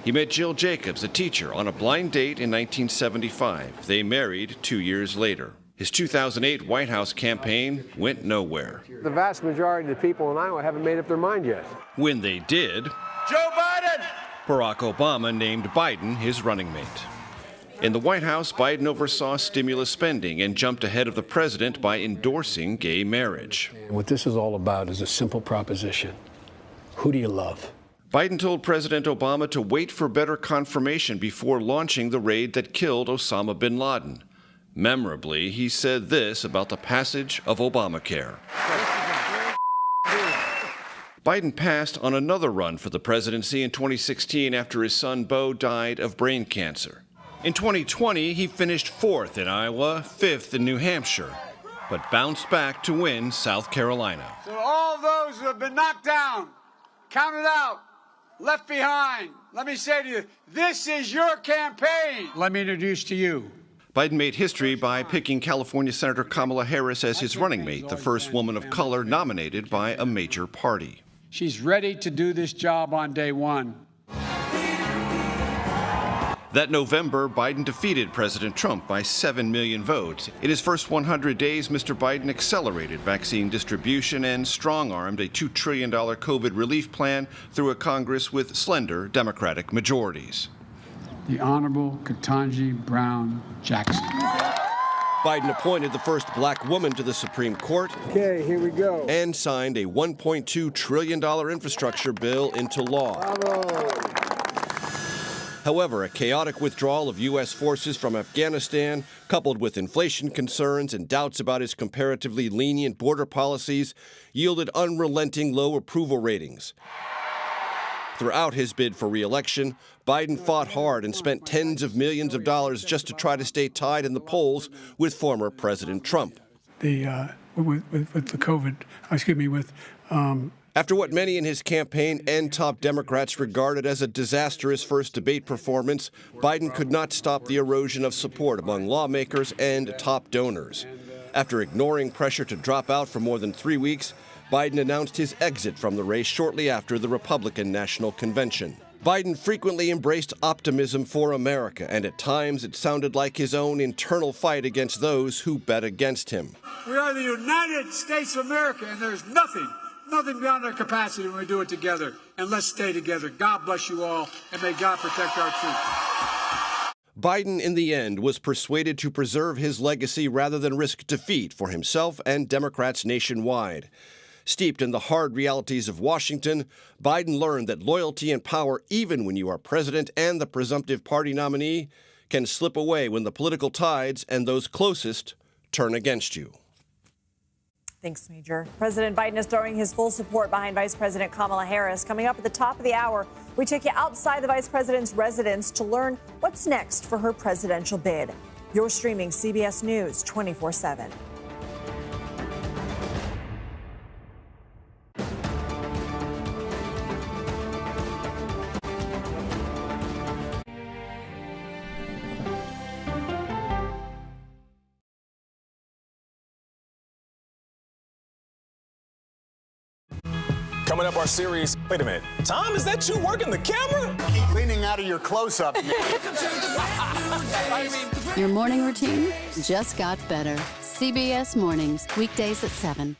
He met Jill Jacobs, a teacher, on a blind date in 1975. They married 2 years later. His 2008 White House campaign went nowhere. The vast majority of the people in Iowa haven't made up their mind yet. When they did, Joe Biden! Barack Obama named Biden his running mate. In the White House, Biden oversaw stimulus spending and jumped ahead of the president by endorsing gay marriage. What this is all about is a simple proposition. Who do you love? Biden told President Obama to wait for better confirmation before launching the raid that killed Osama bin Laden. Memorably, he said this about the passage of Obamacare. Biden passed on another run for the presidency in 2016 after his son Beau died of brain cancer. In 2020, he finished 4th in Iowa, 5th in New Hampshire, but bounced back to win South Carolina. So all those who have been knocked down, counted out, left behind, let me say to you, this is your campaign. Let me introduce to you Biden made history by picking California Senator Kamala Harris as his running mate, the first woman of color nominated by a major party. She's ready to do this job on day one. That November, Biden defeated President Trump by 7 million votes. In his first 100 days, Mr. Biden accelerated vaccine distribution and strong-armed a $2 trillion COVID relief plan through a Congress with slender Democratic majorities. The Honorable Ketanji Brown Jackson. Biden appointed the first black woman to the Supreme Court. Okay, here we go. And signed a $1.2 trillion infrastructure bill into law. Bravo. However, a chaotic withdrawal of U.S. forces from Afghanistan, coupled with inflation concerns and doubts about his comparatively lenient border policies, yielded unrelenting low approval ratings. Throughout his bid for re-election, Biden fought hard and spent tens of millions of dollars just to try to stay tied in the polls with former President Trump. After what many in his campaign and top Democrats regarded as a disastrous first debate performance, Biden could not stop the erosion of support among lawmakers and top donors. After ignoring pressure to drop out for more than 3 weeks, Biden announced his exit from the race shortly after the Republican National Convention. Biden frequently embraced optimism for America, and at times it sounded like his own internal fight against those who bet against him. We are the United States of America, and there's nothing beyond our capacity when we do it together. And let's stay together. God bless you all, and may God protect our troops. Biden, in the end, was persuaded to preserve his legacy rather than risk defeat for himself and Democrats nationwide. Steeped in the hard realities of Washington, Biden learned that loyalty and power, even when you are president and the presumptive party nominee, can slip away when the political tides and those closest turn against you. Thanks, Major. President Biden is throwing his full support behind Vice President Kamala Harris. Coming up at the top of the hour, we take you outside the vice president's residence to learn what's next for her presidential bid. You're streaming CBS News 24/7. Coming up, our series. Wait a minute. Tom, is that you working the camera? Keep leaning out of your close-up. Your morning routine just got better. CBS Mornings, weekdays at 7.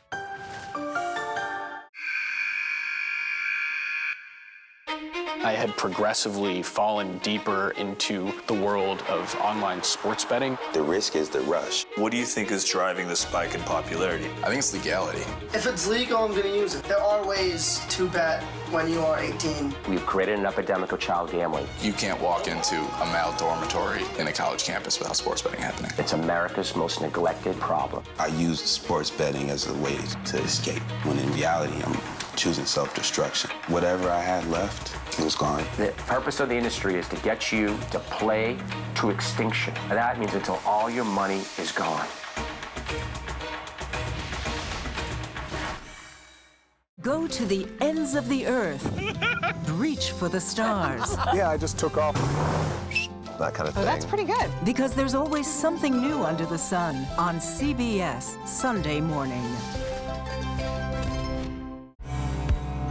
I had progressively fallen deeper into the world of online sports betting. The risk is the rush. What do you think is driving the spike in popularity? I think it's legality. If it's legal, I'm going to use it. There are ways to bet when you are 18. We've created an epidemic of child gambling. You can't walk into a male dormitory in a college campus without sports betting happening. It's America's most neglected problem. I used sports betting as a way to escape, when in reality, I'm choosing self-destruction. Whatever I had left, it was gone. The purpose of the industry is to get you to play to extinction. And that means until all your money is gone. Go to the ends of the earth. Reach for the stars. Yeah, I just took off. That kind of thing. Oh, that's pretty good. Because there's always something new under the sun on CBS Sunday morning.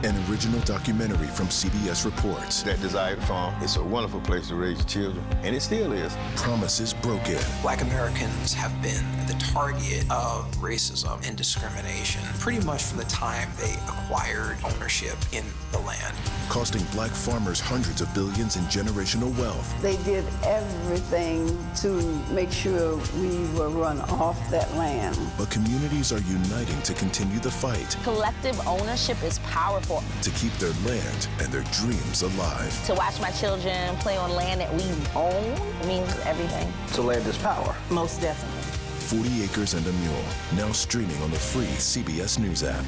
An original documentary from CBS reports. That desired farm, it's a wonderful place to raise children, and it still is. Promises broken. Black Americans have been the target of racism and discrimination pretty much from the time they acquired ownership in the land. Costing black farmers hundreds of billions in generational wealth. They did everything to make sure we were run off that land. But communities are uniting to continue the fight. Collective ownership is powerful. To keep their land and their dreams alive. To watch my children play on land that we own means everything. So land is power. Most definitely. 40 Acres and a Mule, now streaming on the free CBS News app.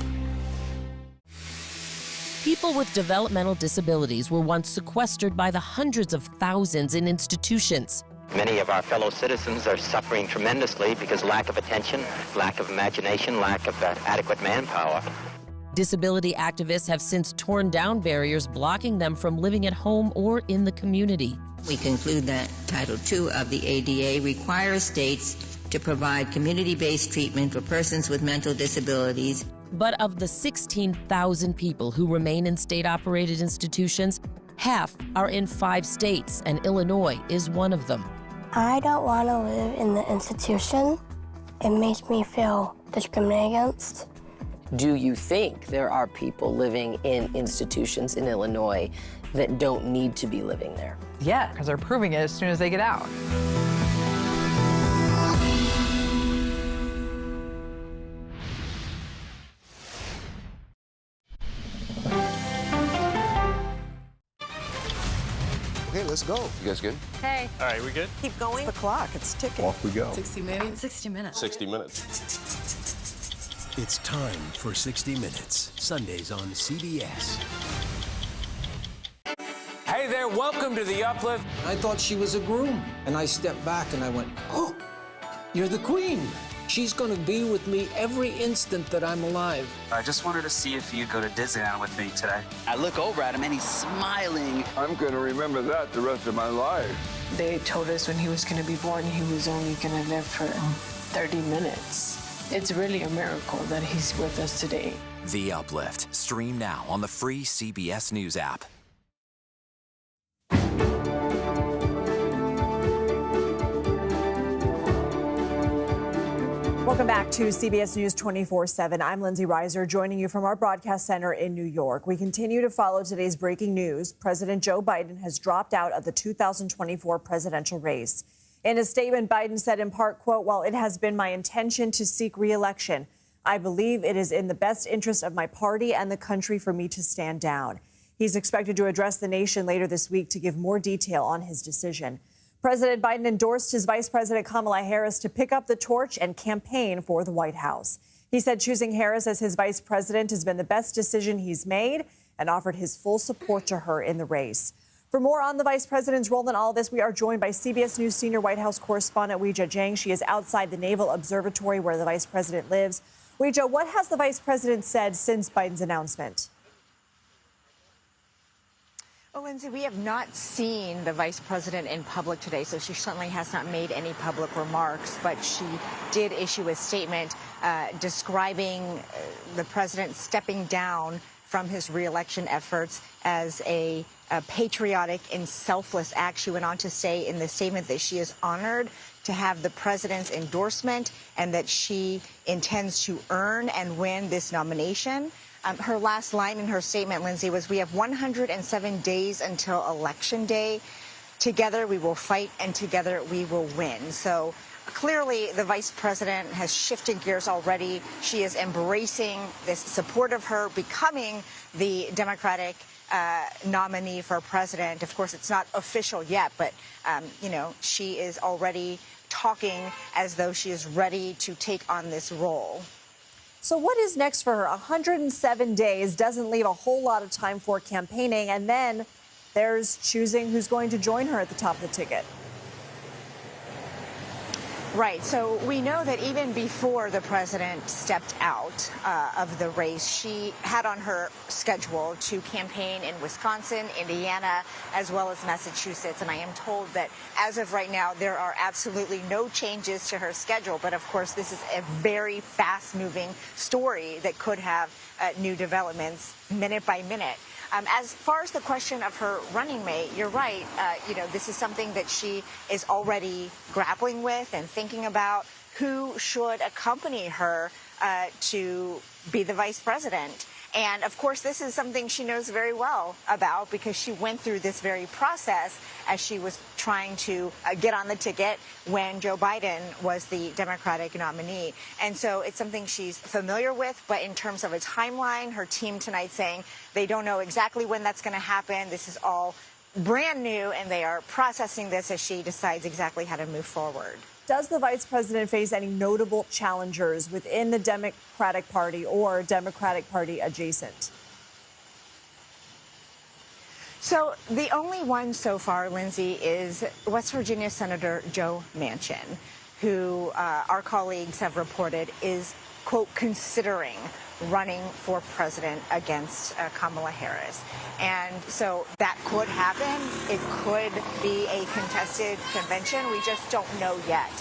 People with developmental disabilities were once sequestered by the hundreds of thousands in institutions. Many of our fellow citizens are suffering tremendously because lack of attention, lack of imagination, lack of adequate manpower. Disability activists have since torn down barriers blocking them from living at home or in the community. We conclude that Title II of the ADA requires states to provide community-based treatment for persons with mental disabilities. But of the 16,000 people who remain in state-operated institutions, half are in 5 states, and Illinois is one of them. I don't want to live in the institution. It makes me feel discriminated against. Do you think there are people living in institutions in Illinois that don't need to be living there? Yeah, because they're proving it as soon as they get out. Okay, let's go. You guys good? Hey. All right, we good? Keep going. The clock, it's ticking. Off we go. 60 minutes. 60 minutes. 60 minutes. It's time for 60 Minutes, Sundays on CBS. Hey there, welcome to The Uplift. I thought she was a groom, and I stepped back and I went, oh, you're the queen. She's going to be with me every instant that I'm alive. I just wanted to see if you'd go to Disneyland with me today. I look over at him and he's smiling. I'm going to remember that the rest of my life. They told us when he was going to be born, he was only going to live for 30 minutes. It's really a miracle that he's with us today. The Uplift. Stream now on the free CBS News app. Welcome back to CBS News 24/7. I'm Lindsay Reiser, joining you from our broadcast center in New York. We continue to follow today's breaking news. President Joe Biden has dropped out of the 2024 presidential race. In a statement, Biden said in part, quote, "While it has been my intention to seek re-election, I believe it is in the best interest of my party and the country for me to stand down." He's expected to address the nation later this week to give more detail on his decision. President Biden endorsed his Vice President Kamala Harris to pick up the torch and campaign for the White House. He said choosing Harris as his vice president has been the best decision he's made and offered his full support to her in the race. For more on the vice president's role in all of this, we are joined by CBS News senior White House correspondent Weijia Jiang. She is outside the Naval Observatory where the vice president lives. Weijia, what has the vice president said since Biden's announcement? Well, Lindsay, we have not seen the vice president in public today, so she certainly has not made any public remarks, but she did issue a statement describing the president stepping down from his re-election efforts as a patriotic and selfless act. She went on to say in the statement that she is honored to have the president's endorsement and that she intends to earn and win this nomination. Her last line in her statement, Lindsay, was, "We have 107 days until Election Day. Together we will fight and together we will win." So clearly the vice president has shifted gears already. She is embracing this support of her becoming the Democratic nominee for president. Of course, it's not official yet, but, she is already talking as though she is ready to take on this role. So what is next for her? 107 days doesn't leave a whole lot of time for campaigning. And then there's choosing who's going to join her at the top of the ticket. Right. So we know that even before the president stepped out of the race, she had on her schedule to campaign in Wisconsin, Indiana, as well as Massachusetts. And I am told that as of right now, there are absolutely no changes to her schedule. But of course, this is a very fast moving story that could have new developments minute by minute. As far as the question of her running mate, you're right. This is something that she is already grappling with and thinking about. Who should accompany her to be the vice president? And of course, this is something she knows very well about because she went through this very process as she was trying to get on the ticket when Joe Biden was the Democratic nominee. And so it's something she's familiar with. But in terms of a timeline, her team tonight saying they don't know exactly when that's going to happen. This is all brand new, and they are processing this as she decides exactly how to move forward. Does the vice president face any notable challengers within the Democratic Party or Democratic Party adjacent? So the only one so far, Lindsay, is West Virginia Senator Joe Manchin, who our colleagues have reported is quote, considering running for president against Kamala Harris. And so that could happen. It could be a contested convention. We just don't know yet.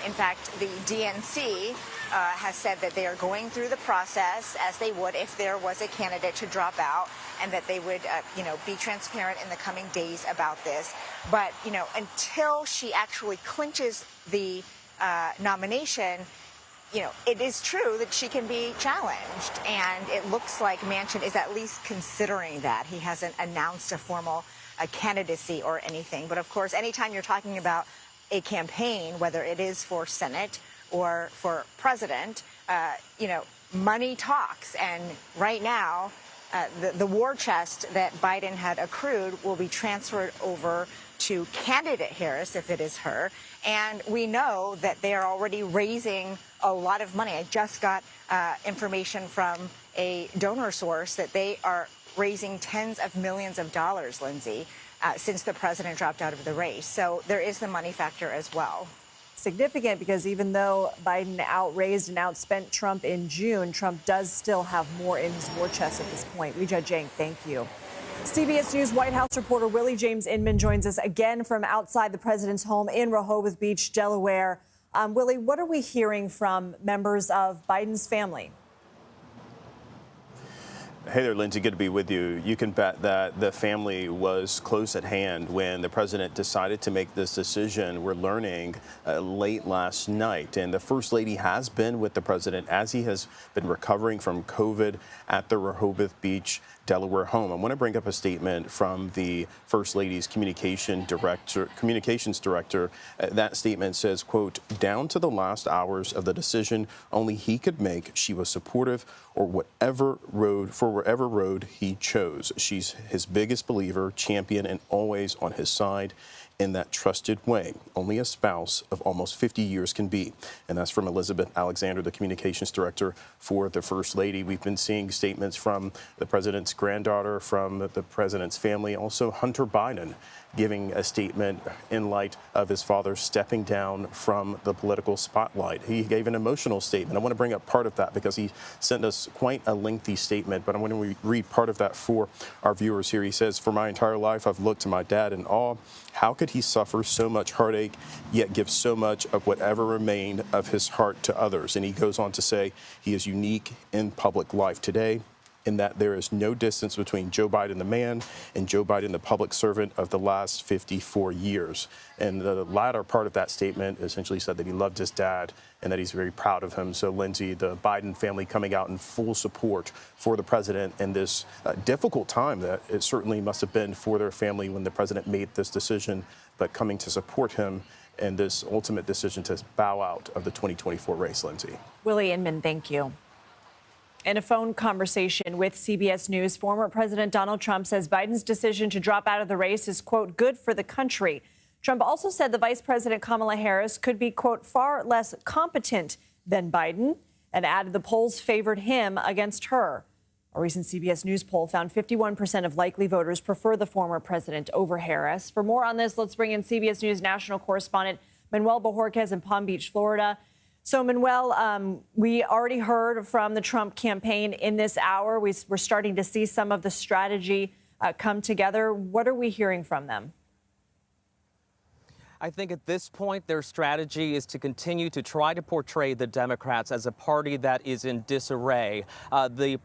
In fact, the DNC has said that they are going through the process as they would if there was a candidate to drop out, and that they would, be transparent in the coming days about this. But, until she actually clinches the nomination, it is true that she can be challenged, and it looks like Manchin is at least considering that. He hasn't announced a formal candidacy or anything. But of course, anytime you're talking about a campaign, whether it is for Senate or for president, money talks. And right now, the war chest that Biden had accrued will be transferred over to candidate Harris, if it is her. And we know that they are already raising a lot of money. I just got information from a donor source that they are raising tens of millions of dollars, Lindsay, since the president dropped out of the race. So there is the money factor as well. Significant, because even though Biden outraised and outspent Trump in June, Trump does still have more in his war chest at this point. Weijia Jiang, thank you. CBS News White House reporter Willie James Inman joins us again from outside the president's home in Rehoboth Beach, Delaware. Willie, what are we hearing from members of Biden's family? Hey there, Lindsay. Good to be with you. You can bet that the family was close at hand when the president decided to make this decision. We're learning late last night. And the First Lady has been with the president as he has been recovering from COVID at the Rehoboth Beach, Delaware home. I want to bring up a statement from the First Lady's communications director. That statement says, quote, "Down to the last hours of the decision only he could make, she was supportive or whatever road he chose. She's his biggest believer, champion, and always on his side in that trusted way only a spouse of almost 50 years can be." And that's from Elizabeth Alexander, the communications director for the First Lady. We've been seeing statements from the president's granddaughter, from the president's family, also Hunter Biden giving a statement in light of his father stepping down from the political spotlight. He gave an emotional statement. I want to bring up part of that because he sent us quite a lengthy statement, but I want to read part of that for our viewers here. He says, "For my entire life, I've looked to my dad in awe. How could he suffer so much heartache, yet give so much of whatever remained of his heart to others?" And he goes on to say he is unique in public life today, in that there is no distance between Joe Biden, the man, and Joe Biden, the public servant of the last 54 years. And the latter part of that statement essentially said that he loved his dad and that he's very proud of him. So, Lindsay, the Biden family coming out in full support for the president in this difficult time that it certainly must have been for their family when the president made this decision, but coming to support him in this ultimate decision to bow out of the 2024 race, Lindsay. Willie Inman, thank you. In a phone conversation with CBS News, former President Donald Trump says Biden's decision to drop out of the race is, quote, good for the country. Trump also said the Vice President Kamala Harris could be, quote, far less competent than Biden, and added the polls favored him against her. A recent CBS News poll found 51% of likely voters prefer the former president over Harris. For more on this, let's bring in CBS News national correspondent Manuel Bojorquez in Palm Beach, Florida. So, Manuel, we already heard from the Trump campaign in this hour. We're starting to see some of the strategy come together. What are we hearing from them? I think at this point, their strategy is to continue to try to portray the Democrats as a party that is in disarray. The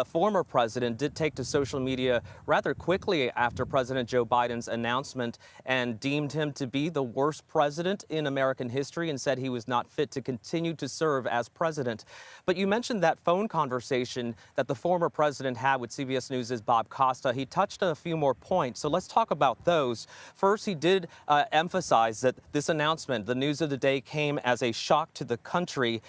former president did take to social media rather quickly after President Joe Biden's announcement and deemed him to be the worst president in American history and said he was not fit to continue to serve as president. But you mentioned that phone conversation that the former president had with CBS News' Bob Costa. He touched a few more points, so let's talk about those. First, he did emphasize that this announcement, the news of the day, came as a shock to the country.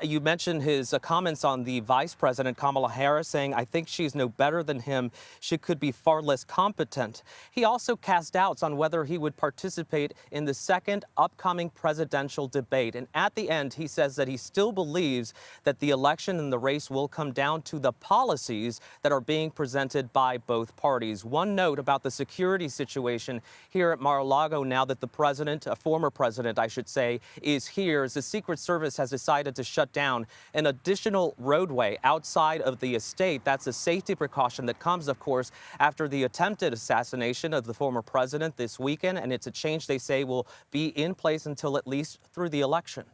You mentioned his comments on the Vice President Kamala Harris, saying, "I think she's no better than him. She could be far less competent." He also cast doubts on whether he would participate in the second upcoming presidential debate. And at the end, he says that he still believes that the election and the race will come down to the policies that are being presented by both parties. One note about the security situation here at Mar-a-Lago now that the president president, a former president, I should say, is here as the Secret Service has decided to shut down an additional roadway outside of the estate. That's a safety precaution that comes, of course, after the attempted assassination of the former president this weekend, and it's a change they say will be in place until at least through the election.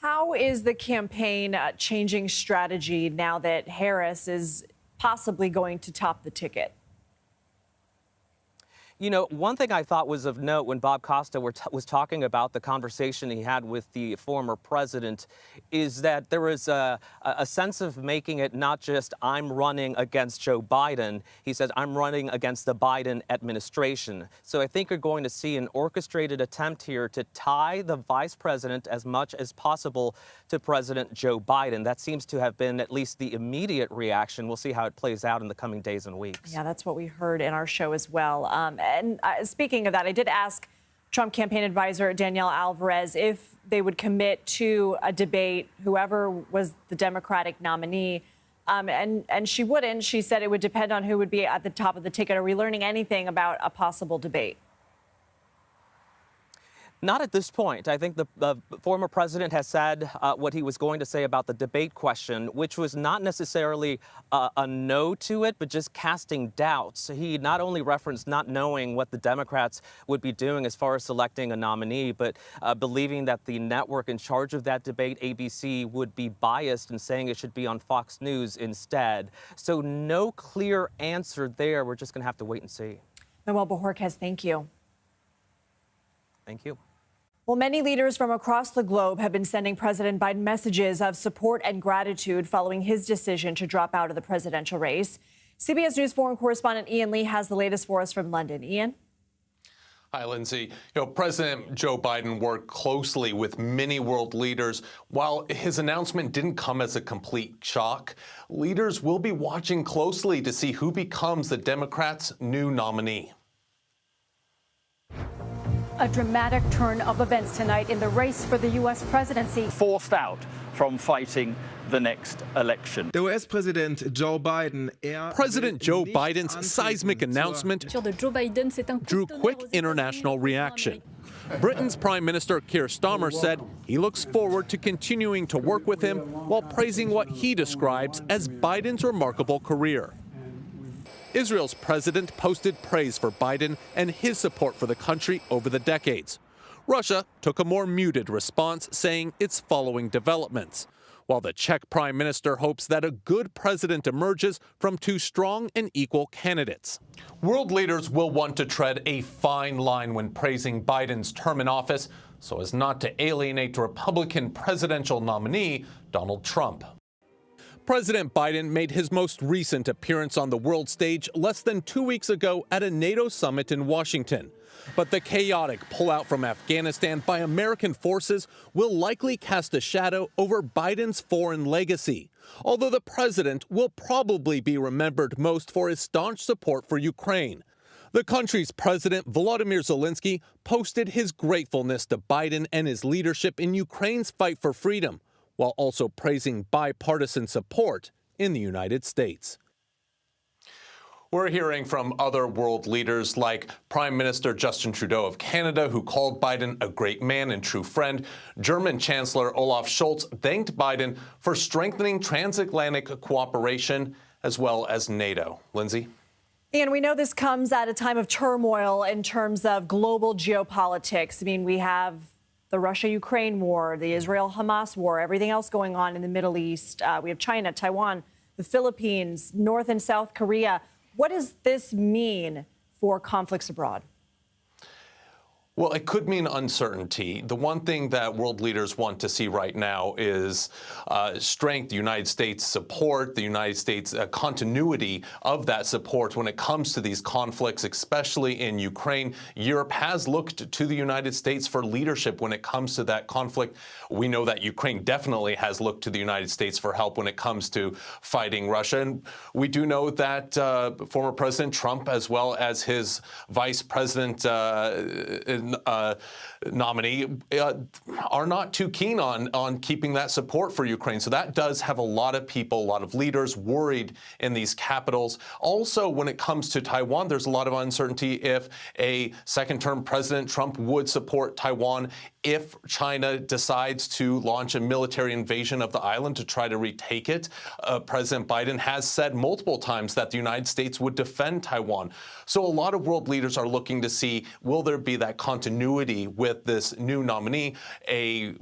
How is the campaign changing strategy now that Harris is possibly going to top the ticket? You know, one thing I thought was of note when Bob Costa was talking about the conversation he had with the former president is that there was a sense of making it not just I'm running against Joe Biden. He says I'm running against the Biden administration. So I think you're going to see an orchestrated attempt here to tie the vice president as much as possible to President Joe Biden. That seems to have been at least the immediate reaction. We'll see how it plays out in the coming days and weeks. Yeah, that's what we heard in our show as well. And speaking of that, I did ask Trump campaign advisor Danielle Alvarez if they would commit to a debate, whoever was the Democratic nominee. And she wouldn't. She said it would depend on who would be at the top of the ticket. Are we learning anything about a possible debate? Not at this point. I think the former president has said what he was going to say about the debate question, which was not necessarily a no to it, but just casting doubts. He not only referenced not knowing what the Democrats would be doing as far as selecting a nominee, but believing that the network in charge of that debate, ABC, would be biased and saying it should be on Fox News instead. So no clear answer there. We're just going to have to wait and see. Noel Bojorquez, thank you. Thank you. Well, many leaders from across the globe have been sending President Biden messages of support and gratitude following his decision to drop out of the presidential race. CBS News foreign correspondent Ian Lee has the latest for us from London. Ian? Hi, Lindsay. President Joe Biden worked closely with many world leaders. While his announcement didn't come as a complete shock, leaders will be watching closely to see who becomes the Democrats' new nominee. A dramatic turn of events tonight in the race for the U.S. presidency. Forced out from fighting the next election. President Joe Biden's seismic announcement drew quick international reaction. Britain's Prime Minister Keir Starmer said he looks forward to continuing to work with him while praising what he describes as Biden's remarkable career. Israel's president posted praise for Biden and his support for the country over the decades. Russia took a more muted response, saying it's following developments, while the Czech prime minister hopes that a good president emerges from two strong and equal candidates. World leaders will want to tread a fine line when praising Biden's term in office so as not to alienate Republican presidential nominee Donald Trump. President Biden made his most recent appearance on the world stage less than 2 weeks ago at a NATO summit in Washington. But the chaotic pullout from Afghanistan by American forces will likely cast a shadow over Biden's foreign legacy, although the president will probably be remembered most for his staunch support for Ukraine. The country's president, Volodymyr Zelensky, posted his gratefulness to Biden and his leadership in Ukraine's fight for freedom, while also praising bipartisan support in the United States. We're hearing from other world leaders like Prime Minister Justin Trudeau of Canada, who called Biden a great man and true friend. German Chancellor Olaf Scholz thanked Biden for strengthening transatlantic cooperation as well as NATO. Lindsay? Ian, we know this comes at a time of turmoil in terms of global geopolitics. I mean, we have the Russia-Ukraine war, the Israel-Hamas war, everything else going on in the Middle East. We have China, Taiwan, the Philippines, North and South Korea. What does this mean for conflicts abroad? Well, it could mean uncertainty. The one thing that world leaders want to see right now is strength, the United States support, the United States continuity of that support when it comes to these conflicts, especially in Ukraine. Europe has looked to the United States for leadership when it comes to that conflict. We know that Ukraine definitely has looked to the United States for help when it comes to fighting Russia. And we do know that former President Trump, as well as his vice president nominee, are not too keen on keeping that support for Ukraine. So that does have a lot of people, a lot of leaders worried in these capitals. Also, when it comes to Taiwan, there's a lot of uncertainty if a second-term President Trump would support Taiwan if China decides to launch a military invasion of the island to try to retake it. President Biden has said multiple times that the United States would defend Taiwan. So a lot of world leaders are looking to see, will there be that continuity with this new nominee? A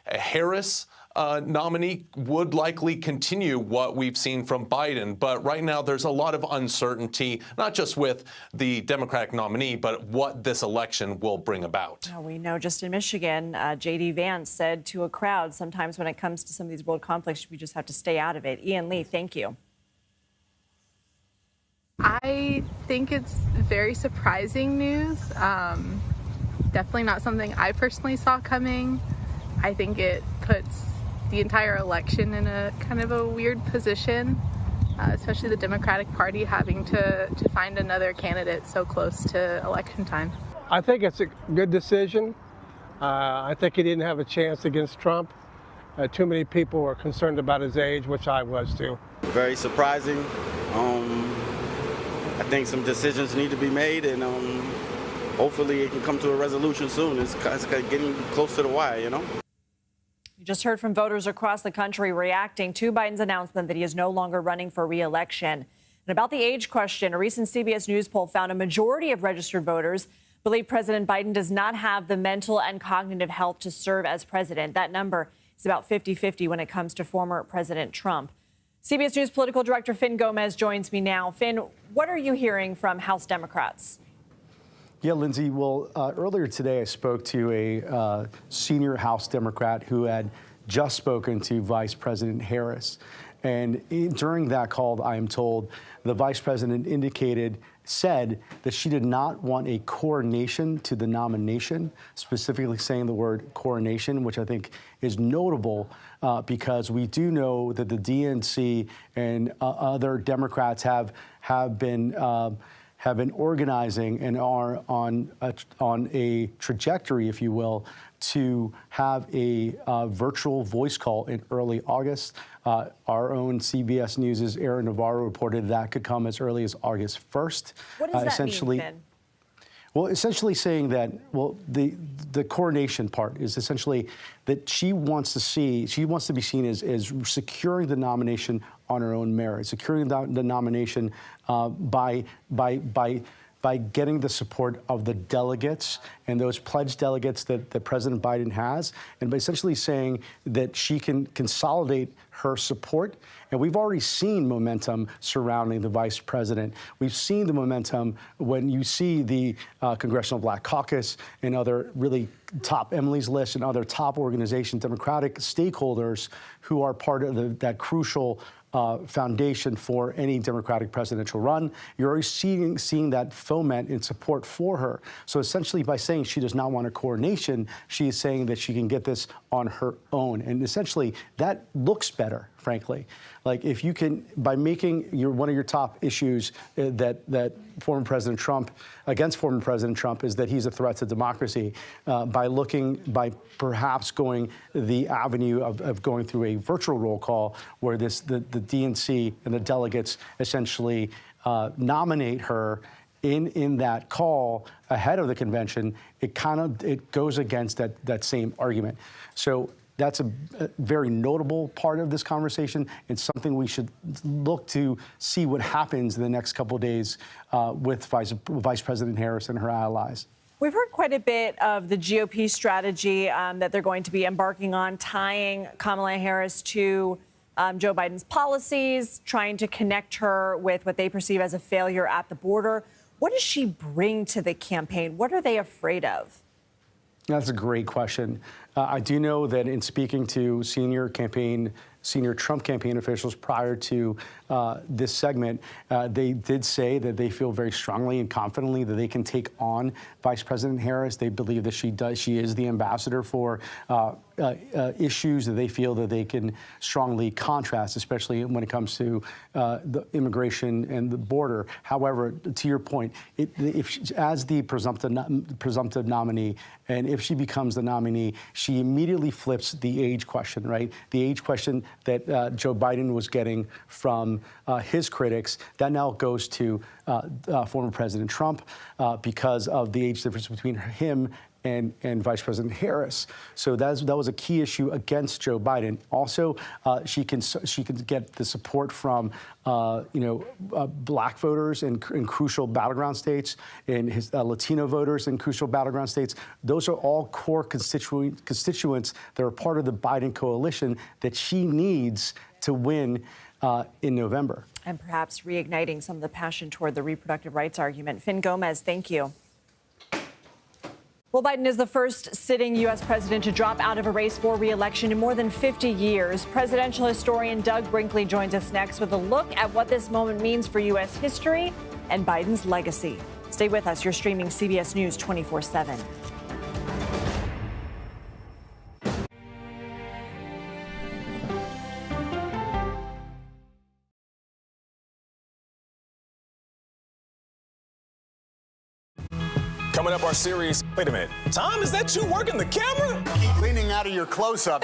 Harris nominee would likely continue what we've seen from Biden. But right now, there's a lot of uncertainty, not just with the Democratic nominee, but what this election will bring about. We know just in Michigan, J.D. Vance said to a crowd, sometimes when it comes to some of these world conflicts, we just have to stay out of it. Ian Lee, thank you. I think it's very surprising news. Definitely not something I personally saw coming. I think it puts the entire election in a kind of a weird position, especially the Democratic Party having to find another candidate so close to election time. I think it's a good decision. I think he didn't have a chance against Trump. Too many people were concerned about his age, which I was too. Very surprising. I think some decisions need to be made, and hopefully it can come to a resolution soon. It's getting close to the wire, you know? You just heard from voters across the country reacting to Biden's announcement that he is no longer running for re-election. And about the age question, a recent CBS News poll found a majority of registered voters believe President Biden does not have the mental and cognitive health to serve as president. That number is about 50-50 when it comes to former President Trump. CBS News political director Finn Gomez joins me now. Finn, what are you hearing from House Democrats? Yeah, Lindsay, well, earlier today I spoke to a senior House Democrat who had just spoken to Vice President Harris. And during that call, I am told the Vice President said that she did not want a coronation to the nomination, specifically saying the word coronation, which I think is notable because we do know that the DNC and other Democrats have been organizing and are on a trajectory, if you will, to have a virtual voice call in early August. Our own CBS News' Aaron Navarro reported that could come as early as August 1st. What does that mean, Finn? Well, essentially saying that, well, the coronation part is essentially that she wants to be seen as securing the nomination on her own merit, securing the nomination by getting the support of the delegates and those pledged delegates that President Biden has, and by essentially saying that she can consolidate her support. And we've already seen momentum surrounding the vice president. We've seen the momentum when you see the Congressional Black Caucus and other really top Emily's List and other top organizations, Democratic stakeholders who are part of that crucial foundation for any Democratic presidential run. You're already seeing that foment in support for her. So essentially by saying she does not want a coronation, she is saying that she can get this on her own. And essentially that looks better, frankly. Like if you can, by making one of your top issues that former President Trump, against former President Trump, is that he's a threat to democracy, by perhaps going the avenue of going through a virtual roll call where the DNC and the delegates essentially nominate her in that call ahead of the convention, it goes against that same argument. So that's a very notable part of this conversation. It's something we should look to see what happens in the next couple of days with Vice President Harris and her allies. We've heard quite a bit of the GOP strategy that they're going to be embarking on, tying Kamala Harris to Joe Biden's policies, trying to connect her with what they perceive as a failure at the border. What does she bring to the campaign? What are they afraid of? That's a great question. I do know that in speaking to senior campaign senior Trump campaign officials prior to this segment, they did say that they feel very strongly and confidently that they can take on Vice President Harris. They believe that she is the ambassador for issues that they feel that they can strongly contrast, especially when it comes to the immigration and the border. However, to your point, as the presumptive nominee, and if she becomes the nominee, she immediately flips the age question, right? The age question that Joe Biden was getting from his critics, that now goes to former President Trump because of the age difference between him and Vice President Harris. So that was a key issue against Joe Biden. Also, she can get the support from black voters in crucial battleground states, and his Latino voters in crucial battleground states. Those are all core constituents that are part of the Biden coalition that she needs to win in November. And perhaps reigniting some of the passion toward the reproductive rights argument. Finn Gomez, thank you. Well, Biden is the first sitting U.S. president to drop out of a race for re-election in more than 50 years. Presidential historian Doug Brinkley joins us next with a look at what this moment means for U.S. history and Biden's legacy. Stay with us. You're streaming CBS News 24/7. Coming up, our series. Wait a minute. Tom, is that you working the camera? Keep leaning out of your close-up.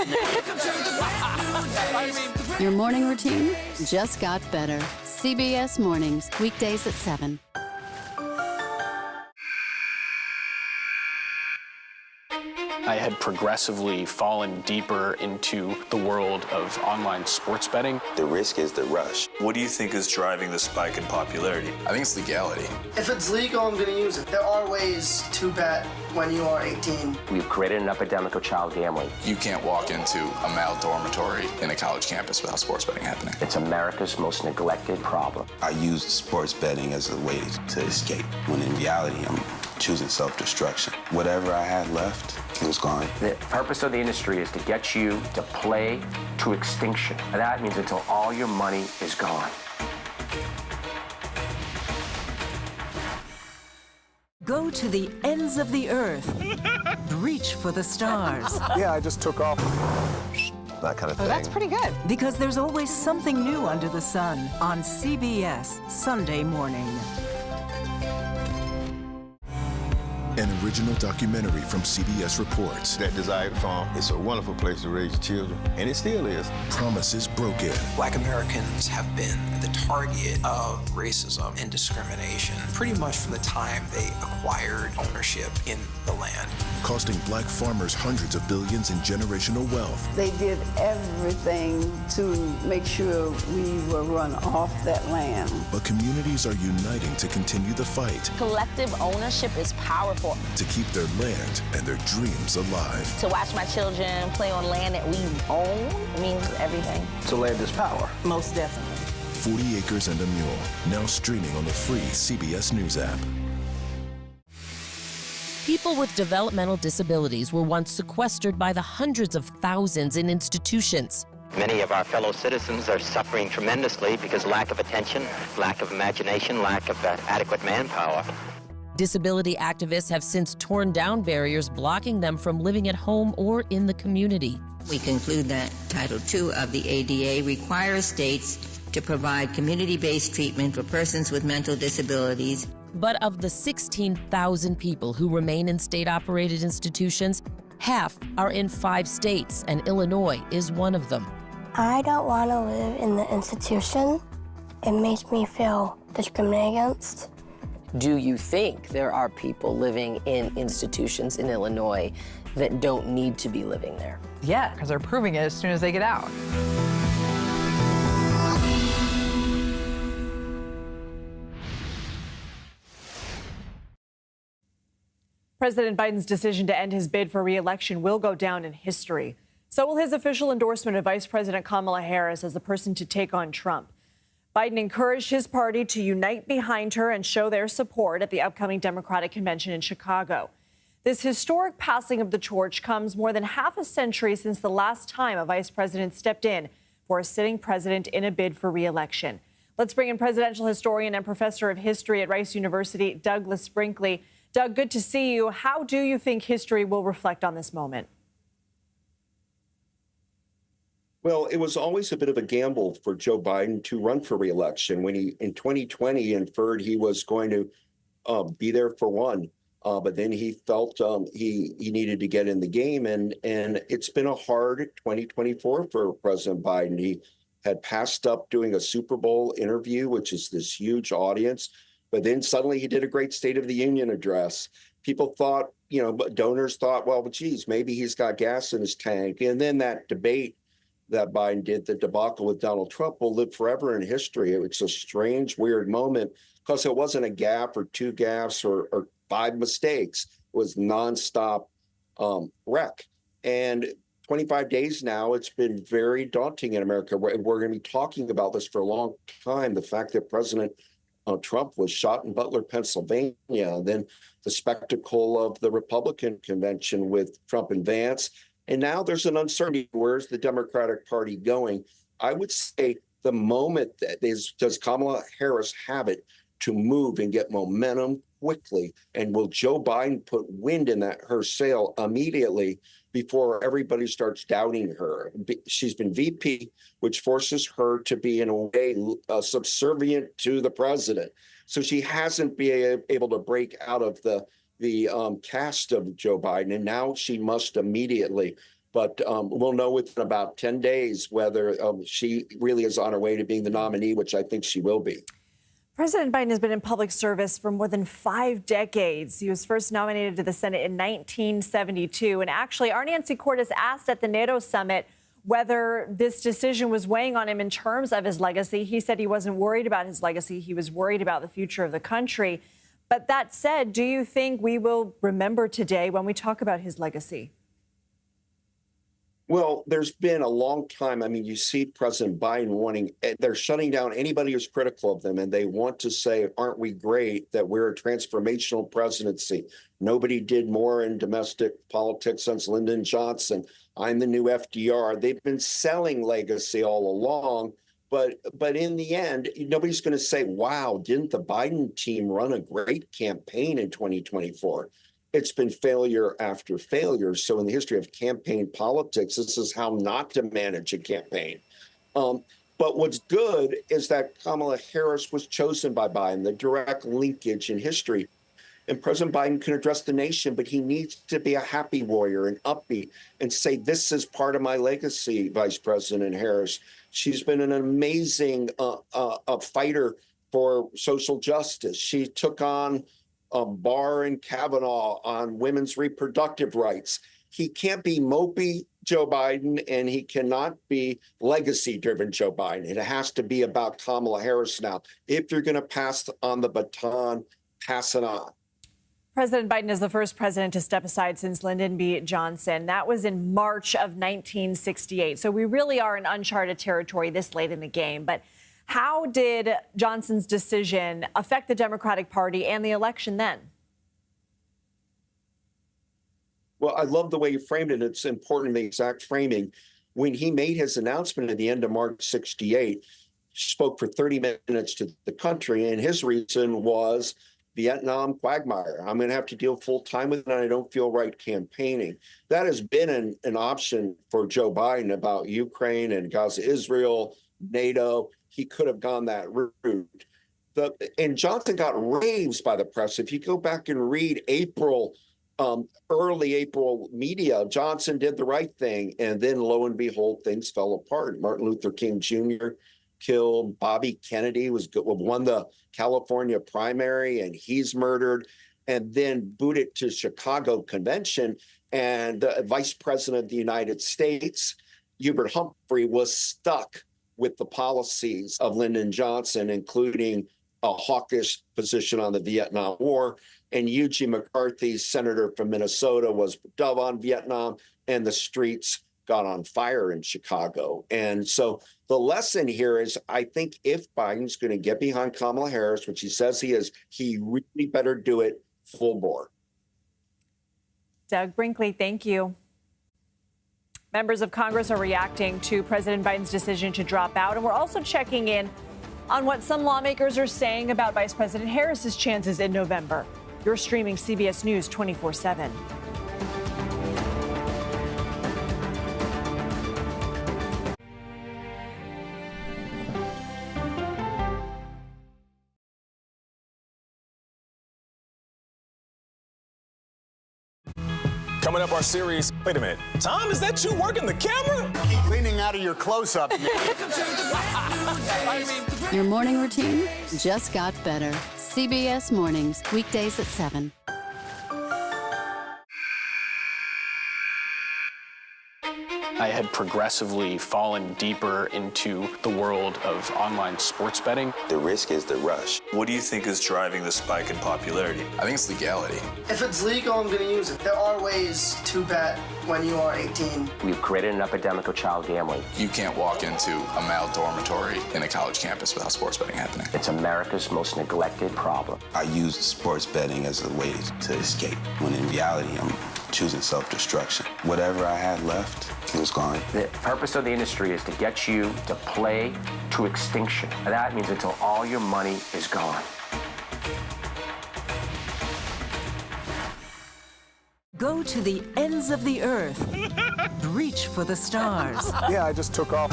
Your morning routine just got better. CBS Mornings, weekdays at 7. I had progressively fallen deeper into the world of online sports betting. The risk is the rush. What do you think is driving the spike in popularity? I think it's legality. If it's legal, I'm going to use it. There are ways to bet when you are 18. We've created an epidemic of child gambling. You can't walk into a male dormitory in a college campus without sports betting happening. It's America's most neglected problem. I used sports betting as a way to escape, when in reality, I'm choosing self-destruction. Whatever I had left, it was gone. The purpose of the industry is to get you to play to extinction. And that means until all your money is gone. Go to the ends of the earth. Reach for the stars. Yeah, I just took off. That kind of thing. Oh, that's pretty good. Because there's always something new under the sun on CBS Sunday morning. An original documentary from CBS reports. That desired farm, it's a wonderful place to raise children, and it still is. Promises broken. Black Americans have been the target of racism and discrimination pretty much from the time they acquired ownership in the land. Costing black farmers hundreds of billions in generational wealth. They did everything to make sure we were run off that land. But communities are uniting to continue the fight. Collective ownership is powerful. To keep their land and their dreams alive. To watch my children play on land that we own means everything. So land is power. Most definitely. 40 Acres and a Mule, now streaming on the free CBS News app. People with developmental disabilities were once sequestered by the hundreds of thousands in institutions. Many of our fellow citizens are suffering tremendously because lack of attention, lack of imagination, lack of adequate manpower. Disability activists have since torn down barriers blocking them from living at home or in the community. We conclude that Title II of the ADA requires states to provide community-based treatment for persons with mental disabilities. But of the 16,000 people who remain in state-operated institutions, half are in 5 states, and Illinois is one of them. I don't want to live in the institution. It makes me feel discriminated against. Do you think there are people living in institutions in Illinois that don't need to be living there? Yeah, because they're proving it as soon as they get out. President Biden's decision to end his bid for re-election will go down in history. So will his official endorsement of Vice President Kamala Harris as the person to take on Trump. Biden encouraged his party to unite behind her and show their support at the upcoming Democratic convention in Chicago. This historic passing of the torch comes more than half a century since the last time a vice president stepped in for a sitting president in a bid for re-election. Let's bring in presidential historian and professor of history at Rice University, Douglas Brinkley. Doug, good to see you. How do you think history will reflect on this moment? Well, it was always a bit of a gamble for Joe Biden to run for re-election. When he, in 2020, inferred he was going to be there for one, but then he felt he needed to get in the game, and it's been a hard 2024 for President Biden. He had passed up doing a Super Bowl interview, which is this huge audience, but then suddenly he did a great State of the Union address. People thought, donors thought, well, geez, maybe he's got gas in his tank. And then that debate that Biden did, the debacle with Donald Trump, will live forever in history. It was a strange, weird moment because it wasn't a gaffe or two gaffes or five mistakes. It was nonstop wreck. And 25 days now, it's been very daunting in America. We're going to be talking about this for a long time. The fact that President Trump was shot in Butler, Pennsylvania, and then the spectacle of the Republican convention with Trump and Vance. And now there's an uncertainty. Where's the Democratic Party going? I would say the moment that is, does Kamala Harris have it to move and get momentum quickly? And will Joe Biden put wind in her sail immediately before everybody starts doubting her? She's been VP, which forces her to be, in a way, subservient to the president. So she hasn't been able to break out of the cast of Joe Biden, and now she must immediately. But we'll know within about 10 days whether she really is on her way to being the nominee, which I think she will be. President Biden has been in public service for more than 5 decades. He was first nominated to the Senate in 1972. And actually, our Nancy Cordes asked at the NATO summit whether this decision was weighing on him in terms of his legacy. He said he wasn't worried about his legacy. He was worried about the future of the country. But that said, do you think we will remember today when we talk about his legacy? Well, there's been a long time. I mean, you see President Biden they're shutting down anybody who's critical of them, and they want to say, aren't we great that we're a transformational presidency? Nobody did more in domestic politics since Lyndon Johnson. I'm the new FDR. They've been selling legacy all along. But in the end, nobody's going to say, wow, didn't the Biden team run a great campaign in 2024? It's been failure after failure. So in the history of campaign politics, this is how not to manage a campaign. But what's good is that Kamala Harris was chosen by Biden, the direct linkage in history. And President Biden can address the nation, but he needs to be a happy warrior and upbeat and say, this is part of my legacy, Vice President Harris. She's been an amazing fighter for social justice. She took on Barr and Kavanaugh on women's reproductive rights. He can't be mopey Joe Biden, and he cannot be legacy-driven Joe Biden. It has to be about Kamala Harris now. If you're going to pass on the baton, pass it on. President Biden is the first president to step aside since Lyndon B. Johnson. That was in March of 1968. So we really are in uncharted territory this late in the game. But how did Johnson's decision affect the Democratic Party and the election then? Well, I love the way you framed it. It's important, the exact framing. When he made his announcement at the end of March 68, he spoke for 30 minutes to the country, and his reason was Vietnam quagmire. I'm going to have to deal full time with it, and I don't feel right campaigning. That has been an option for Joe Biden about Ukraine and Gaza, Israel, NATO. He could have gone that route. And Johnson got raves by the press. If you go back and read early April media, Johnson did the right thing. And then lo and behold, things fell apart. Martin Luther King Jr. killed. Bobby Kennedy won the California primary, and he's murdered, and then booted to Chicago convention. And the Vice President of the United States, Hubert Humphrey, was stuck with the policies of Lyndon Johnson, including a hawkish position on the Vietnam War. And Eugene McCarthy, senator from Minnesota, was dove on Vietnam, and the streets got on fire in Chicago. And so the lesson here is, I think if Biden's going to get behind Kamala Harris, which he says he is, he really better do it full bore. Doug Brinkley, thank you. Members of Congress are reacting to President Biden's decision to drop out, and we're also checking in on what some lawmakers are saying about Vice President Harris's chances in November. You're streaming CBS News 24/7. Coming up, our series. Wait a minute. Tom, is that you working the camera? Keep leaning out of your close-up. Your morning routine just got better. CBS Mornings, weekdays at 7. I had progressively fallen deeper into the world of online sports betting. The risk is the rush. What do you think is driving the spike in popularity? I think it's legality. If it's legal, I'm going to use it. There are ways to bet when you are 18. We've created an epidemic of child gambling. You can't walk into a male dormitory in a college campus without sports betting happening. It's America's most neglected problem. I used sports betting as a way to escape, when in reality, I'm choosing self-destruction. Whatever I had left, it was gone. The purpose of the industry is to get you to play to extinction. And that means until all your money is gone. Go to the ends of the earth. Reach for the stars. Yeah, I just took off.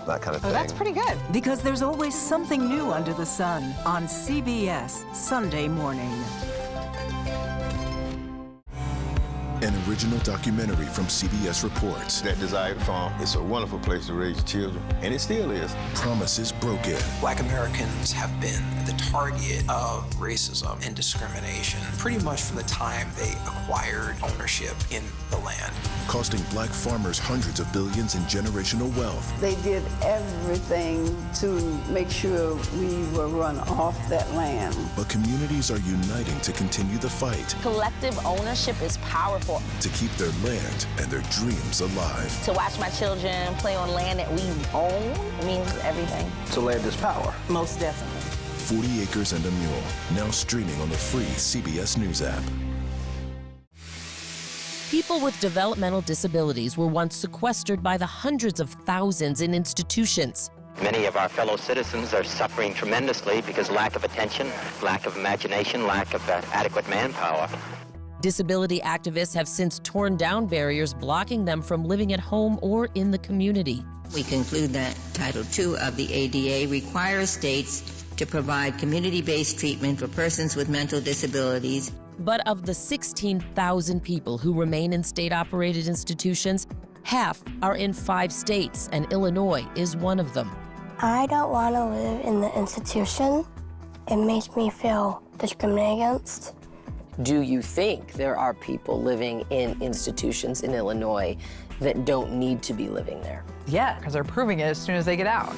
That kind of thing. Oh, that's pretty good. Because there's always something new under the sun on CBS Sunday morning. An original documentary from CBS Reports. That desired farm, it's a wonderful place to raise children, and it still is. Promises broken. Black Americans have been the target of racism and discrimination pretty much from the time they acquired ownership in the land. Costing black farmers hundreds of billions in generational wealth. They did everything to make sure we were run off that land. But communities are uniting to continue the fight. Collective ownership is powerful. To keep their land and their dreams alive. To watch my children play on land that we own means everything. So land is power. Most definitely. 40 Acres and a Mule, now streaming on the free CBS News app. People with developmental disabilities were once sequestered by the hundreds of thousands in institutions. Many of our fellow citizens are suffering tremendously because lack of attention, lack of imagination, lack of adequate manpower. Disability activists have since torn down barriers blocking them from living at home or in the community. We conclude that Title II of the ADA requires states to provide community-based treatment for persons with mental disabilities. But of the 16,000 people who remain in state-operated institutions, half are in 5 states, and Illinois is one of them. I don't want to live in the institution. It makes me feel discriminated against. Do you think there are people living in institutions in Illinois that don't need to be living there? Yeah, because they're proving it as soon as they get out.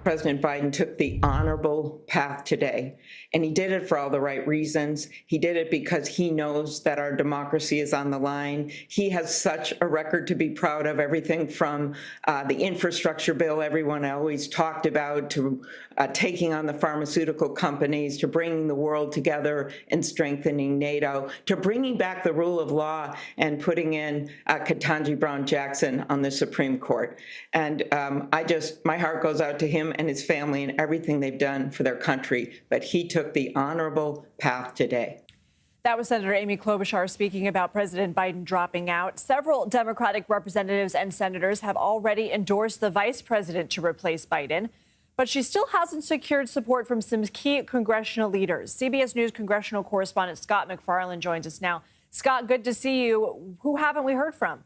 President Biden took the honorable path today, and he did it for all the right reasons. He did it because he knows that our democracy is on the line. He has such a record to be proud of, everything from the infrastructure bill everyone always talked about, to taking on the pharmaceutical companies, to bringing the world together and strengthening NATO, to bringing back the rule of law and putting in Ketanji Brown Jackson on the Supreme Court. And my heart goes out to him and his family and everything they've done for their country. But he took the honorable path today. That was Senator Amy Klobuchar speaking about President Biden dropping out. Several Democratic representatives and senators have already endorsed the vice president to replace Biden, but she still hasn't secured support from some key congressional leaders. CBS News congressional correspondent Scott McFarland joins us now. Scott, good to see you. Who haven't we heard from?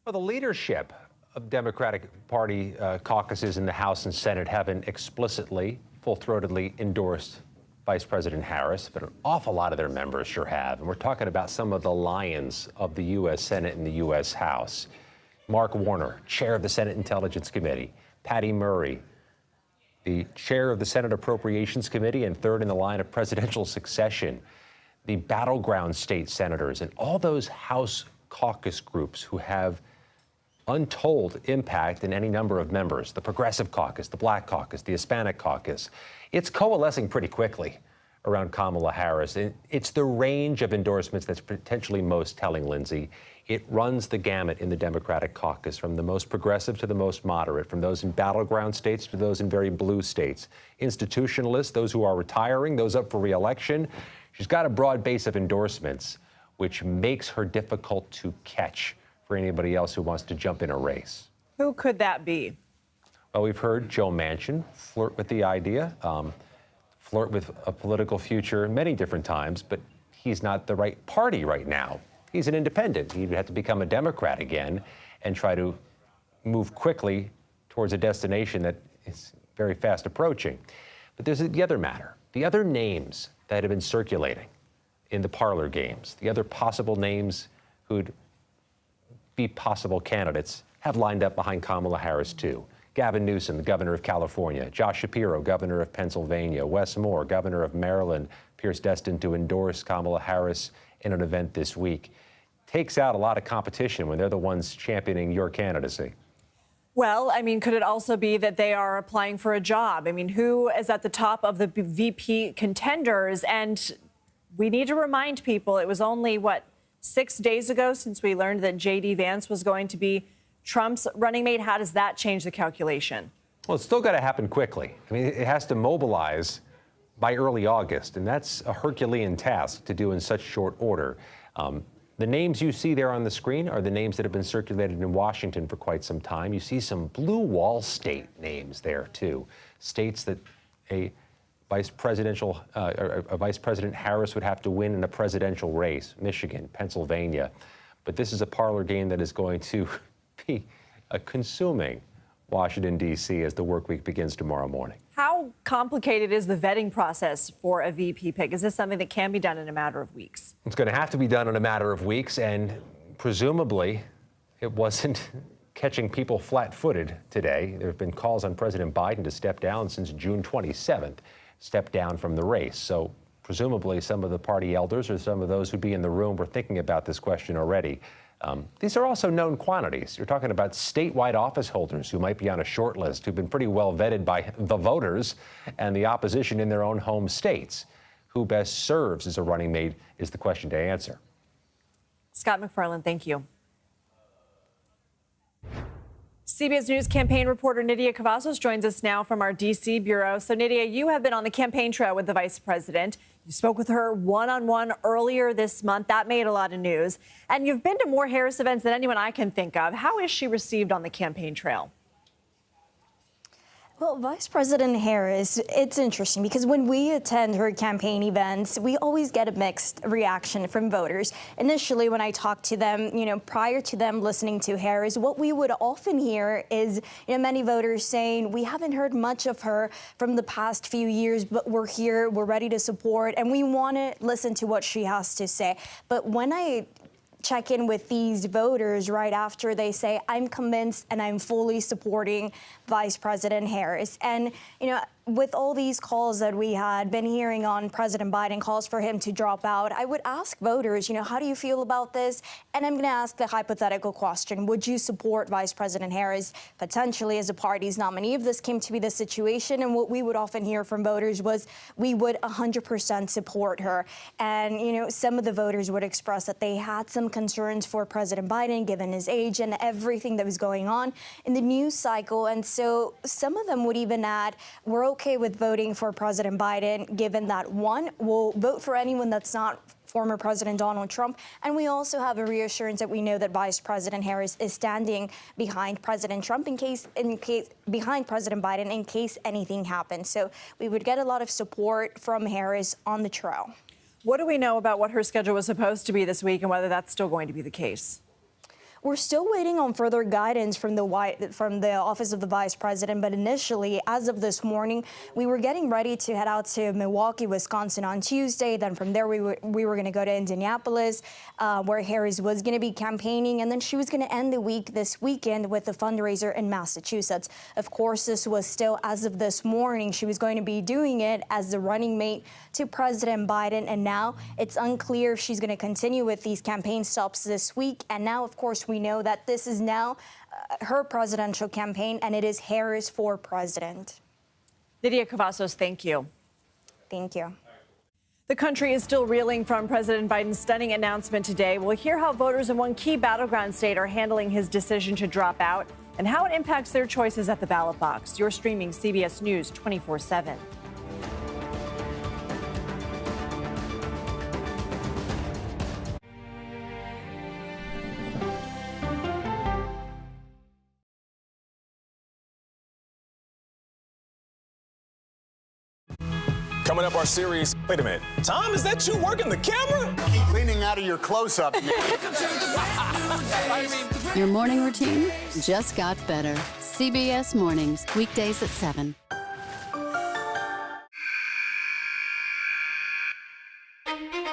Well, the leadership of Democratic Party caucuses in the House and Senate haven't explicitly, full-throatedly endorsed Vice President Harris, but an awful lot of their members sure have. And we're talking about some of the lions of the U.S. Senate and the U.S. House. Mark Warner, chair of the Senate Intelligence Committee. Patty Murray, the chair of the Senate Appropriations Committee and third in the line of presidential succession. The battleground state senators and all those House caucus groups who have untold impact in any number of members, the Progressive Caucus, the Black Caucus, the Hispanic Caucus. It's coalescing pretty quickly around Kamala Harris. It's the range of endorsements that's potentially most telling, Lindsay. It runs the gamut in the Democratic caucus, from the most progressive to the most moderate, from those in battleground states to those in very blue states. Institutionalists, those who are retiring, those up for re-election. She's got a broad base of endorsements, which makes her difficult to catch for anybody else who wants to jump in a race. Who could that be? Well, we've heard Joe Manchin flirt with the idea, flirt with a political future many different times, but he's not the right party right now. He's an independent. He'd have to become a Democrat again and try to move quickly towards a destination that is very fast approaching. But there's the other matter, the other names that have been circulating in the parlor games, the other possible names who'd be possible candidates have lined up behind Kamala Harris, too. Gavin Newsom, the governor of California, Josh Shapiro, governor of Pennsylvania, Wes Moore, governor of Maryland, appears destined to endorse Kamala Harris in an event this week. Takes out a lot of competition when they're the ones championing your candidacy. Well, I mean, could it also be that they are applying for a job? I mean, who is at the top of the VP contenders? And we need to remind people, it was only, 6 days ago since we learned that J.D. Vance was going to be Trump's running mate. How does that change the calculation? Well, it's still got to happen quickly. I mean, it has to mobilize by early August, and that's a Herculean task to do in such short order. The names you see there on the screen are the names that have been circulated in Washington for quite some time. You see some blue wall state names there, too. States that a Vice President Harris would have to win in a presidential race: Michigan, Pennsylvania. But this is a parlor game that is going to be consuming Washington, D.C. as the work week begins tomorrow morning. How complicated is the vetting process for a VP pick? Is this something that can be done in a matter of weeks? It's going to have to be done in a matter of weeks, and presumably it wasn't catching people flat-footed today. There have been calls on President Biden to step down since June 27th, step down from the race. So presumably some of the party elders or some of those who'd be in the room were thinking about this question already. These are also known quantities. You're talking about statewide office holders who might be on a short list, who've been pretty well vetted by the voters and the opposition in their own home states. Who best serves as a running mate is the question to answer. Scott McFarland, thank you. CBS News campaign reporter Nydia Cavazos joins us now from our D.C. bureau. So, Nydia, you have been on the campaign trail with the vice president. You spoke with her one-on-one earlier this month. That made a lot of news. And you've been to more Harris events than anyone I can think of. How is she received on the campaign trail? Well, Vice President Harris, it's interesting because when we attend her campaign events, we always get a mixed reaction from voters. Initially, when I talked to them, prior to them listening to Harris, what we would often hear is, many voters saying, we haven't heard much of her from the past few years, but we're here, we're ready to support, and we want to listen to what she has to say. But when I check in with these voters right after, they say, I'm convinced and I'm fully supporting Vice President Harris. And, with all these calls that we had been hearing on President Biden, calls for him to drop out, I would ask voters, how do you feel about this? And I'm going to ask the hypothetical question. Would you support Vice President Harris potentially as a party's nominee if this came to be the situation? And what we would often hear from voters was we would 100% support her. And, some of the voters would express that they had some concerns for President Biden, given his age and everything that was going on in the news cycle. And so some of them would even add, we're okay with voting for President Biden, given that, one, we'll vote for anyone that's not former President Donald Trump. And we also have a reassurance that we know that Vice President Harris is standing behind President Trump behind President Biden in case anything happens. So we would get a lot of support from Harris on the trail. What do we know about what her schedule was supposed to be this week and whether that's still going to be the case? We're still waiting on further guidance from the Office of the Vice President. But initially, as of this morning, we were getting ready to head out to Milwaukee, Wisconsin on Tuesday. Then from there, we were going to go to Indianapolis, where Harris was going to be campaigning. And then she was going to end the week this weekend with a fundraiser in Massachusetts. Of course, this was still as of this morning. She was going to be doing it as the running mate to President Biden. And now it's unclear if she's going to continue with these campaign stops this week. And now, of course, we know that this is now her presidential campaign, and it is Harris for president. Lydia Cavazos, thank you. Thank you. The country is still reeling from President Biden's stunning announcement today. We'll hear how voters in one key battleground state are handling his decision to drop out and how it impacts their choices at the ballot box. You're streaming CBS News 24/7. Coming up, our series. Wait a minute. Tom, is that you working the camera? Keep cleaning out of your close-up. Your morning routine just got better. CBS Mornings, weekdays at 7.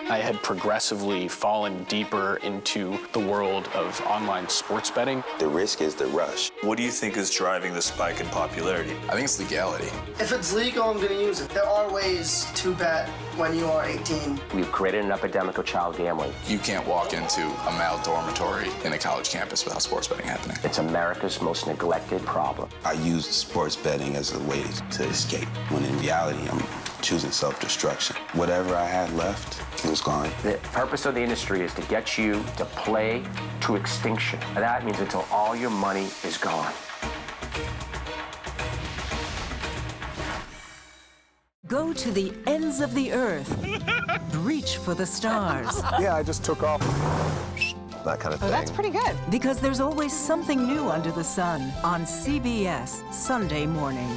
I had progressively fallen deeper into the world of online sports betting. The risk is the rush. What do you think is driving the spike in popularity? I think it's legality. If it's legal, I'm going to use it. There are ways to bet when you are 18. We've created an epidemic of child gambling. You can't walk into a male dormitory in a college campus without sports betting happening. It's America's most neglected problem. I used sports betting as a way to escape, when in reality, I'm choosing self-destruction. Whatever I had left, it was gone. The purpose of the industry is to get you to play to extinction. And that means until all your money is gone. Go to the ends of the earth. Reach for the stars. Yeah, I just took off. That kind of thing. Oh, that's pretty good. Because there's always something new under the sun on CBS Sunday morning.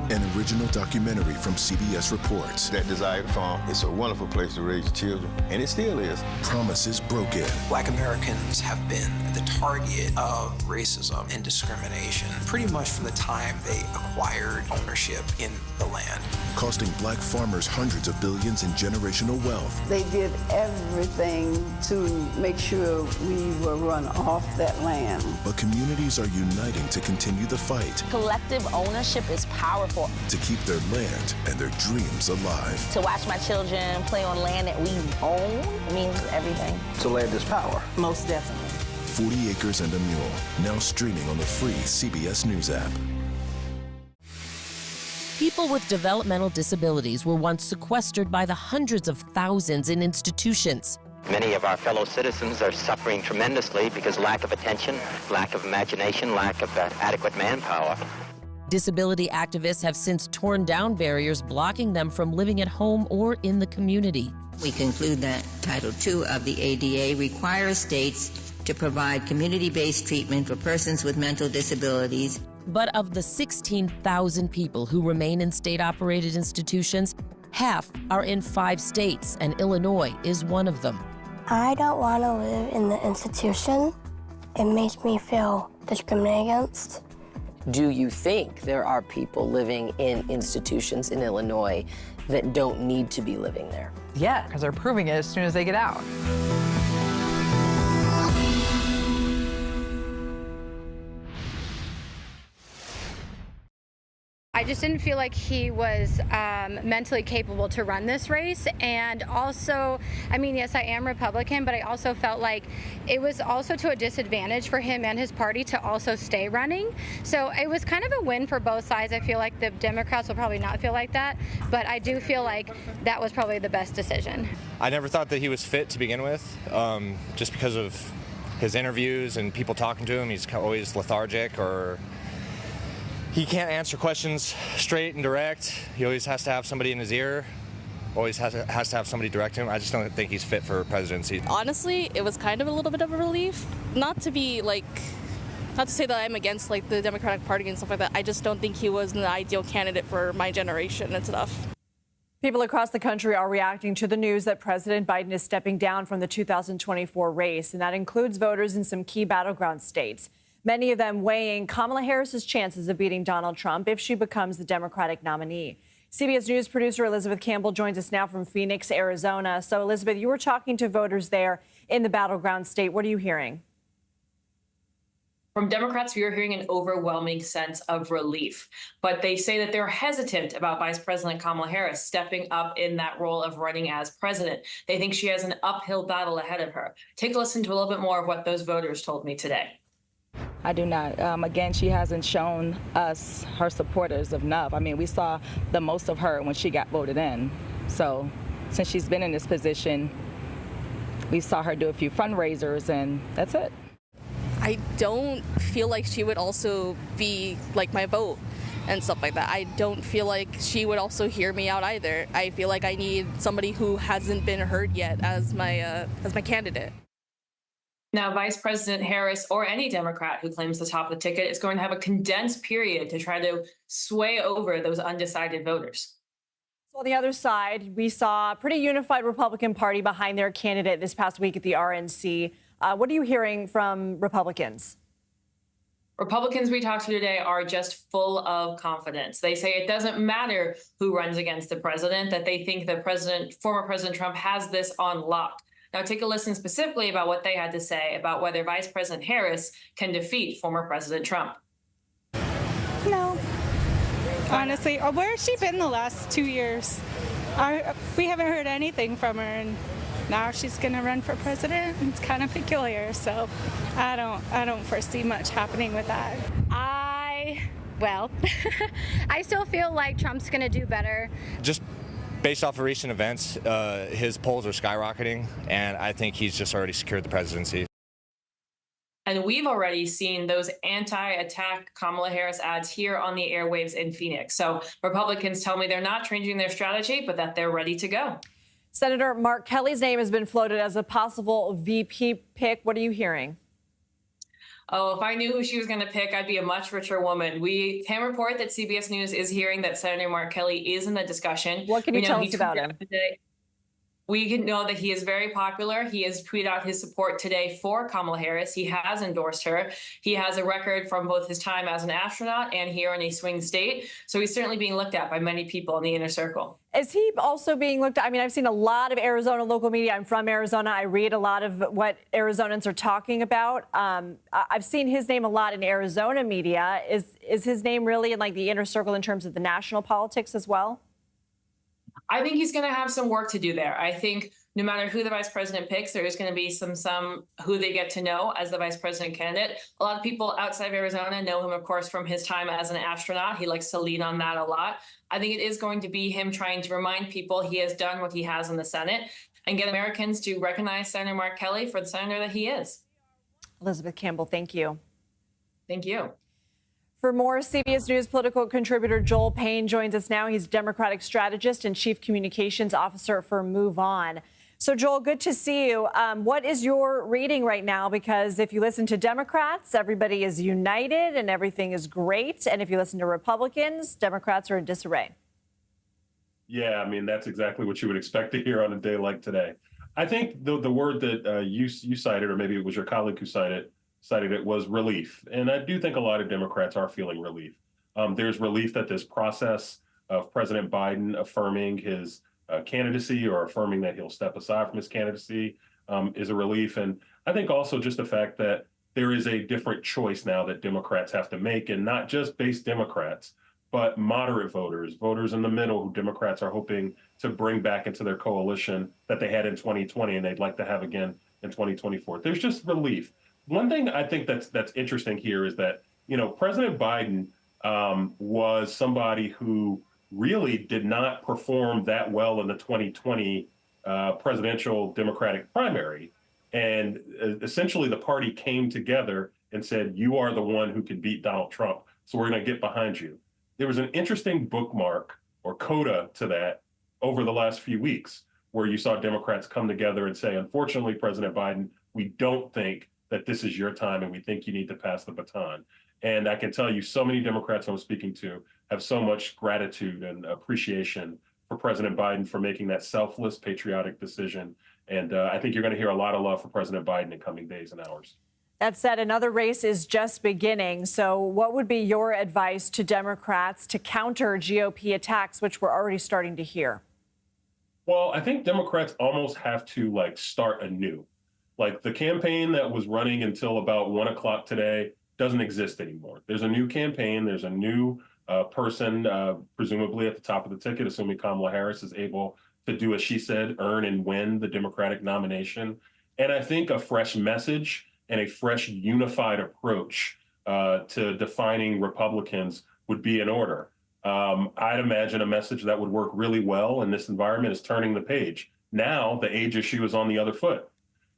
An original documentary from CBS reports. That desired farm, it's a wonderful place to raise children, and it still is. Promises broken. Black Americans have been the target of racism and discrimination pretty much from the time they acquired ownership in the land. Costing black farmers hundreds of billions in generational wealth. They did everything to make sure we were run off that land. But communities are uniting to continue the fight. Collective ownership is powerful. To keep their land and their dreams alive. To watch my children play on land that we own means everything. So land is power. Most definitely. 40 Acres and a Mule, now streaming on the free CBS News app. People with developmental disabilities were once sequestered by the hundreds of thousands in institutions. Many of our fellow citizens are suffering tremendously because lack of attention, lack of imagination, lack of adequate manpower. Disability activists have since torn down barriers blocking them from living at home or in the community. We conclude that Title II of the ADA requires states to provide community-based treatment for persons with mental disabilities. But of the 16,000 people who remain in state-operated institutions, half are in 5 states, and Illinois is one of them. I don't want to live in the institution. It makes me feel discriminated against. Do you think there are people living in institutions in Illinois that don't need to be living there? Yeah, because they're proving it as soon as they get out. I just didn't feel like he was mentally capable to run this race. And also, I mean, yes, I am Republican, but I also felt like it was also to a disadvantage for him and his party to also stay running. So it was kind of a win for both sides. I feel like the Democrats will probably not feel like that, but I do feel like that was probably the best decision. I never thought that he was fit to begin with, just because of his interviews and people talking to him. He's always lethargic, or he can't answer questions straight and direct. He always has to have somebody in his ear, always has to have somebody direct him. I just don't think he's fit for presidency. Honestly, it was kind of a little bit of a relief. Not to be like, not to say that I'm against like the Democratic Party and stuff like that. I just don't think he was an ideal candidate for my generation and stuff. People across the country are reacting to the news that President Biden is stepping down from the 2024 race, and that includes voters in some key battleground states. Many of them weighing Kamala Harris's chances of beating Donald Trump if she becomes the Democratic nominee. CBS News producer Elizabeth Campbell joins us now from Phoenix, Arizona. So, Elizabeth, you were talking to voters there in the battleground state. What are you hearing? From Democrats, we are hearing an overwhelming sense of relief, but they say that they're hesitant about Vice President Kamala Harris stepping up in that role of running as president. They think she has an uphill battle ahead of her. Take a listen to a little bit more of what those voters told me today. I do not. Again, she hasn't shown us, her supporters, enough. I mean, we saw the most of her when she got voted in. So since she's been in this position, we saw her do a few fundraisers, and that's it. I don't feel like she would also be like my vote and stuff like that. I don't feel like she would also hear me out either. I feel like I need somebody who hasn't been heard yet as my candidate. Now, Vice President Harris, or any Democrat who claims the top of the ticket, is going to have a condensed period to try to sway over those undecided voters. So on the other side, we saw a pretty unified Republican Party behind their candidate this past week at the RNC. What are you hearing from Republicans? Republicans we talked to today are just full of confidence. They say it doesn't matter who runs against the president, that they think the former President Trump has this on lock. Now, take a listen specifically about what they had to say about whether Vice President Harris can defeat former President Trump. No. Honestly, where has she been the last 2 years? We haven't heard anything from her, and now she's going to run for president. It's kind of peculiar, so I don't foresee much happening with that. Well, I still feel like Trump's going to do better. Just based off of recent events, his polls are skyrocketing, and I think he's just already secured the presidency. And we've already seen those anti-attack Kamala Harris ads here on the airwaves in Phoenix. So Republicans tell me they're not changing their strategy, but that they're ready to go. Senator Mark Kelly's name has been floated as a possible VP pick. What are you hearing? Oh, if I knew who she was going to pick, I'd be a much richer woman. We can report that CBS News is hearing that Senator Mark Kelly is in the discussion. What can you tell us about him? We can know that he is very popular. He has tweeted out his support today for Kamala Harris. He has endorsed her. He has a record from both his time as an astronaut and here in a swing state. So he's certainly being looked at by many people in the inner circle. Is he also being looked at? I mean, I've seen a lot of Arizona local media. I'm from Arizona. I read a lot of what Arizonans are talking about. I've seen his name a lot in Arizona media. Is his name really in like the inner circle in terms of the national politics as well? I think he's going to have some work to do there. I think no matter who the vice president picks, there is going to be some who they get to know as the vice president candidate. A lot of people outside of Arizona know him, of course, from his time as an astronaut. He likes to lean on that a lot. I think it is going to be him trying to remind people he has done what he has in the Senate and get Americans to recognize Senator Mark Kelly for the senator that he is. Elizabeth Campbell, thank you. Thank you. For more, CBS News political contributor Joel Payne joins us now. He's Democratic strategist and chief communications officer for Move On. So, Joel, good to see you. What is your reading right now? Because if you listen to Democrats, everybody is united and everything is great. And if you listen to Republicans, Democrats are in disarray. Yeah, I mean, that's exactly what you would expect to hear on a day like today. I think the word that you cited, or maybe it was your colleague who cited it, was relief. And I do think a lot of Democrats are feeling relief. There's relief that this process of President Biden affirming his candidacy or affirming that he'll step aside from his candidacy is a relief. And I think also just the fact that there is a different choice now that Democrats have to make, and not just base Democrats, but moderate voters in the middle who Democrats are hoping to bring back into their coalition that they had in 2020 and they'd like to have again in 2024. There's just relief. One thing I think that's interesting here is that, President Biden was somebody who really did not perform that well in the 2020 presidential Democratic primary. And essentially the party came together and said, you are the one who can beat Donald Trump. So we're going to get behind you. There was an interesting bookmark or coda to that over the last few weeks where you saw Democrats come together and say, unfortunately, President Biden, we don't think that this is your time and we think you need to pass the baton. And I can tell you so many Democrats I'm speaking to have so much gratitude and appreciation for President Biden for making that selfless, patriotic decision. And I think you're going to hear a lot of love for President Biden in coming days and hours. That said, another race is just beginning. So what would be your advice to Democrats to counter GOP attacks, which we're already starting to hear? Well, I think Democrats almost have to start anew. Like the campaign that was running until about 1 o'clock today, doesn't exist anymore. There's a new campaign. There's a new person, presumably at the top of the ticket, assuming Kamala Harris is able to do as she said, earn and win the Democratic nomination. And I think a fresh message and a fresh unified approach to defining Republicans would be in order. I'd imagine a message that would work really well in this environment is turning the page. Now the age issue is on the other foot.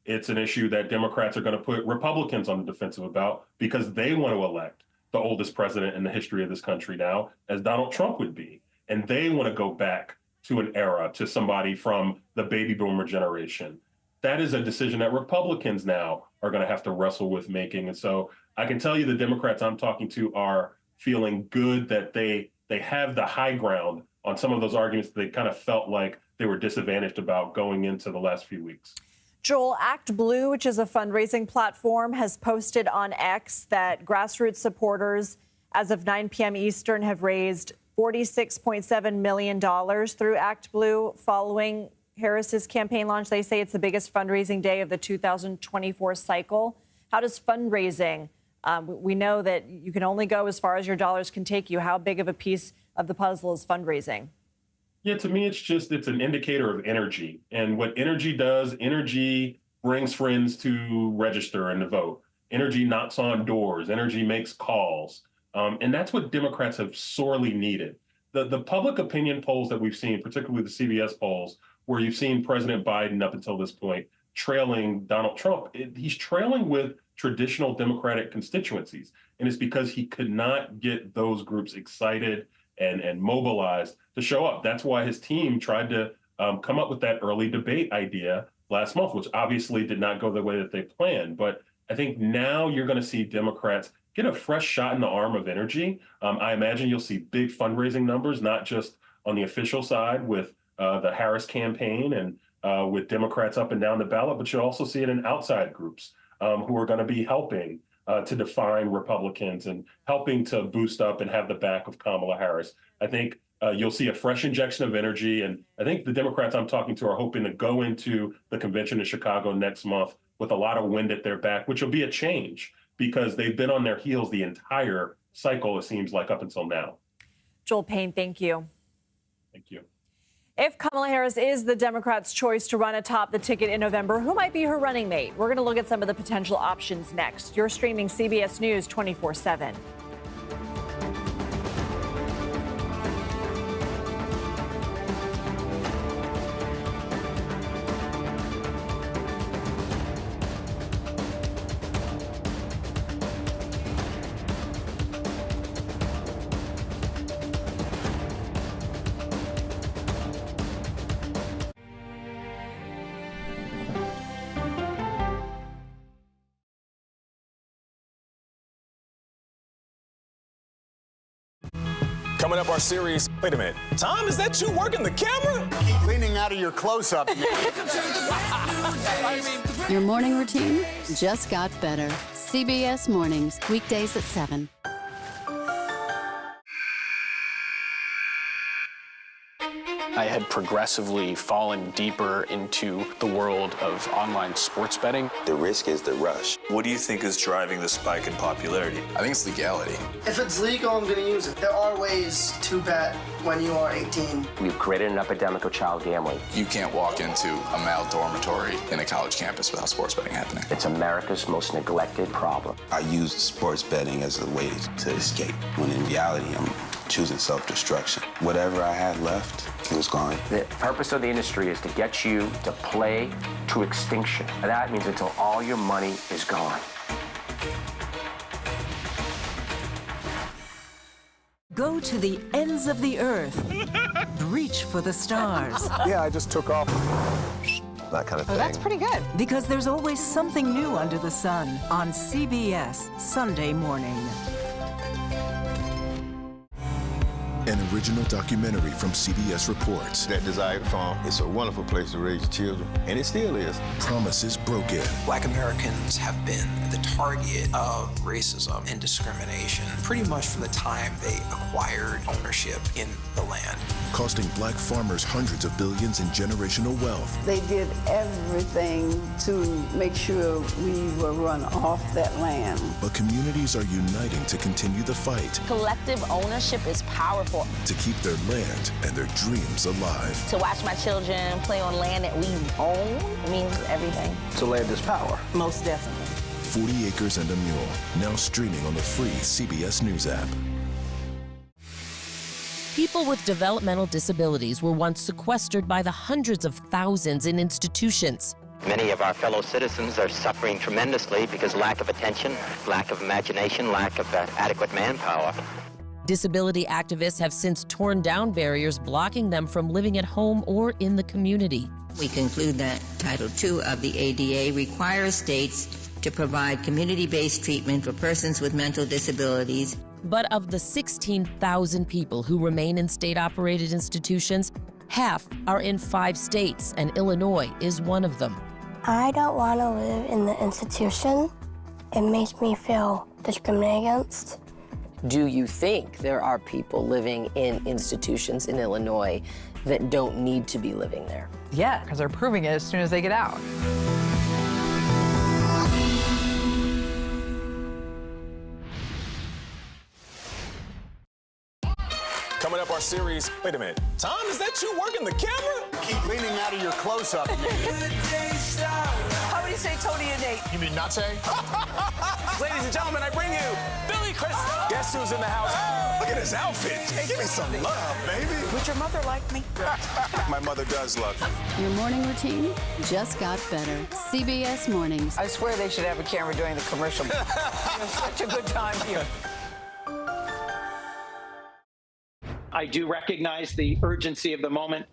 It's an issue that Democrats are going to put Republicans on the defensive about because they want to elect the oldest president in the history of this country now, as Donald Trump would be. And they want to go back to an era, to somebody from the baby boomer generation. That is a decision that Republicans now are going to have to wrestle with making. And so I can tell you the Democrats I'm talking to are feeling good that they have the high ground on some of those arguments that they kind of felt like they were disadvantaged about going into the last few weeks. Joel, Act Blue, which is a fundraising platform, has posted on X that grassroots supporters, as of 9 p.m. Eastern, have raised $46.7 million through Act Blue following Harris's campaign launch. They say it's the biggest fundraising day of the 2024 cycle. How does fundraising, we know that you can only go as far as your dollars can take you. How big of a piece of the puzzle is fundraising? Yeah, to me, it's an indicator of energy. And what energy does, energy brings friends to register and to vote. Energy knocks on doors. Energy makes calls. And that's what Democrats have sorely needed. The public opinion polls that we've seen, particularly the CBS polls, where you've seen President Biden up until this point trailing Donald Trump, he's trailing with traditional Democratic constituencies. And it's because he could not get those groups excited and mobilized to show up. That's why his team tried to come up with that early debate idea last month, which obviously did not go the way that they planned. But I think now you're going to see Democrats get a fresh shot in the arm of energy. I imagine you'll see big fundraising numbers, not just on the official side with the Harris campaign and with Democrats up and down the ballot, but you'll also see it in outside groups who are going to be helping to define Republicans and helping to boost up and have the back of Kamala Harris. I think you'll see a fresh injection of energy. And I think the Democrats I'm talking to are hoping to go into the convention in Chicago next month with a lot of wind at their back, which will be a change because they've been on their heels the entire cycle, it seems like, up until now. Joel Payne, thank you. Thank you. If Kamala Harris is the Democrats' choice to run atop the ticket in November, who might be her running mate? We're going to look at some of the potential options next. You're streaming CBS News 24/7. Coming up, our series. Wait a minute. Tom, is that you working the camera? Keep leaning out of your close-up. Your morning routine just got better. CBS Mornings, weekdays at 7. I had progressively fallen deeper into the world of online sports betting. The risk is the rush. What do you think is driving the spike in popularity? I think it's legality. If it's legal, I'm going to use it. There are ways to bet when you are 18. We've created an epidemic of child gambling. You can't walk into a male dormitory in a college campus without sports betting happening. It's America's most neglected problem. I use sports betting as a way to escape, when in reality, I'm choosing self-destruction. Whatever I had left, it was gone. The purpose of the industry is to get you to play to extinction. And that means until all your money is gone. Go to the ends of the earth. Reach for the stars. Yeah, I just took off. That kind of thing. Oh, that's pretty good. Because there's always something new under the sun on CBS Sunday morning. An An original documentary from CBS reports. That desired farm, it's a wonderful place to raise children, and it still is. Promises broken. Black Americans have been the target of racism and discrimination pretty much from the time they acquired ownership in the land. Costing black farmers hundreds of billions in generational wealth. They did everything to make sure we were run off that land. But communities are uniting to continue the fight. Collective ownership is powerful. To keep their land and their dreams alive. To watch my children play on land that we own means everything. So land is power. Most definitely. 40 Acres and a Mule, now streaming on the free CBS News app. People with developmental disabilities were once sequestered by the hundreds of thousands in institutions. Many of our fellow citizens are suffering tremendously because lack of attention, lack of imagination, lack of adequate manpower. Disability activists have since torn down barriers blocking them from living at home or in the community. We conclude that Title II of the ADA requires states to provide community-based treatment for persons with mental disabilities. But of the 16,000 people who remain in state-operated institutions, half are in 5 states, and Illinois is one of them. I don't want to live in the institution. It makes me feel discriminated against. Do you think there are people living in institutions in Illinois that don't need to be living there? Yeah, because they're proving it as soon as they get out. Coming up, our series. Wait a minute. Tom, is that you working the camera? Keep leaning out of your close-up. How would you say Tony and Nate? You mean Nate? Ladies and gentlemen, I bring you Billy Crystal. Guess who's in the house? Look at his outfit. Hey, give me some love, baby. Would your mother like me? My mother does love me. Your morning routine just got better. CBS Mornings. I swear they should have a camera during the commercial. It's such a good time here. I do recognize the urgency of the moment.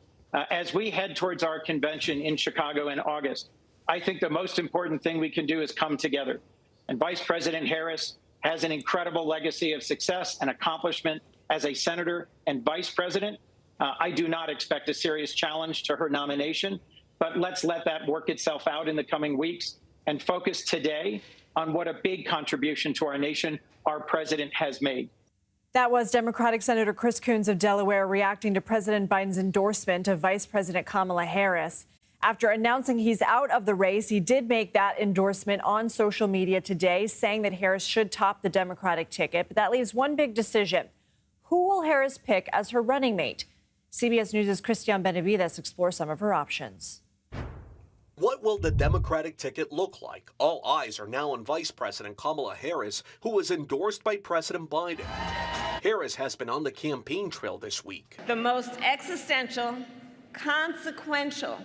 As we head towards our convention in Chicago in August, I think the most important thing we can do is come together. And Vice President Harris has an incredible legacy of success and accomplishment as a senator and vice president. I do not expect a serious challenge to her nomination, but let's let that work itself out in the coming weeks and focus today on what a big contribution to our nation our president has made. That was Democratic Senator Chris Coons of Delaware reacting to President Biden's endorsement of Vice President Kamala Harris. After announcing he's out of the race, he did make that endorsement on social media today, saying that Harris should top the Democratic ticket. But that leaves one big decision. Who will Harris pick as her running mate? CBS News' Christian Benavides explores some of her options. What will the Democratic ticket look like? All eyes are now on Vice President Kamala Harris, who was endorsed by President Biden. Harris has been on the campaign trail this week. The most existential, consequential,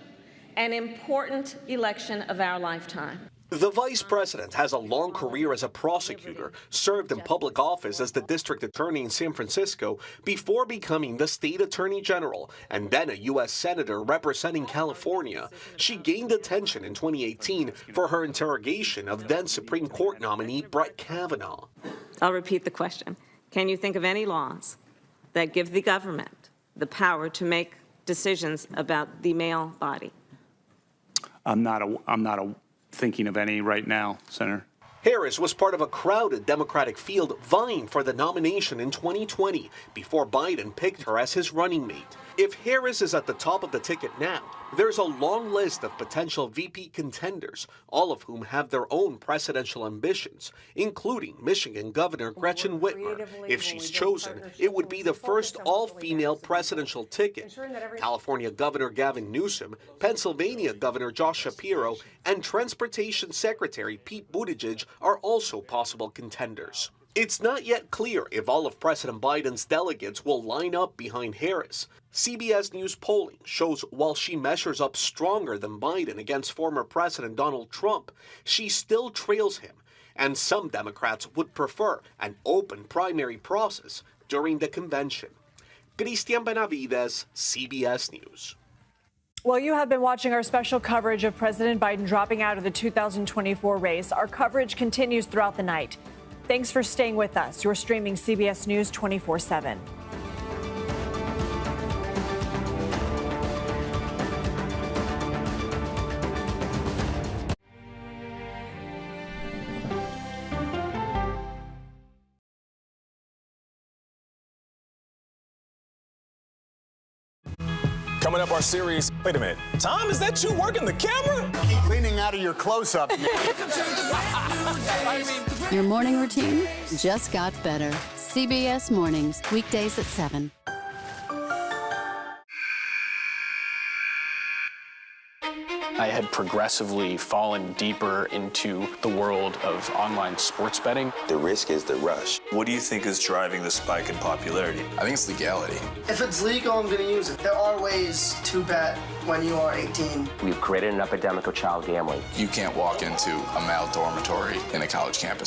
and important election of our lifetime. The vice president has a long career as a prosecutor, served in public office as the district attorney in San Francisco before becoming the state attorney general and then a U.S. senator representing California. She gained attention in 2018 for her interrogation of then Supreme Court nominee Brett Kavanaugh. I'll repeat the question. Can you think of any laws that give the government the power to make decisions about the male body? I'm not thinking of any right now, Senator. Harris was part of a crowded Democratic field vying for the nomination in 2020 before Biden picked her as his running mate. If Harris is at the top of the ticket now, there's a long list of potential VP contenders, all of whom have their own presidential ambitions, including Michigan Governor Gretchen Whitmer. If she's chosen, it would be the first all-female presidential ticket. California Governor Gavin Newsom, Pennsylvania Governor Josh Shapiro, and Transportation Secretary Pete Buttigieg are also possible contenders. It's not yet clear if all of President Biden's delegates will line up behind Harris. CBS News polling shows while she measures up stronger than Biden against former President Donald Trump, she still trails him, and some Democrats would prefer an open primary process during the convention. Christian Benavides, CBS News. Well, you have been watching our special coverage of President Biden dropping out of the 2024 race. Our coverage continues throughout the night. Thanks for staying with us. You're streaming CBS News 24/7. Coming up, our series. Wait a minute. Tom, is that you working the camera? Keep leaning out of your close-up. Your morning routine just got better. CBS Mornings, weekdays at 7. I had progressively fallen deeper into the world of online sports betting. The risk is the rush. What do you think is driving the spike in popularity? I think it's legality. If it's legal, I'm going to use it. There are ways to bet when you are 18. We've created an epidemic of child gambling. You can't walk into a male dormitory in a college campus.